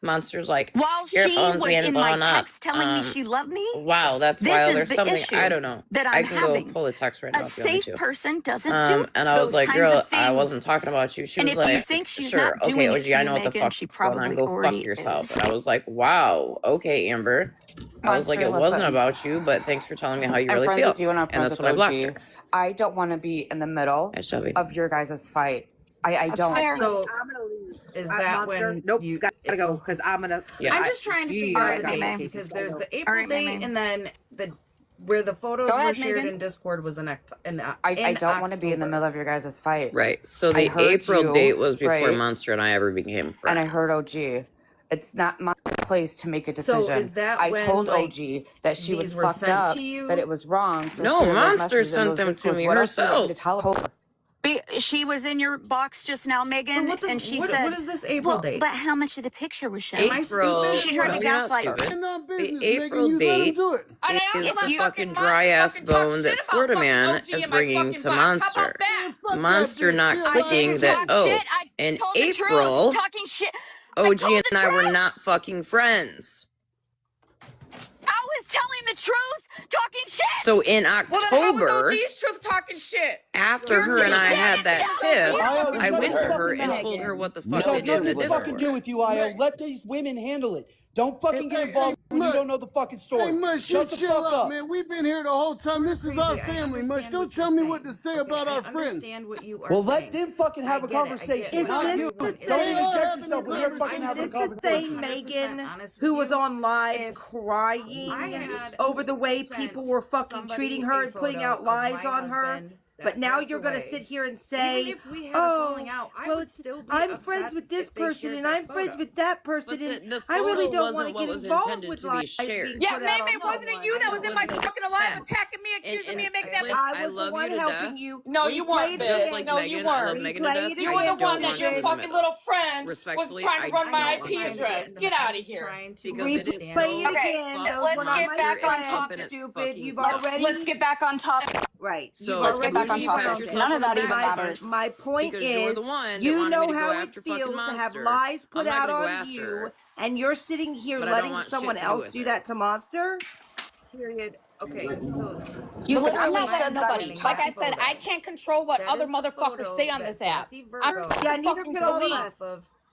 Monster's like, while your she phone's was being in my blown up. text telling me she loved me. Wow, that's wild. There's something, I don't know. That I I'm can having. go pull the text right now A if you want me safe to. person doesn't do And I was those like, kinds girl, of things. I wasn't talking about you. She And was if you like, think she's sure, not doing okay, it OG, to I you, know what the Megan, fuck's she going on. probably Go fuck already yourself. is. And I was like, wow, okay, Amber. I was like, it wasn't about you, but thanks for telling me how you really feel. I'm friends with you and I'm friends that's with when I blocked OG. her. I don't want to be in the middle of your guys' fight. I don't. So I'm gonna leave. Is that Monster? when Nope, you gotta go because I'm gonna. Yeah. I'm just trying to figure out the dates because there's the April date and then where the photos were shared in Discord was I don't want to be in the middle of your guys' fight. Right. So the April date was before Monster and I ever became friends. And I heard OG. It's not my place to make a decision. So is that I when, told like, OG that she was these were fucked sent up, to you? that it was wrong. For No, sharing those Monster messages in sent those them to Discords. me What else do you want me herself. to tell her? She was in your box just now, Megan, and she said, what is this April date? But how much of the picture was shown? April. She tried to gaslight her. The April date is the fucking dry ass bone that Florida Man is bringing to Monster. Monster not clicking that, in April, talking shit. OG and I were not fucking friends. I was telling the truth, talking shit. So in Well, then how was October, OG's truth talking shit? after her and I had that tip, I went to her and Megan. told her what the This fuck has it did in nothing the to fucking Discord. do with you, Io. Let these women handle it. Don't fucking get involved when you don't know the fucking story. Hey, Mush, Shut you the chill fuck out, up. man. We've been here the whole time. This is our family, Mush. Don't tell me what to say about our friends. Well, let them fucking have a conversation. Not you. Don't interject yourself when they're fucking having a Is this the conversation. same Megan who was on live crying over the way people were fucking treating her and putting out lies on her? But now you're gonna sit here and say, "Oh, well, I'm friends with this person and I'm friends with that person, and I really don't want to get involved with lies being Yeah, put out maybe on wasn't it you that was in my fucking alive attacking me, accusing me of making that? I was the one helping you. No, you weren't, bitch. No, you weren't. You were the one that your fucking little friend was trying to run my IP address. Get out of here. Replay it again. Those were not Let's my get back on friends, topic. stupid. You've already. Let's get back on topic. Right. So let's get back on topic. None of that even matters. My point Because you were is, the one that you wanted me know to go how it after fucking feels to have Monster. lies put I'm not out gonna go on after you, her. and you're sitting here But I don't letting want shit someone to do else with do it. that to Monster. Period. Okay, so You literally I'm not said letting that I nobody. was Like I talking said, I can't control what other motherfuckers say on this app. I'm Yeah, the neither fucking can all of police. us.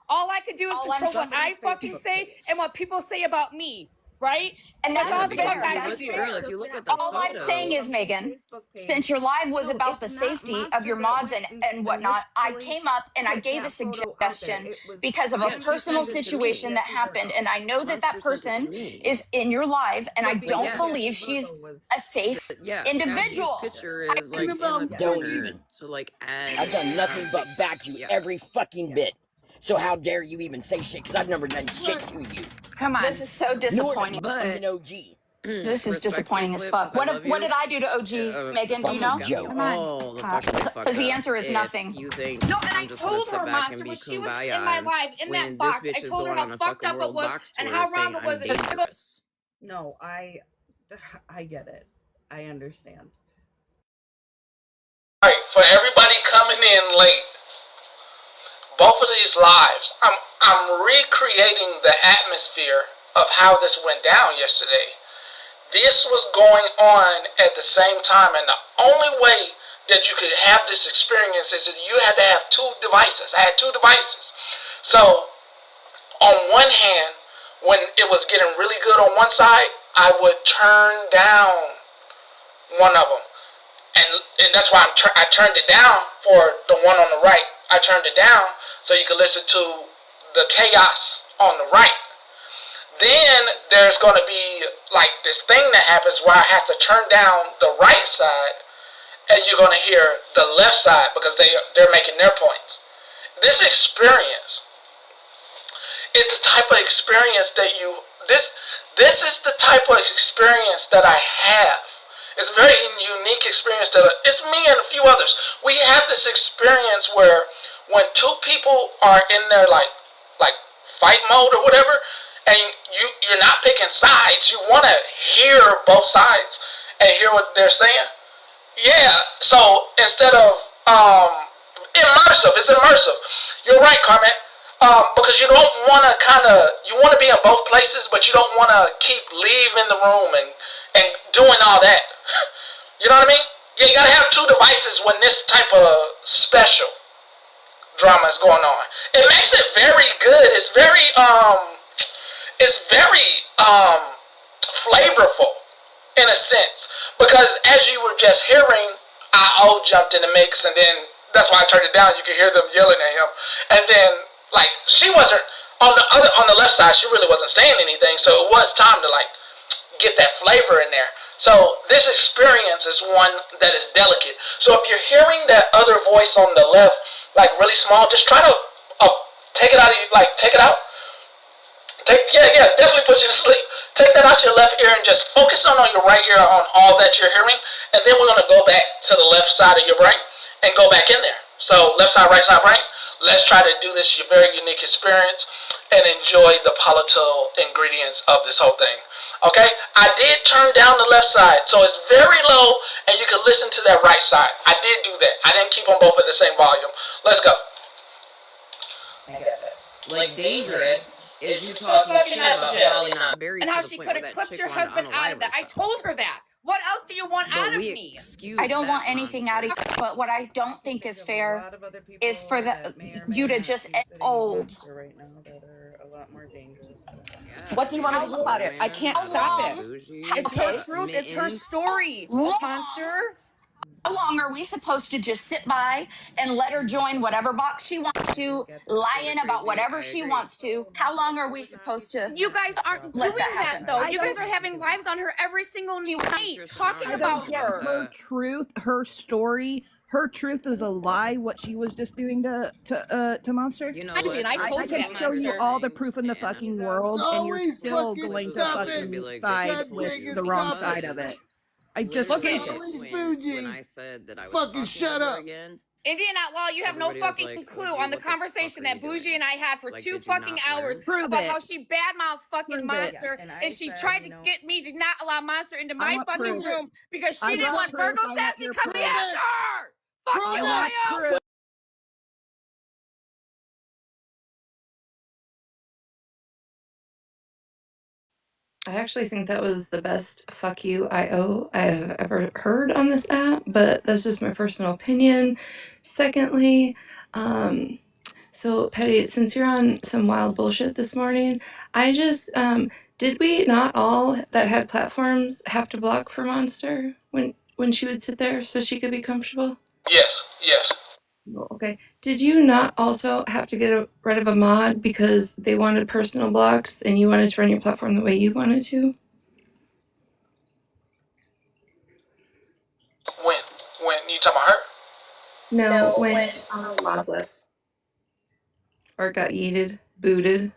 All I could do is All I'm control what I somebody's fucking Facebook say and what people say about me, right? And That's all that's the fair. fuck I That's can do. fair. If you look at the All I'm saying is, Megan, since your live was about the safety of your mods and whatnot, I came up and I gave a suggestion because of a personal situation that happened, and I know that that person is in your live, and I don't believe she's a safe individual. Picture is like in the Don't corner. even. So like, add, I've done nothing but back you every fucking bit. So how dare you even say shit? Because I've never done shit to you. Come on. This is so disappointing. Nor am I an OG. This is disappointing as fuck. What did I do to OG, Megan? Do you know? Come on. Because the answer is nothing. You think No, and I I'm just gonna told sit her, back and Monster, be when she was kumbaya in my live, in when that this box, bitch I is told her going how on a fucked fucking up it world was box and tour how saying wrong it I'm was. dangerous. no, I get it. I understand. Alright, for everybody coming in late, both of these lives, I'm recreating the atmosphere of how this went down yesterday. This was going on at the same time, and the only way that you could have this experience is that you had to have two devices. I had two devices. So, on one hand, when it was getting really good on one side, I would turn down one of them. And that's why I turned it down for the one on the right. I turned it down so you could listen to the chaos on the right. Then there's going to be like this thing that happens where I have to turn down the right side, and you're going to hear the left side because they're making their points. This experience is the type of experience that this is the type of experience that I have. It's a very unique experience that it's me and a few others. We have this experience where when two people are in their like fight mode or whatever, and you're not picking sides, you want to hear both sides and hear what they're saying. Yeah, so instead of immersive, it's immersive. You're right, Carmen. Because you don't want to you want to be in both places, but you don't want to keep leaving the room and doing all that. You know what I mean? Yeah, you gotta have two devices when this type of special drama is going on. It makes it very good. It's very flavorful in a sense, because as you were just hearing, I all jumped in the mix, and then that's why I turned it down. You could hear them yelling at him, and then like she wasn't on the left side. She really wasn't saying anything, so it was time to like get that flavor in there. So this experience is one that is delicate. So if you're hearing that other voice on the left, like really small, just try to take it out of you, like take it out. Definitely put you to sleep. Take that out your left ear and just focus on your right ear on all that you're hearing, and then we're gonna go back to the left side of your brain and go back in there. So left side, right side brain. Let's try to do this your very unique experience and enjoy the volatile ingredients of this whole thing. Okay, I did turn down the left side, so it's very low, and you can listen to that right side. I did do that. I didn't keep them both at the same volume. Let's go. Like dangerous is you talking shit about Holly not buried, and how she could have clipped your husband out of that. I told her that. What else do you want out of me? I don't want anything out of you, but what I don't think is fair is for you to just old. What do you want to do about it? I can't stop it. It's her truth. It's her story. Monster. How long are we supposed to just sit by and let her join whatever box she wants to, lie in about whatever she wants to? How long are we supposed to? You guys aren't doing that though. You guys are having lives on her every single night, talking about her. Her truth, her story. Her truth is a lie. What she was just doing to Monster. You know I can show you all the proof in the fucking world, and you're still going to fucking side with the wrong side of it. I just look at when I said that I was fucking shut up again. Indiana, well, you have no fucking clue on the conversation that Bougie and I had for 2 fucking hours about how she badmouthed fucking Monster, and she tried to get me to not allow Monster into my fucking room because she didn't want Virgo Sassy coming after her. Fuck you, Leo. I actually think that was the best fuck you IO I have ever heard on this app, but that's just my personal opinion. Secondly, so Petty, since you're on some wild bullshit this morning, I just, did we not all that had platforms have to block for Monster when she would sit there so she could be comfortable? Yes. Okay. Did you not also have to get rid of a mod because they wanted personal blocks and you wanted to run your platform the way you wanted to? When you talking about her? No, when mod left. Or got yeeted, booted.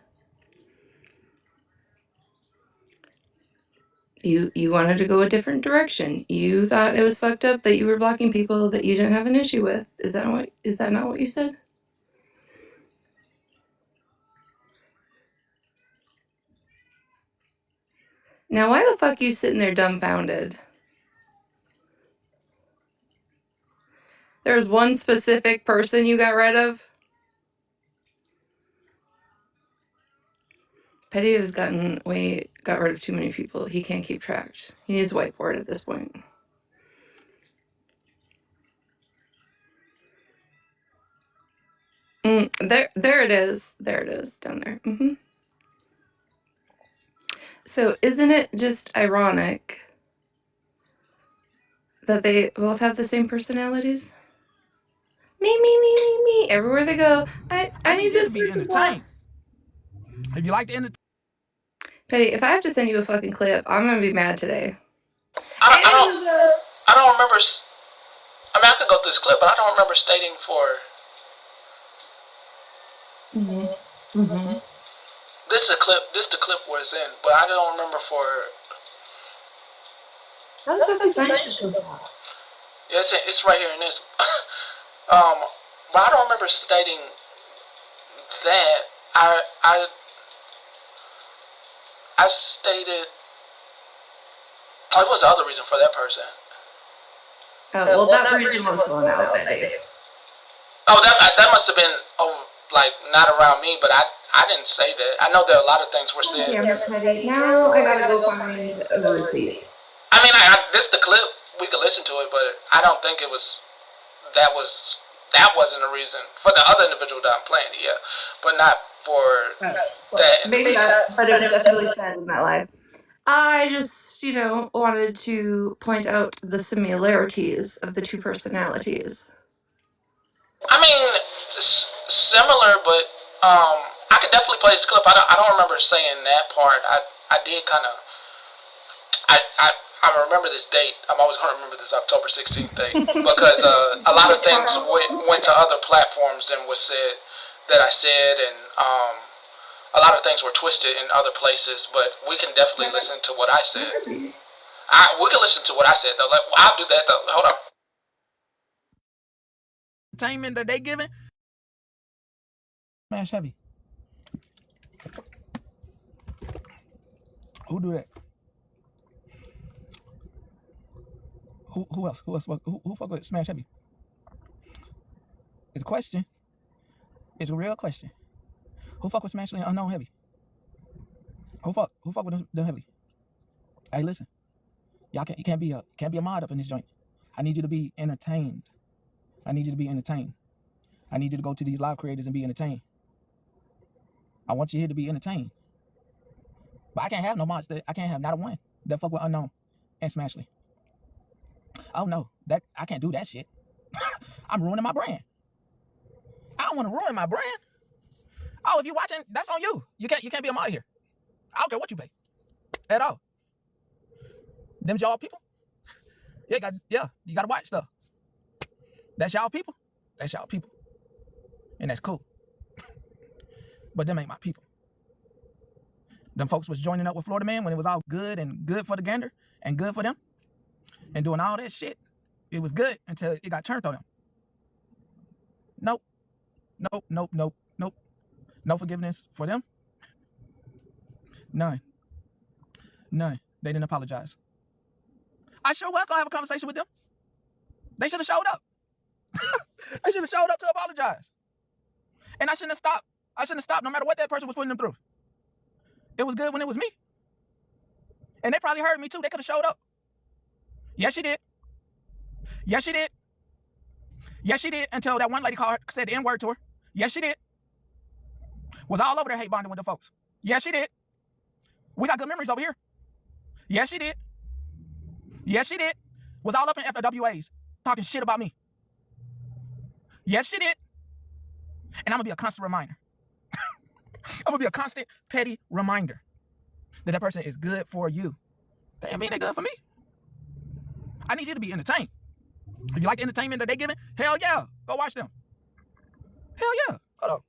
You wanted to go a different direction. You thought it was fucked up that you were blocking people that you didn't have an issue with. Is that not what you said? Now why the fuck you sitting there dumbfounded? There's one specific person you got rid of? Petty has got rid of too many people. He can't keep track. He needs a whiteboard at this point. There it is. There it is, down there. So isn't it just ironic that they both have the same personalities? Me. Everywhere they go, I need this to be entertained. If you like to entertain, Petty, if I have to send you a fucking clip, I'm gonna be mad today. I don't remember. I mean, I could go through this clip, but I don't remember stating for. This is a clip. This is the clip where it's in, but I don't remember for. How the fuck you find shit? Yeah, it's right here in this. But I don't remember stating that. I stated. What was the other reason for that person? Oh, well, that reason was going out that day. Oh, that must have been like not around me, but I didn't say that. I know there are a lot of things were said. Now I gotta go find a receipt. I mean, this is the clip. We could listen to it, but I don't think it was. That wasn't a reason for the other individual that I'm playing. Yeah, but not for that. Maybe not, but it was definitely said in that live. I just, wanted to point out the similarities of the two personalities. I mean, similar, but I could definitely play this clip. I don't remember saying that part. I did kind of. I remember this date. I'm always going to remember this October 16th date because a lot of things went to other platforms and was said that I said, and a lot of things were twisted in other places. But we can definitely listen to what I said. We can listen to what I said though. I'll do that though. Hold on. Entertainment that they giving. Smash heavy. Who do that? Who else? Who fuck with Smash Heavy? It's a question. It's a real question. Who fuck with Smash Unknown Heavy? Who fuck with them Heavy? Hey, listen. Y'all can't be a mod up in this joint. I need you to be entertained. I need you to be entertained. I need you to go to these live creators and be entertained. I want you here to be entertained. But I can't have no mods I can't have not a one that fuck with Unknown and Smashly. Oh no, I can't do that shit. I'm ruining my brand. I don't want to ruin my brand. Oh, if you're watching, that's on you. You can't be a mod here. I don't care what you pay. At all. Them y'all people? Yeah, you gotta watch stuff. That's y'all people. That's y'all people. And that's cool. But them ain't my people. Them folks was joining up with Florida Man when it was all good and good for the gander and good for them. And doing all that shit. It was good until it got turned on them. Nope. No forgiveness for them. None. They didn't apologize. I sure was gonna have a conversation with them. They should have showed up. They should have showed up to apologize. And I shouldn't have stopped. No matter what that person was putting them through. It was good when it was me. And they probably heard me too. They could have showed up. Yes, she did. Yes, she did. Yes, she did. Until that one lady said the N-word to her. Yes, she did. Was all over there hate bonding with the folks. Yes, she did. We got good memories over here. Yes, she did. Yes, she did. Was all up in FWAs talking shit about me. Yes, she did. And I'm going to be a constant reminder. I'm going to be a constant, petty reminder that person is good for you. That ain't mean they're good for me. I need you to be entertained. If you like the entertainment that they're giving, hell yeah, go watch them. Hell yeah. Hold on.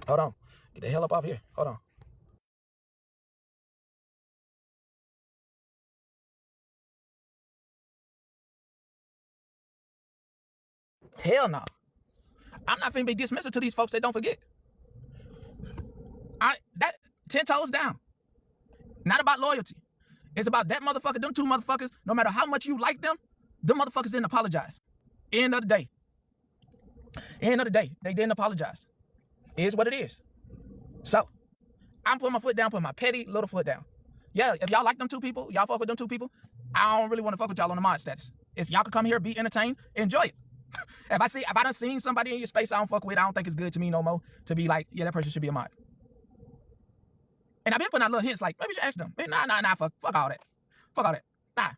Hold on. Get the hell up off here. Hold on. Hell no. I'm not finna be dismissive to these folks that don't forget. That 10 toes down. Not about loyalty. It's about that motherfucker, them two motherfuckers, no matter how much you like them motherfuckers didn't apologize. End of the day. End of the day, they didn't apologize. It is what it is. So, I'm putting my foot down, putting my petty little foot down. Yeah, if y'all like them two people, y'all fuck with them two people, I don't really want to fuck with y'all on the mod status. It's y'all can come here, be entertained, enjoy it. If I done seen somebody in your space I don't fuck with, I don't think it's good to me no more to be like, yeah, that person should be a mod. And I've been putting out little hints like, maybe you should ask them. Nah, fuck all that. Fuck all that. Nah,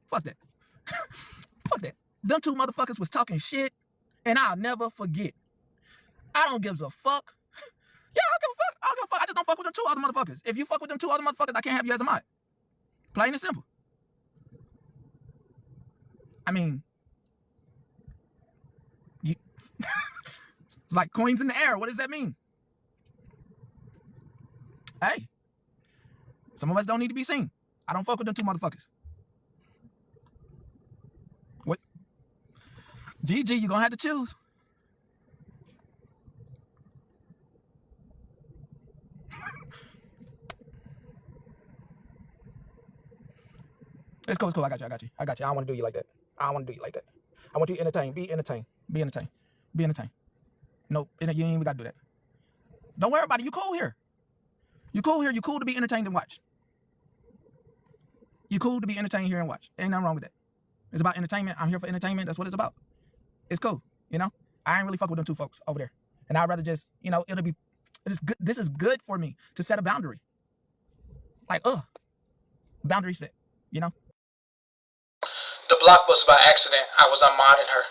fuck that. Fuck that. Them two motherfuckers was talking shit, and I'll never forget. I don't give a fuck. Yeah, I don't give a fuck. I just don't fuck with them two other motherfuckers. If you fuck with them two other motherfuckers, I can't have you as a mod. Plain and simple. I mean, it's like coins in the air. What does that mean? Hey, some of us don't need to be seen. I don't fuck with them two motherfuckers. What? GG, you're gonna have to choose. It's cool. I got you. I don't want to do you like that. I want you entertained. Be entertained. Nope, you ain't even gotta do that. Don't worry about it. You cool here. You cool to be entertained and watch. You cool to be entertained here and watch. Ain't nothing wrong with that. It's about entertainment. I'm here for entertainment. That's what it's about. It's cool, you know. I ain't really fuck with them two folks over there, and I'd rather just, you know, it's good. This is good for me to set a boundary. Like, boundary set, you know. The block was by accident. I was unmodding her,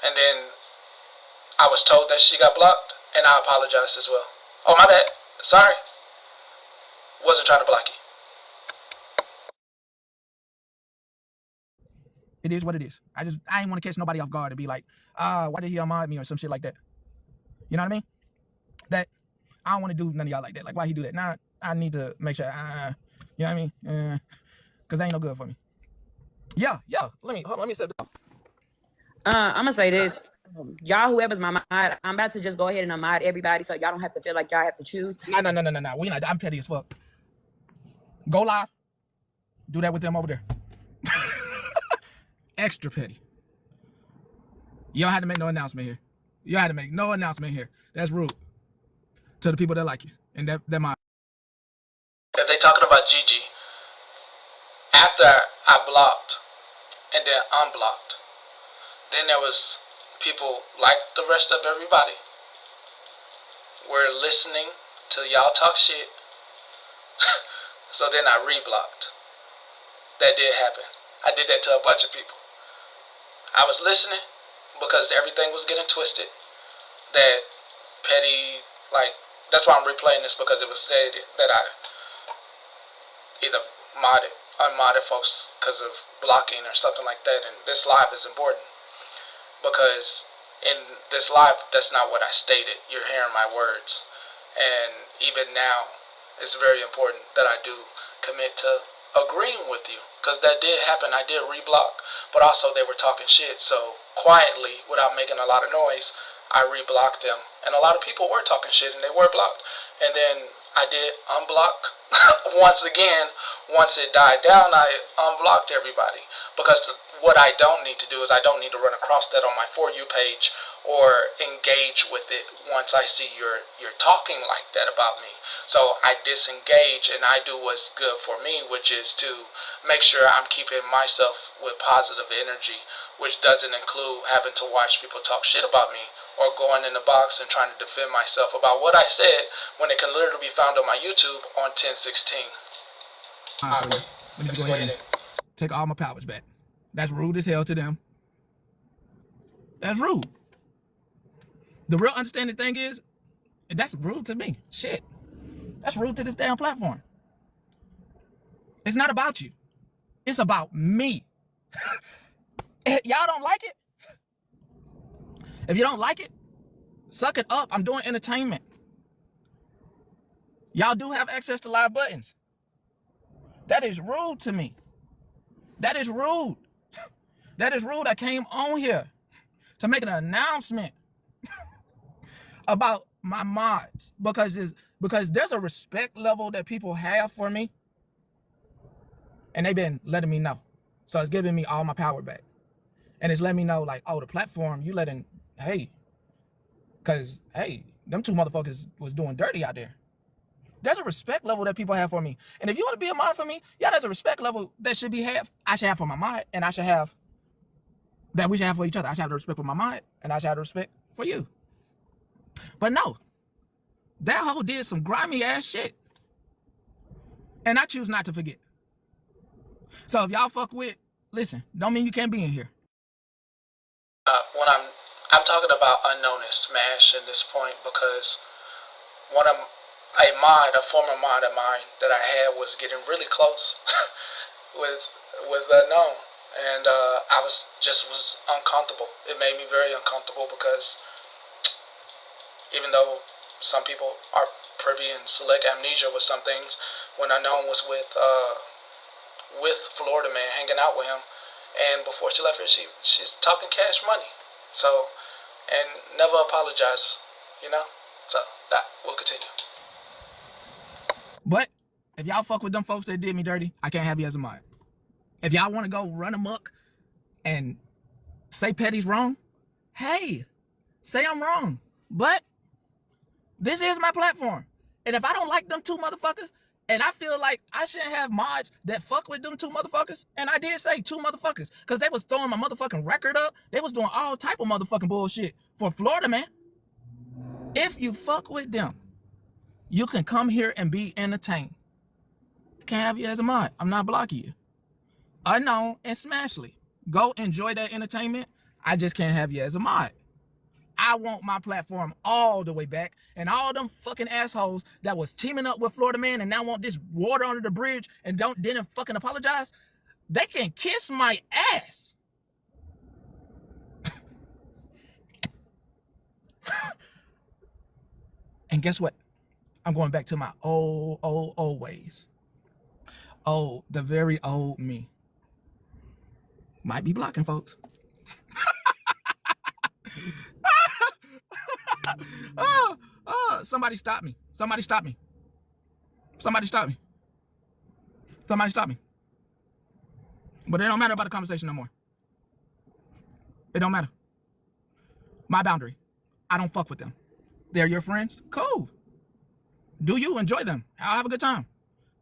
and then I was told that she got blocked, and I apologized as well. Oh, my bad. Sorry. Wasn't trying to block you. It is what it is. I ain't want to catch nobody off guard and be like, why did he unmod me or some shit like that. You know what I mean? That I don't want to do none of y'all like that. Like, why he do that? Nah, I need to make sure, you know what I mean? Because that ain't no good for me. Yeah. Let me set it up. I'm gonna say this. Y'all, whoever's my mod, I'm about to just go ahead and unmod everybody so y'all don't have to feel like y'all have to choose. No. We not. I'm petty as fuck. Go live. Do that with them over there. Extra petty. You don't have to make no announcement here. You don't have to make no announcement here. That's rude to the people that like you. And that my. If they talking about Gigi, after I blocked and then unblocked, then there was people like the rest of everybody were listening to y'all talk shit. So then I reblocked. That did happen. I did that to a bunch of people. I was listening because everything was getting twisted. That petty, like, that's why I'm replaying this, because it was stated that I either unmodded folks because of blocking or something like that. And this live is important because in this live, that's not what I stated. You're hearing my words. And even now, it's very important that I do commit to agreeing with you, because that did happen. I did reblock, but also they were talking shit. So quietly, without making a lot of noise, I reblocked them. And a lot of people were talking shit and they were blocked. And then I did unblock once again. Once it died down, I unblocked everybody, because what I don't need to do is I don't need to run across that on my For You page or engage with it once I see you're talking like that about me. So I disengage and I do what's good for me, which is to make sure I'm keeping myself with positive energy, which doesn't include having to watch people talk shit about me or going in the box and trying to defend myself about what I said when it can literally be found on my YouTube on 10/16. Let me just go ahead and take all my powers back. That's rude as hell to them. That's rude. The real understanding thing is, that's rude to me. Shit. That's rude to this damn platform. It's not about you. It's about me. Y'all don't like it? If you don't like it, suck it up. I'm doing entertainment. Y'all do have access to live buttons. That is rude to me. That is rude. That is rude. I came on here to make an announcement about my mods because there's a respect level that people have for me, and they've been letting me know. So it's giving me all my power back, and it's letting me know, like, oh, the platform, you letting, hey, because hey, them two motherfuckers was doing dirty out there. There's a respect level that people have for me, and if you want to be a mod for me, yeah, there's a respect level that should be I should have for my mod, and I should have that we should have for each other. I should have the respect for my mod, and I should have the respect for you. But no, that hoe did some grimy ass shit, and I choose not to forget. So if y'all fuck with, listen, don't mean you can't be in here. When I'm talking about unknown and smash at this point, because a former mod of mine that I had was getting really close with unknown, and I was uncomfortable. It made me very uncomfortable because even though some people are privy and select amnesia with some things, when unknown was with Florida Man, hanging out with him, and before she left here, she's talking cash money. So, and never apologize, you know. So that we'll continue. But if y'all fuck with them folks that did me dirty, I can't have you as a mod. If y'all want to go run amok and say Petty's wrong, hey, say I'm wrong. But this is my platform. And if I don't like them two motherfuckers, And I feel like I shouldn't have mods that fuck with them 2 motherfuckers. And I did say 2 motherfuckers. Because they was throwing my motherfucking record up. They was doing all type of motherfucking bullshit for Florida, man. If you fuck with them, you can come here and be entertained. Can't have you as a mod. I'm not blocking you. Unknown and Smashly. Go enjoy that entertainment. I just can't have you as a mod. I want my platform all the way back. And all them fucking assholes that was teaming up with Florida Man and now want this water under the bridge and didn't fucking apologize, they can kiss my ass. And guess what? I'm going back to my old ways. Oh, the very old me. Might be blocking folks. Somebody stop me. Somebody stop me. Somebody stop me. Somebody stop me. But it don't matter about the conversation no more. It don't matter. My boundary. I don't fuck with them. They're your friends? Cool. Do you enjoy them? I'll have a good time.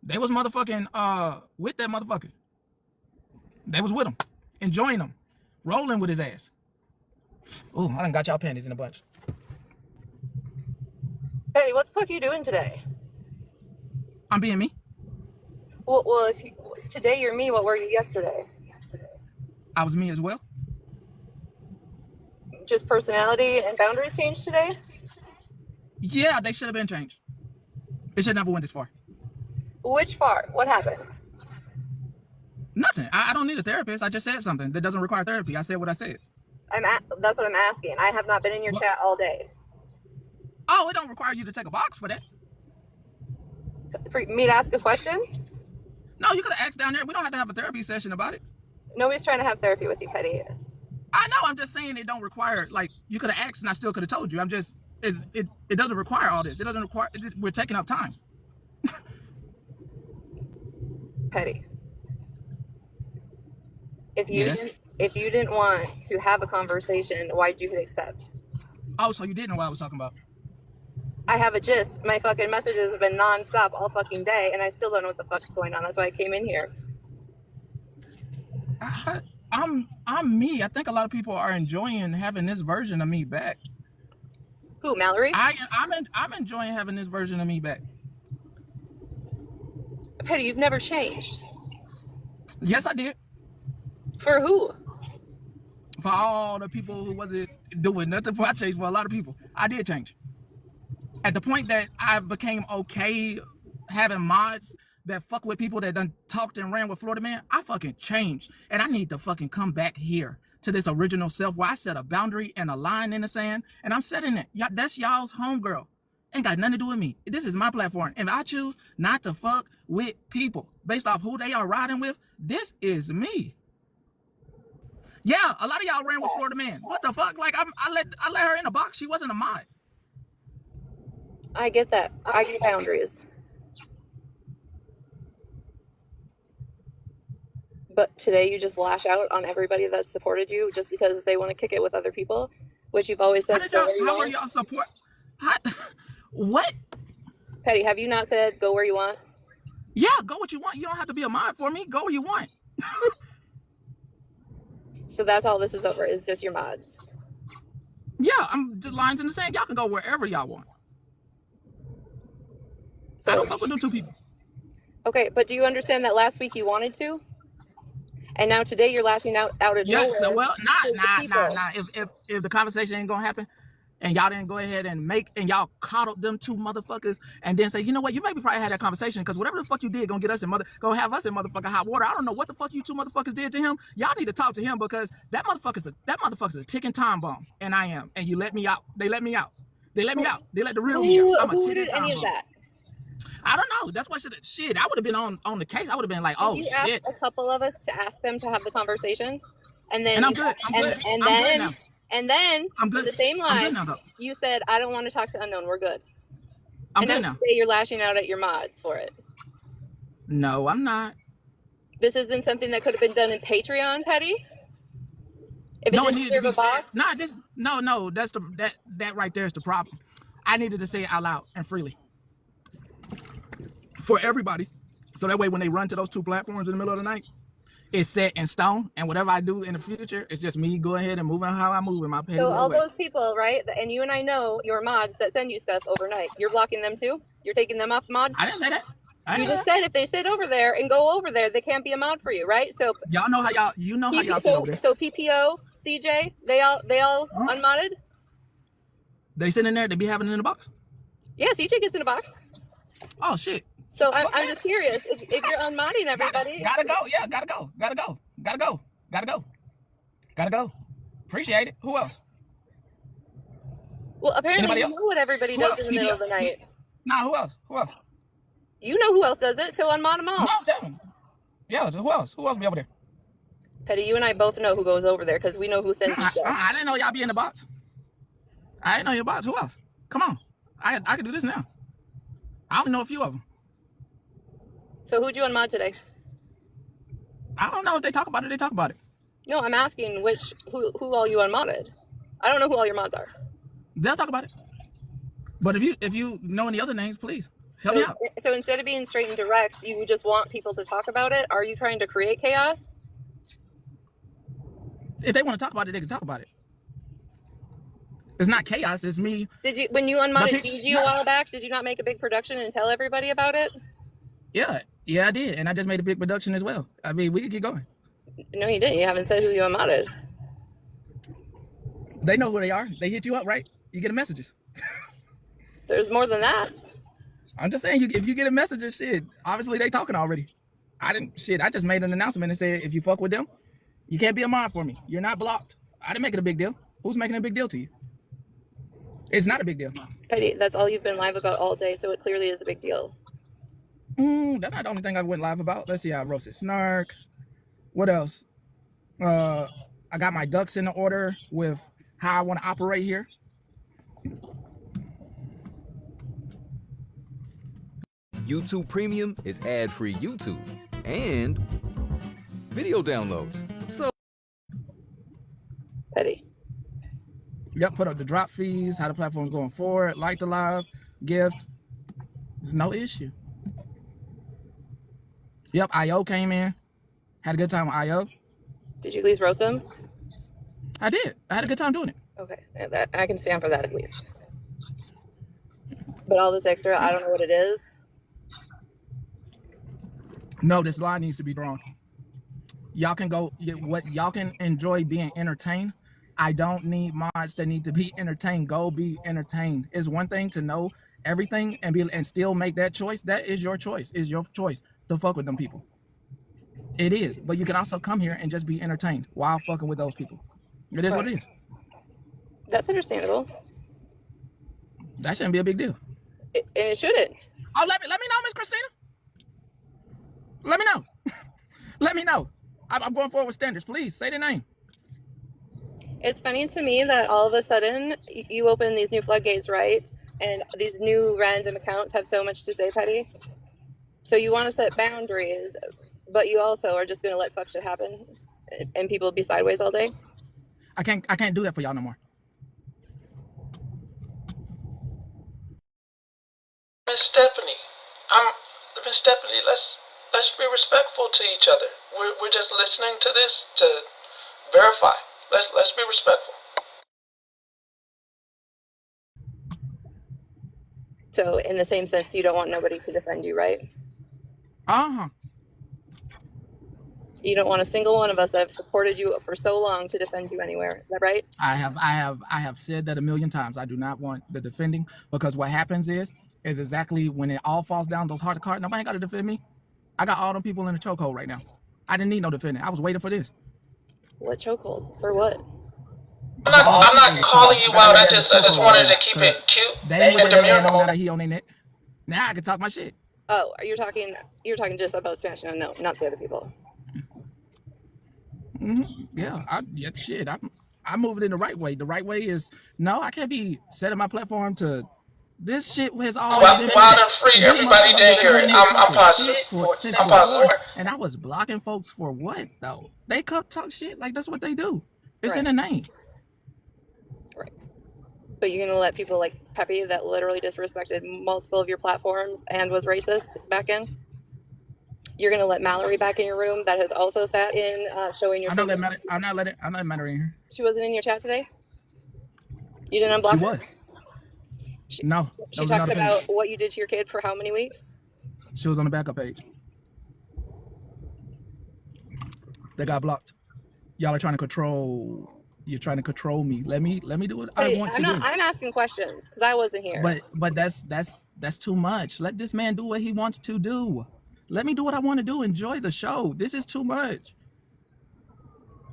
They was motherfucking with that motherfucker. They was with him. Enjoying him. Rolling with his ass. Ooh, I done got y'all panties in a bunch. Petty, what the fuck are you doing today? I'm being me. Well, if today you're me, what were you yesterday? I was me as well. Just personality and boundaries changed today? Yeah, they should have been changed. It should never went this far. Which far? What happened? Nothing. I don't need a therapist. I just said something that doesn't require therapy. I said what I said. That's what I'm asking. I have not been in your chat all day. Oh, it don't require you to take a box for that. For me to ask a question? No, you could have asked down there. We don't have to have a therapy session about it. Nobody's trying to have therapy with you, Petty. I know. I'm just saying it don't require, like, you could have asked and I still could have told you. I'm just, it doesn't require all this. It doesn't require, we're taking up time. Petty. If you didn't want to have a conversation, why'd you hit accept? Oh, so you didn't know what I was talking about? I have a gist. My fucking messages have been nonstop all fucking day, and I still don't know what the fuck's going on. That's why I came in here. I'm me. I think a lot of people are enjoying having this version of me back. Who, Mallory? I'm enjoying having this version of me back. Petty, you've never changed. Yes, I did. For who? For all the people who wasn't doing nothing for I changed. For a lot of people, I did change. At the point that I became okay having mods that fuck with people that done talked and ran with Florida Man, I fucking changed. And I need to fucking come back here to this original self where I set a boundary and a line in the sand, and I'm setting it. That's y'all's homegirl. Ain't got nothing to do with me. This is my platform. If I choose not to fuck with people based off who they are riding with, this is me. Yeah, a lot of y'all ran with Florida Man. What the fuck? Like I let her in a box. She wasn't a mod. I get that. I get boundaries. But today you just lash out on everybody that supported you just because they want to kick it with other people, which you've always said. How are y'all support? What? Petty, have you not said go where you want? Yeah, go what you want. You don't have to be a mod for me. Go where you want. So that's all this is over. It's just your mods. Yeah, I'm just lines in the sand. Y'all can go wherever y'all want. So, I don't fuck with them 2 people. Okay, but do you understand that last week you wanted to? And now today you're lashing out of nowhere. Yeah, so well, nah. If the conversation ain't gonna happen, and y'all didn't go ahead and y'all coddled them 2 motherfuckers, and then say, you know what, you maybe probably had that conversation because whatever the fuck you did gonna get us in gonna have us in motherfucking hot water. I don't know what the fuck you 2 motherfuckers did to him. Y'all need to talk to him because that motherfucker's a ticking time bomb, and I am. And you let me out. They let me out. They let me out. They let the real me out. I'm a ticking time bomb. That? I don't know. That's why shit. I would have been on the case. I would have been like, oh shit. Asked a couple of us to ask them to have the conversation, and then I'm good. And then for the same line, you said, I don't want to talk to unknown. We're good. And now today you're lashing out at your mods for it. No, I'm not. This isn't something that could have been done in Patreon, Petty. If it didn't serve a box. No. That's that right there is the problem. I needed to say it out loud and freely. for everybody. So that way when they run to those two platforms in the middle of the night, it's set in stone, and whatever I do in the future, it's just me going ahead and moving how I move in my petty So all way. those people, right? And you and I know your mods that send you stuff overnight. You're blocking them too? You're taking them off mod? I didn't say that. You just said if they sit over there and go over there, they can't be a mod for you, right? So y'all know how y'all sit over there. So PPO, CJ, they all unmodded? They sit in there, they be having it in the box? Yeah, CJ gets in a box. Oh shit. So I'm just curious if you're unmodding everybody. Gotta go. Appreciate it. Who else? Well, apparently you know what everybody does in the middle of the night. Nah, who else? You know who else does it, so unmod them all. Come on, tell me. Yeah, so who else? Who else be over there? Petty, you and I both know who goes over there because we know who sends you stuff. I didn't know y'all be in the box. I didn't know your box. Who else? Come on. I can do this now. I only know a few of them. So who'd you unmod today? I don't know if they talk about it. They talk about it. No, I'm asking who all you unmodded. I don't know who all your mods are. They'll talk about it. But if you know any other names, please help me out. So instead of being straight and direct, you just want people to talk about it. Are you trying to create chaos? If they want to talk about it, they can talk about it. It's not chaos. It's me. Did you, when you unmodded Gigi a while back, did you not make a big production and tell everybody about it? Yeah, I did, and I just made a big production as well. I mean, we can keep going. No, you didn't. You haven't said who you unmodded. They know who they are. They hit you up, right? You get a messages. There's more than that. I'm just saying, if you get a message, shit, obviously they talking already. I just made an announcement and said, if you fuck with them, you can't be a mod for me. You're not blocked. I didn't make it a big deal. Who's making a big deal to you? It's not a big deal. Petty, that's all you've been live about all day, so it clearly is a big deal. That's not the only thing I went live about. Let's see, I roasted Snark. What else? I got my ducks in order with how I want to operate here. YouTube Premium is ad-free YouTube and video downloads. So, Petty. Yep, put up the drop fees, how the platform's going forward, like the live, gift. There's no issue. Yep, IO came in. Had a good time with IO. Did you at least roast him? I did. I had a good time doing it. Okay, I can stand for that at least. But all this extra, I don't know what it is. No, this line needs to be drawn. Y'all can go, y'all can enjoy being entertained. I don't need mods that need to be entertained. Go be entertained. It's one thing to know everything and still make that choice. That is your choice. It's your choice to fuck with them people. It is. But you can also come here and just be entertained while fucking with those people. It is what it is. That's understandable. That shouldn't be a big deal. And it shouldn't. Oh, let me know, Miss Christina. Let me know. Let me know. I'm going forward with standards. Please say the name. It's funny to me that all of a sudden you open these new floodgates, right? And these new random accounts have so much to say, Petty. So you want to set boundaries, but you also are just going to let fuck shit happen and people be sideways all day. I can't do that for y'all no more. Miss Stephanie, Miss Stephanie, let's be respectful to each other. We're just listening to this to verify. Let's be respectful. So in the same sense, you don't want nobody to defend you, right? Uh-huh. You don't want a single one of us that have supported you for so long to defend you anywhere. Is that right? I have said that a million times. I do not want the defending, because what happens is exactly when it all falls down, those heart to heart, nobody got to defend me. I got all them people in the chokehold right now. I didn't need no defending. I was waiting for this. What chokehold? For what? I'm not calling you out. I just wanted to keep it cute and demure. He on their neck. Now I can talk my shit. Oh, you're talking just about Smashing Unknown, not the other people. Yeah, shit. I move it in the right way. The right way is no. I can't be setting my platform to this shit. Has always been wild and free. Everybody did hear it. I'm positive. I'm positive. And I was blocking folks for what though? They come talk shit like that's what they do. It's in the name. Right. But you're gonna let people like Pepe that literally disrespected multiple of your platforms and was racist back in? You're gonna let Mallory back in your room that has also sat in showing your. I'm not letting Mallory in here. She wasn't in your chat today? You didn't unblock her? She was. No. She talked about what you did to your kid for how many weeks? She was on the backup page. They got blocked. Y'all are trying to control. You're trying to control me. Let me do what I want to do. I'm asking questions because I wasn't here. But that's too much. Let this man do what he wants to do. Let me do what I want to do. Enjoy the show. This is too much.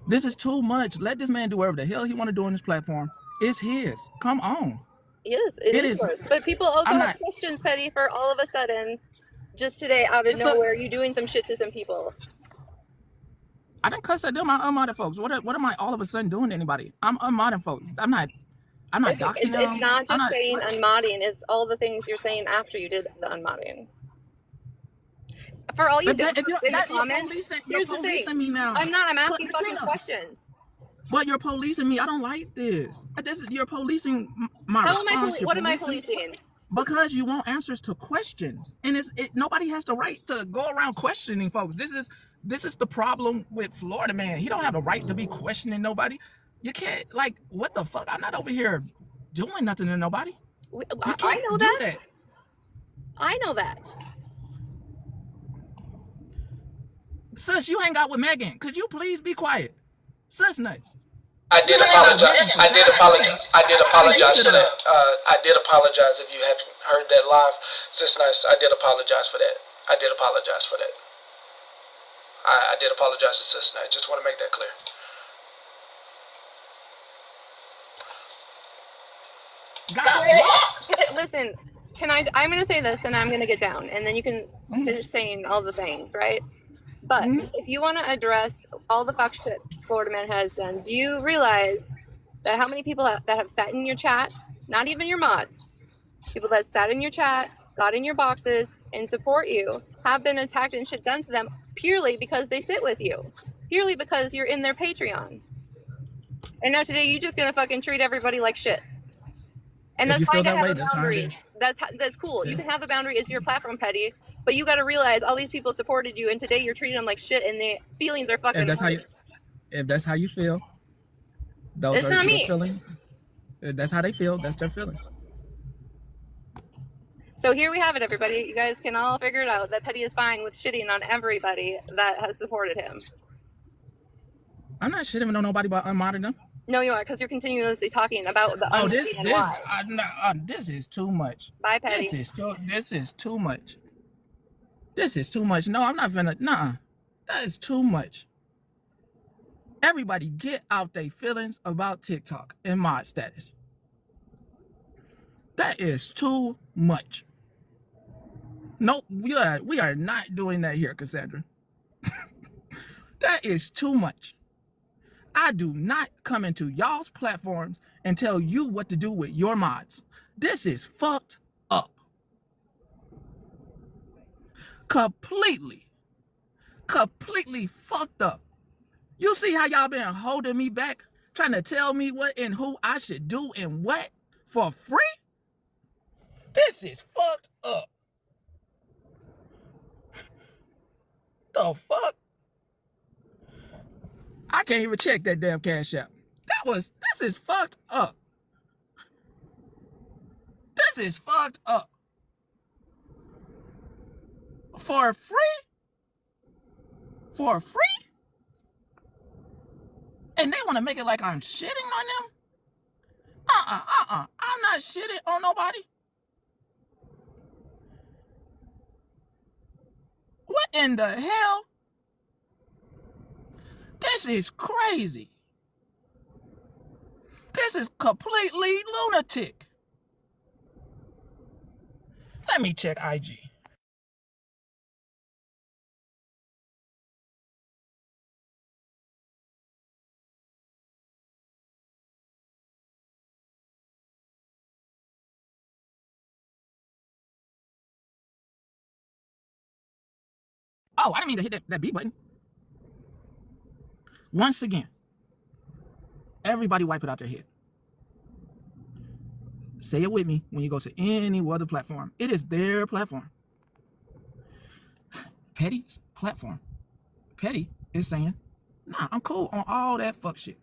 This is too much. Let this man do whatever the hell he want to do on this platform. It's his. Come on. Yes, it is yours. But people also have questions, Petty, for all of a sudden, just today, out of nowhere, you doing some shit to some people. I didn't cuss at them. I unmodded folks. What am I all of a sudden doing to anybody? I'm unmodding folks. I'm not doxing them. It's not just saying unmodding. It's all the things you're saying after you did the unmodding. For all you do, in the comments, here's the thing. Me now. I'm not. I'm asking fucking questions. But you're policing me. I don't like this. You're policing my response. What am I policing? Because you want answers to questions, and nobody has the right to go around questioning folks. This is the problem with Florida man. He don't have the right to be questioning nobody. You can't, like, what the fuck? I'm not over here doing nothing to nobody. I know that. I know that. Sis, you hang out with Megan. Could you please be quiet? Sis nuts. I did apologize. I did apologize. I did apologize for that. I did apologize if you hadn't heard that live. Sis nuts, I did apologize for that. I did apologize for that. I did apologize to Sis nuts. Just want to make that clear. Listen, I'm going to say this and I'm going to get down and then you can finish saying all the things, right? But if you want to address all the fuck shit Florida man has done, do you realize that how many people that have sat in your chat, not even your mods, people that sat in your chat, got in your boxes, and support you, have been attacked and shit done to them purely because they sit with you, purely because you're in their Patreon. And now today you're just gonna fucking treat everybody like shit. And that's fine to have a boundary. That's cool. Yeah. You can have a boundary. It's your platform, Petty. But you got to realize all these people supported you, and today you're treating them like shit, and the feelings are fucking. If that's how you feel, those are your feelings. If that's how they feel. That's their feelings. So here we have it, everybody. You guys can all figure it out that Petty is fine with shitting on everybody that has supported him. I'm not shitting on nobody by unmodding them. No, you are, because you're continuously talking about the this is too much. Bye, Petty. This is too much. This is too much. No, I'm not finna. Nah, that is too much. Everybody get out their feelings about TikTok and mod status. That is too much. Nope, we are not doing that here, Cassandra. That is too much. I do not come into y'all's platforms and tell you what to do with your mods. This is fucked up. Completely fucked up. You see how y'all been holding me back, trying to tell me what and who I should do and what for free? This is fucked up. The fuck? I can't even check that damn Cash App. This is fucked up. This is fucked up. For free? For free? And they want to make it like I'm shitting on them? I'm not shitting on nobody. What in the hell? This is crazy. This is completely lunatic. Let me check IG. Oh, I didn't mean to hit that B button. Once again, everybody wipe it out their head. Say it with me when you go to any other platform. It is their platform. Petty's platform. Petty is saying, nah, I'm cool on all that fuck shit.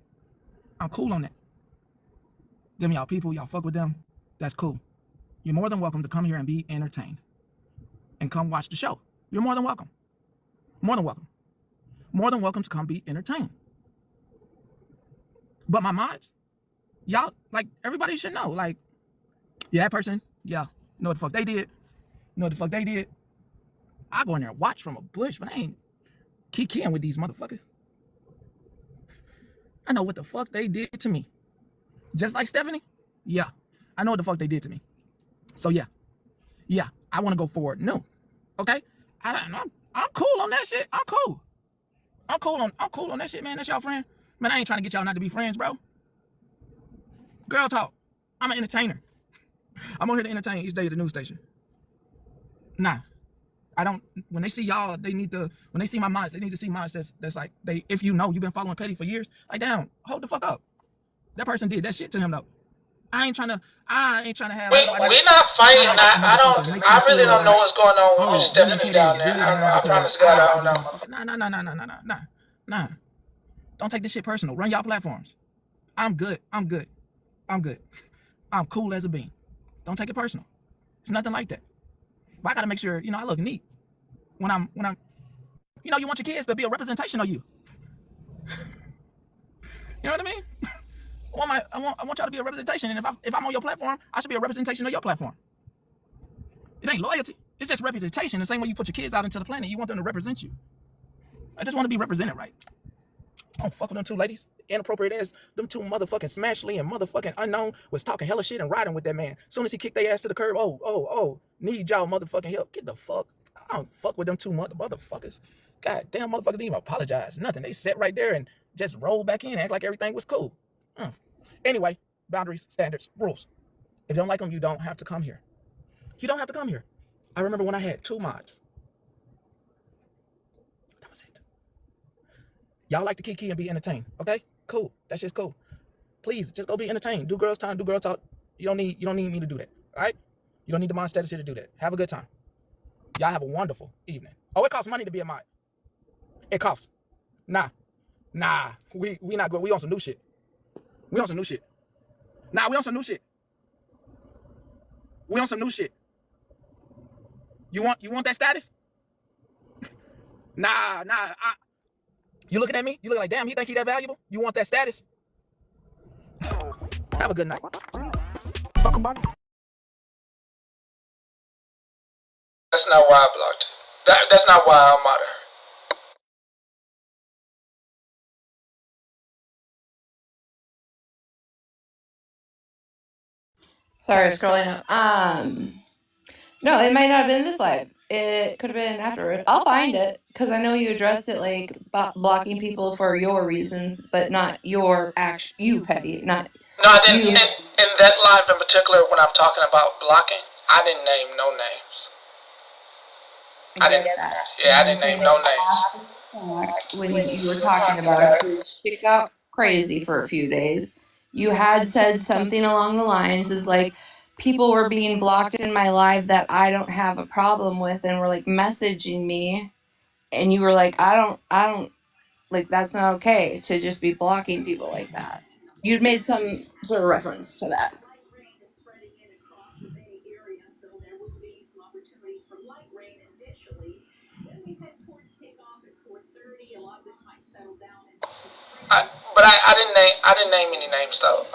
I'm cool on that. Them y'all people, y'all fuck with them. That's cool. You're more than welcome to come here and be entertained. And come watch the show. You're more than welcome. More than welcome. More than welcome to come be entertained. But my mods, y'all, like, everybody should know, like, yeah, that person, yeah, know what the fuck they did. Know what the fuck they did. I go in there and watch from a bush, but I ain't kikiing with these motherfuckers. I know what the fuck they did to me. Just like Stephanie, yeah, I know what the fuck they did to me. So yeah, I want to go forward. No, okay, I'm cool on that shit. I'm cool. I'm cool on that shit, man. That's y'all friend. Man, I ain't trying to get y'all not to be friends, bro. Girl talk. I'm an entertainer. I'm on here to entertain each day at the news station. Nah, I don't. When they see y'all, they need to. When they see my mods, they need to see mods that's like they. If you know you've been following Petty for years, like damn, hold the fuck up. That person did that shit to him though. I ain't trying to have. We're not fighting. I really don't know what's going on with Stephanie down there. I promise God, I don't know. Nah. Don't take this shit personal. Run y'all platforms. I'm good. I'm cool as a bean. Don't take it personal. It's nothing like that. But I gotta make sure, I look neat. When I'm, you want your kids to be a representation of you. You know what I mean? I want y'all to be a representation, and if I'm on your platform, I should be a representation of your platform. It ain't loyalty. It's just representation. The same way you put your kids out into the planet, you want them to represent you. I just want to be represented right. I don't fuck with them two ladies. Inappropriate ass. Them two motherfucking Smashley and motherfucking Unknown was talking hella shit and riding with that man. Soon as he kicked their ass to the curb, need y'all motherfucking help. Get the fuck. I don't fuck with them two motherfuckers. God damn, motherfuckers didn't even apologize. Nothing. They sat right there and just rolled back in and act like everything was cool. Anyway, boundaries, standards, rules. If you don't like them, you don't have to come here. You don't have to come here. I remember when I had 2 mods. That was it. Y'all like to kiki and be entertained, okay? Cool. That's just cool. Please, just go be entertained. Do girls time, do girl talk. You don't need me to do that, all right? You don't need the mod status here to do that. Have a good time. Y'all have a wonderful evening. Oh, it costs money to be a mod. It costs. Nah. We not good. We on some new shit. We on some new shit. Nah, we on some new shit. We on some new shit. You want that status? Nah. You looking at me? You look like, damn, he think he that valuable? You want that status? Have a good night. Talk about it. That's not why I blocked her. That's not why I'm out of her. Sorry, scrolling up. No, it might not have been this live. It could have been afterward. I'll find it because I know you addressed it like blocking people for your reasons, but not you, Petty. Not. No, I didn't. In that live in particular, when I'm talking about blocking, I didn't name no names. I didn't name no names. When you were talking about it, because shit got crazy for a few days. You had said something along the lines is like, people were being blocked in my live that I don't have a problem with and were like messaging me, and you were like, I don't like, that's not okay to just be blocking people like that. You'd made some sort of reference to that. But I didn't name any names though.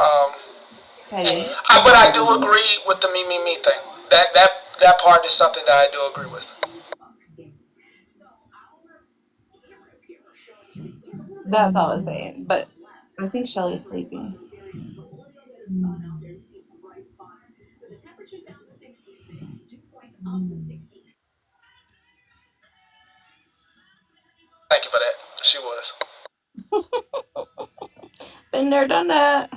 But I do agree with the me thing. That part is something that I do agree with. That's all I was saying. But I think Shelly's sleeping. Thank you for that. She was. Been there, done that.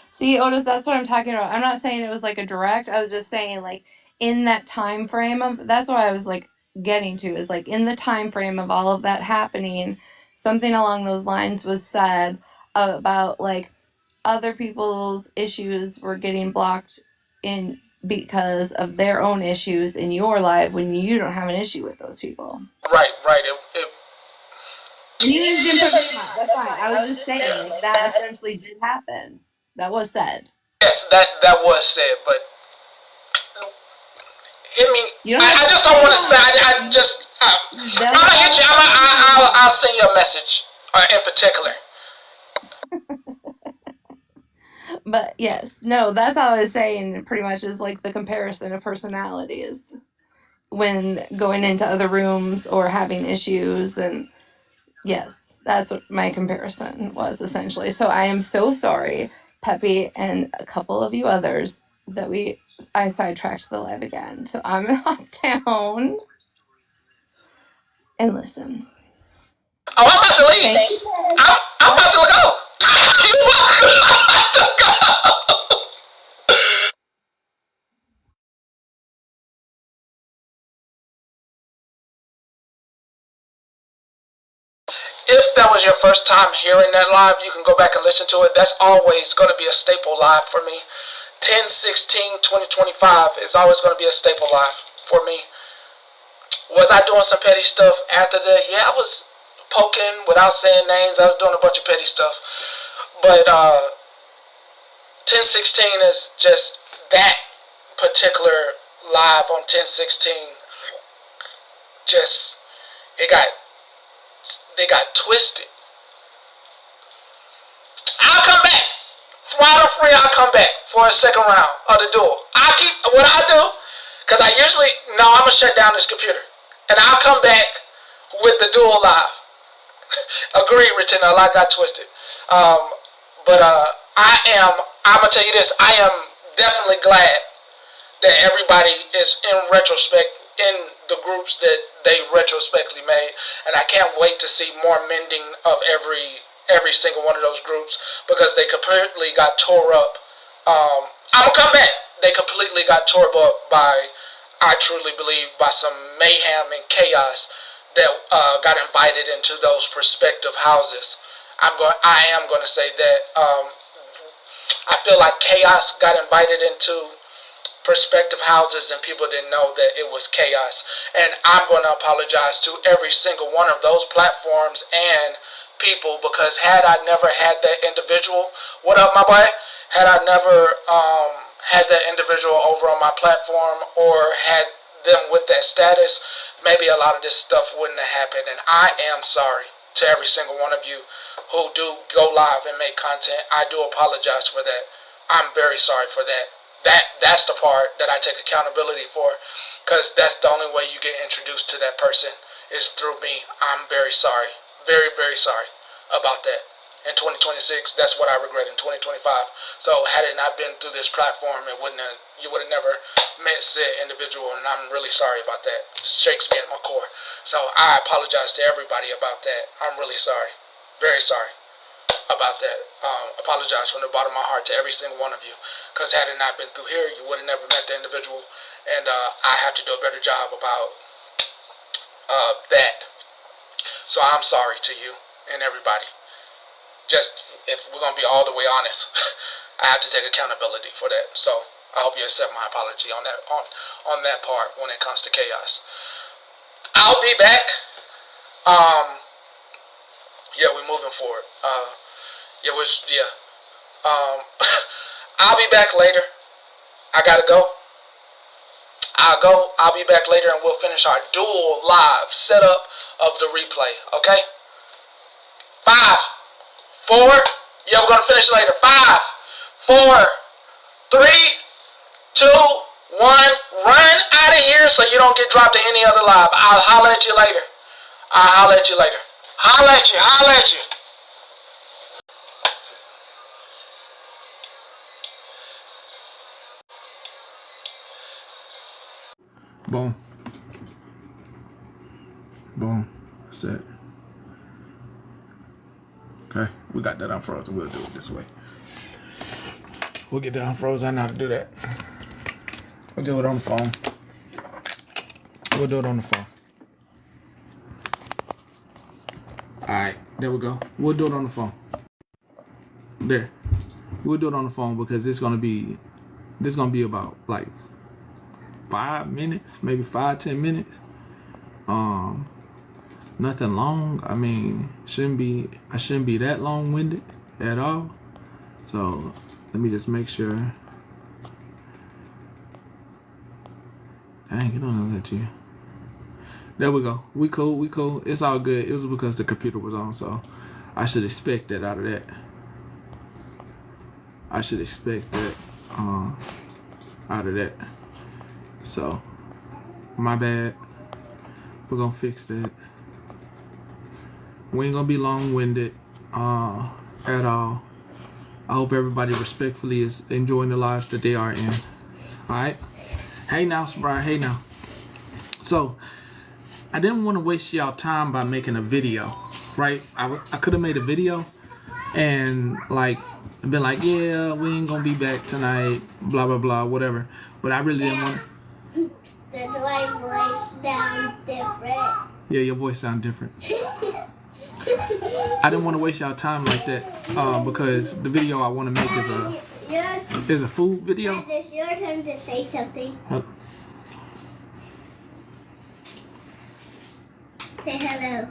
See, Otis, that's what I'm talking about. I'm not saying it was like a direct. I was just saying like in that time frame of, that's what I was like getting to, is like in the time frame of all of that happening, something along those lines was said about like other people's issues were getting blocked in because of their own issues in your life when you don't have an issue with those people. Right. And you didn't put your name up. That's fine. I was just saying, like, that essentially did happen. That was said. Yes, that was said, but I just don't want to say. I'm gonna hit you. I'll send you a message in particular. But yes, no, that's all I was saying. Pretty much is like the comparison of personalities when going into other rooms or having issues, and yes, that's what my comparison was essentially. So I am so sorry, Peppy, and a couple of you others that I sidetracked the live again. So I'm gonna hop down and listen. Oh, I'm about to leave. I'm about to go. If that was your first time hearing that live, you can go back and listen to it. That's always going to be a staple live for me. 10/16/2025 is always going to be a staple live for me. Was I doing some petty stuff after that? Yeah, I was poking without saying names. I was doing a bunch of petty stuff. But 10/16 is just that particular live on 10/16. Just, they got twisted. I'll come back. Wild or free, I'll come back for a second round of the duel. I'll keep what I do, because I'm going to shut down this computer. And I'll come back with the duel live. Agreed, Retina, a lot got twisted. But I'm going to tell you this, I am definitely glad that everybody is in retrospect in the groups that they retrospectively made, and I can't wait to see more mending of every single one of those groups, because they completely got tore up. I'm gonna come back. They completely got tore up by, I truly believe, by some mayhem and chaos that got invited into those prospective houses. I am going to say that I feel like chaos got invited into prospective houses and people didn't know that it was chaos. And I'm going to apologize to every single one of those platforms and people, because had I never had that individual, what up my boy, had I never had that individual over on my platform or had them with that status, maybe a lot of this stuff wouldn't have happened. And I am sorry to every single one of you who do go live and make content. I do apologize for that. I'm very sorry for that. That's the part that I take accountability for, because that's the only way you get introduced to that person is through me. I'm very sorry. Very, very sorry about that. In 2026, that's what I regret in 2025. So had it not been through this platform, you would have never met said individual, and I'm really sorry about that. It shakes me at my core. So I apologize to everybody about that. I'm really sorry. Very sorry about that. Apologize from the bottom of my heart to every single one of you, because had it not been through here, you would have never met the individual, and I have to do a better job about that. So I'm sorry to you and everybody. Just, if we're going to be all the way honest, I have to take accountability for that. So I hope you accept my apology on that part when it comes to chaos. I'll be back. Yeah, we're moving forward. I'll be back later. I gotta go. I'll be back later and we'll finish our dual live setup of the replay. Okay? 5, 4. Yeah, we're gonna finish later. 5, 4, 3, 2, 1. Run out of here so you don't get dropped to any other live. I'll holler at you later. Holla at you. Boom. That's that. Okay, we got that unfrozen. We'll do it this way. We'll get that unfrozen. I know how to do that. We'll do it on the phone. Alright, there we go. We'll do it on the phone. There. We'll do it on the phone because this gonna be about like 5 minutes, maybe 5-10 minutes. Nothing long. I mean, I shouldn't be that long-winded at all. So let me just make sure. Dang, it don't let you. There we go. We cool. It's all good. It was because the computer was on, so I should expect that out of that. I should expect that out of that. So, my bad. We're gonna fix that. We ain't gonna be long-winded at all. I hope everybody respectfully is enjoying the lives that they are in. Alright? Hey now, Brian. Hey now. So, I didn't want to waste y'all time by making a video, right? I could have made a video and like been like, yeah, we ain't gonna be back tonight, blah blah blah, whatever. But I really didn't want. Does my voice sound different? Yeah, your voice sounds different. I didn't want to waste y'all time like that because the video I want to make is a food video. And it's your turn to say something. Say hello.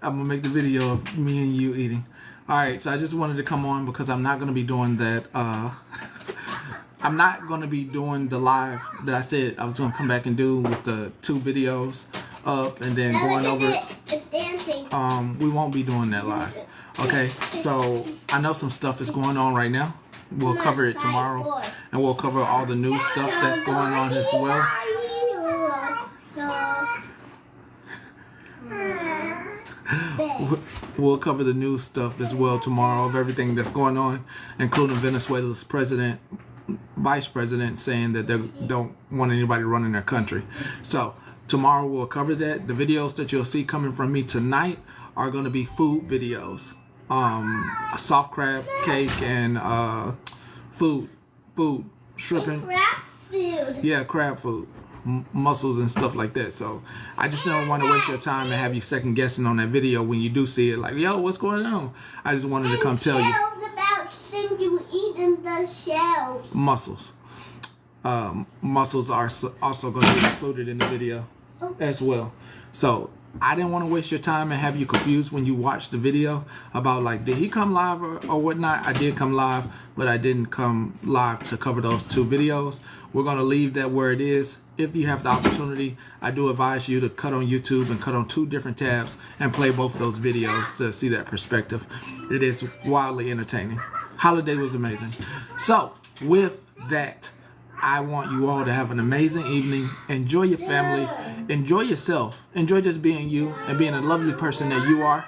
I'm gonna make the video of me and you eating. All right, so I just wanted to come on because I'm not gonna be doing that. I'm not gonna be doing the live that I said I was gonna come back and do with the 2 videos up and then going over it. It's dancing. We won't be doing that live. Okay, so I know some stuff is going on right now. We'll cover it tomorrow, and we'll cover all the new stuff that's going on as well. We'll cover the new stuff as well tomorrow of everything that's going on, including Venezuela's president, vice president saying that they don't want anybody running their country. So tomorrow we'll cover that. The videos that you'll see coming from me tonight are going to be food videos. A soft crab cake and food, shrimp and crab food. Yeah, crab food. Mussels and stuff like that. So I just don't want to waste your time and have you second guessing on that video when you do see it like, yo, what's going on? I just wanted to come tell you. About things you eat in the shells. Mussels. Mussels are also going to be included in the video as well. So I didn't want to waste your time and have you confused when you watch the video about like, did he come live or whatnot? I did come live, but I didn't come live to cover those 2 videos. We're going to leave that where it is. If you have the opportunity, I do advise you to cut on YouTube and cut on 2 different tabs and play both of those videos to see that perspective. It is wildly entertaining. Holiday was amazing. So with that, I want you all to have an amazing evening. Enjoy your family. enjoy yourself. Enjoy just being you and being a lovely person that you are.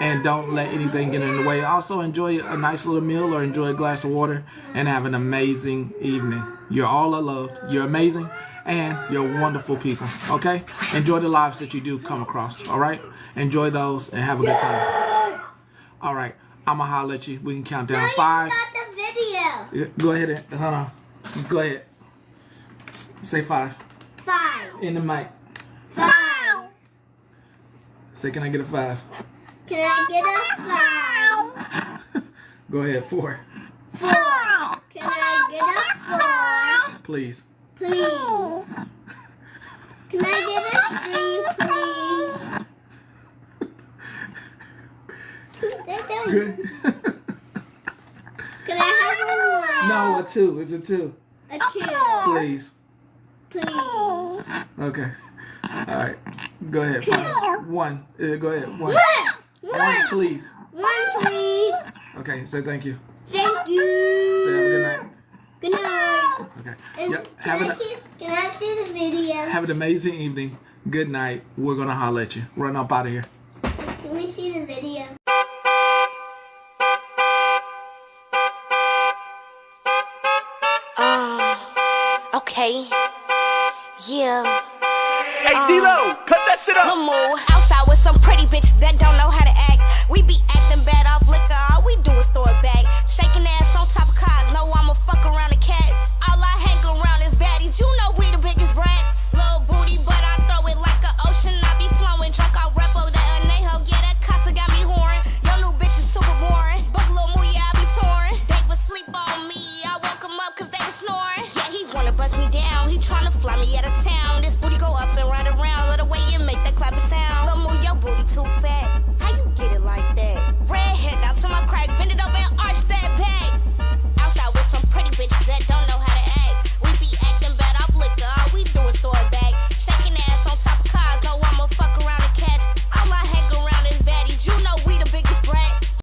And don't let anything get in the way. Also, enjoy a nice little meal or enjoy a glass of water and have an amazing evening. You're all loved. You're amazing. And you're wonderful people. Okay? Enjoy the lives that you do come across. All right? Enjoy those and have a good time. All right. I'm going to holler at you. We can count down 5. The video. Go ahead and hold on. Go ahead. Say 5. 5. In the mic. 5. Say, can I get a 5? Can I get a 5? Go ahead. 4. 4. Can I get a 4? Please. Please. Can I get a 3, please? Good. Can I have a 1? No, a 2. It's a 2. A 2. Please. Please. Okay. All right. Go ahead. 1. Go ahead. 1. 1, please. 1, please. Okay. Say thank you. Thank you. Say have a good night. Good night. Okay. And Yep. can I see the video? Have an amazing evening. Good night. We're gonna holler at you. Run up out of here. Can we see the video? Okay. Yeah. Hey, D-Lo, cut that shit up. Move outside with some pretty bitches that don't know how to act. We be acting bad off liquor. All we do is throw it back. Shaking ass on top of cars. Know I'ma fuck around and catch. All I hang around is baddies. You know we the biggest brats. Little booty, but I throw it like an ocean. I be flowing. Drunk out repo that anejo. Yeah, that casa got me whoring. Your new bitch is super boring. Book little moo, yeah, I be touring. They would sleep on me. I woke him up cause they was snoring. Yeah, he wanna bust me down. He tryna fly me out of town.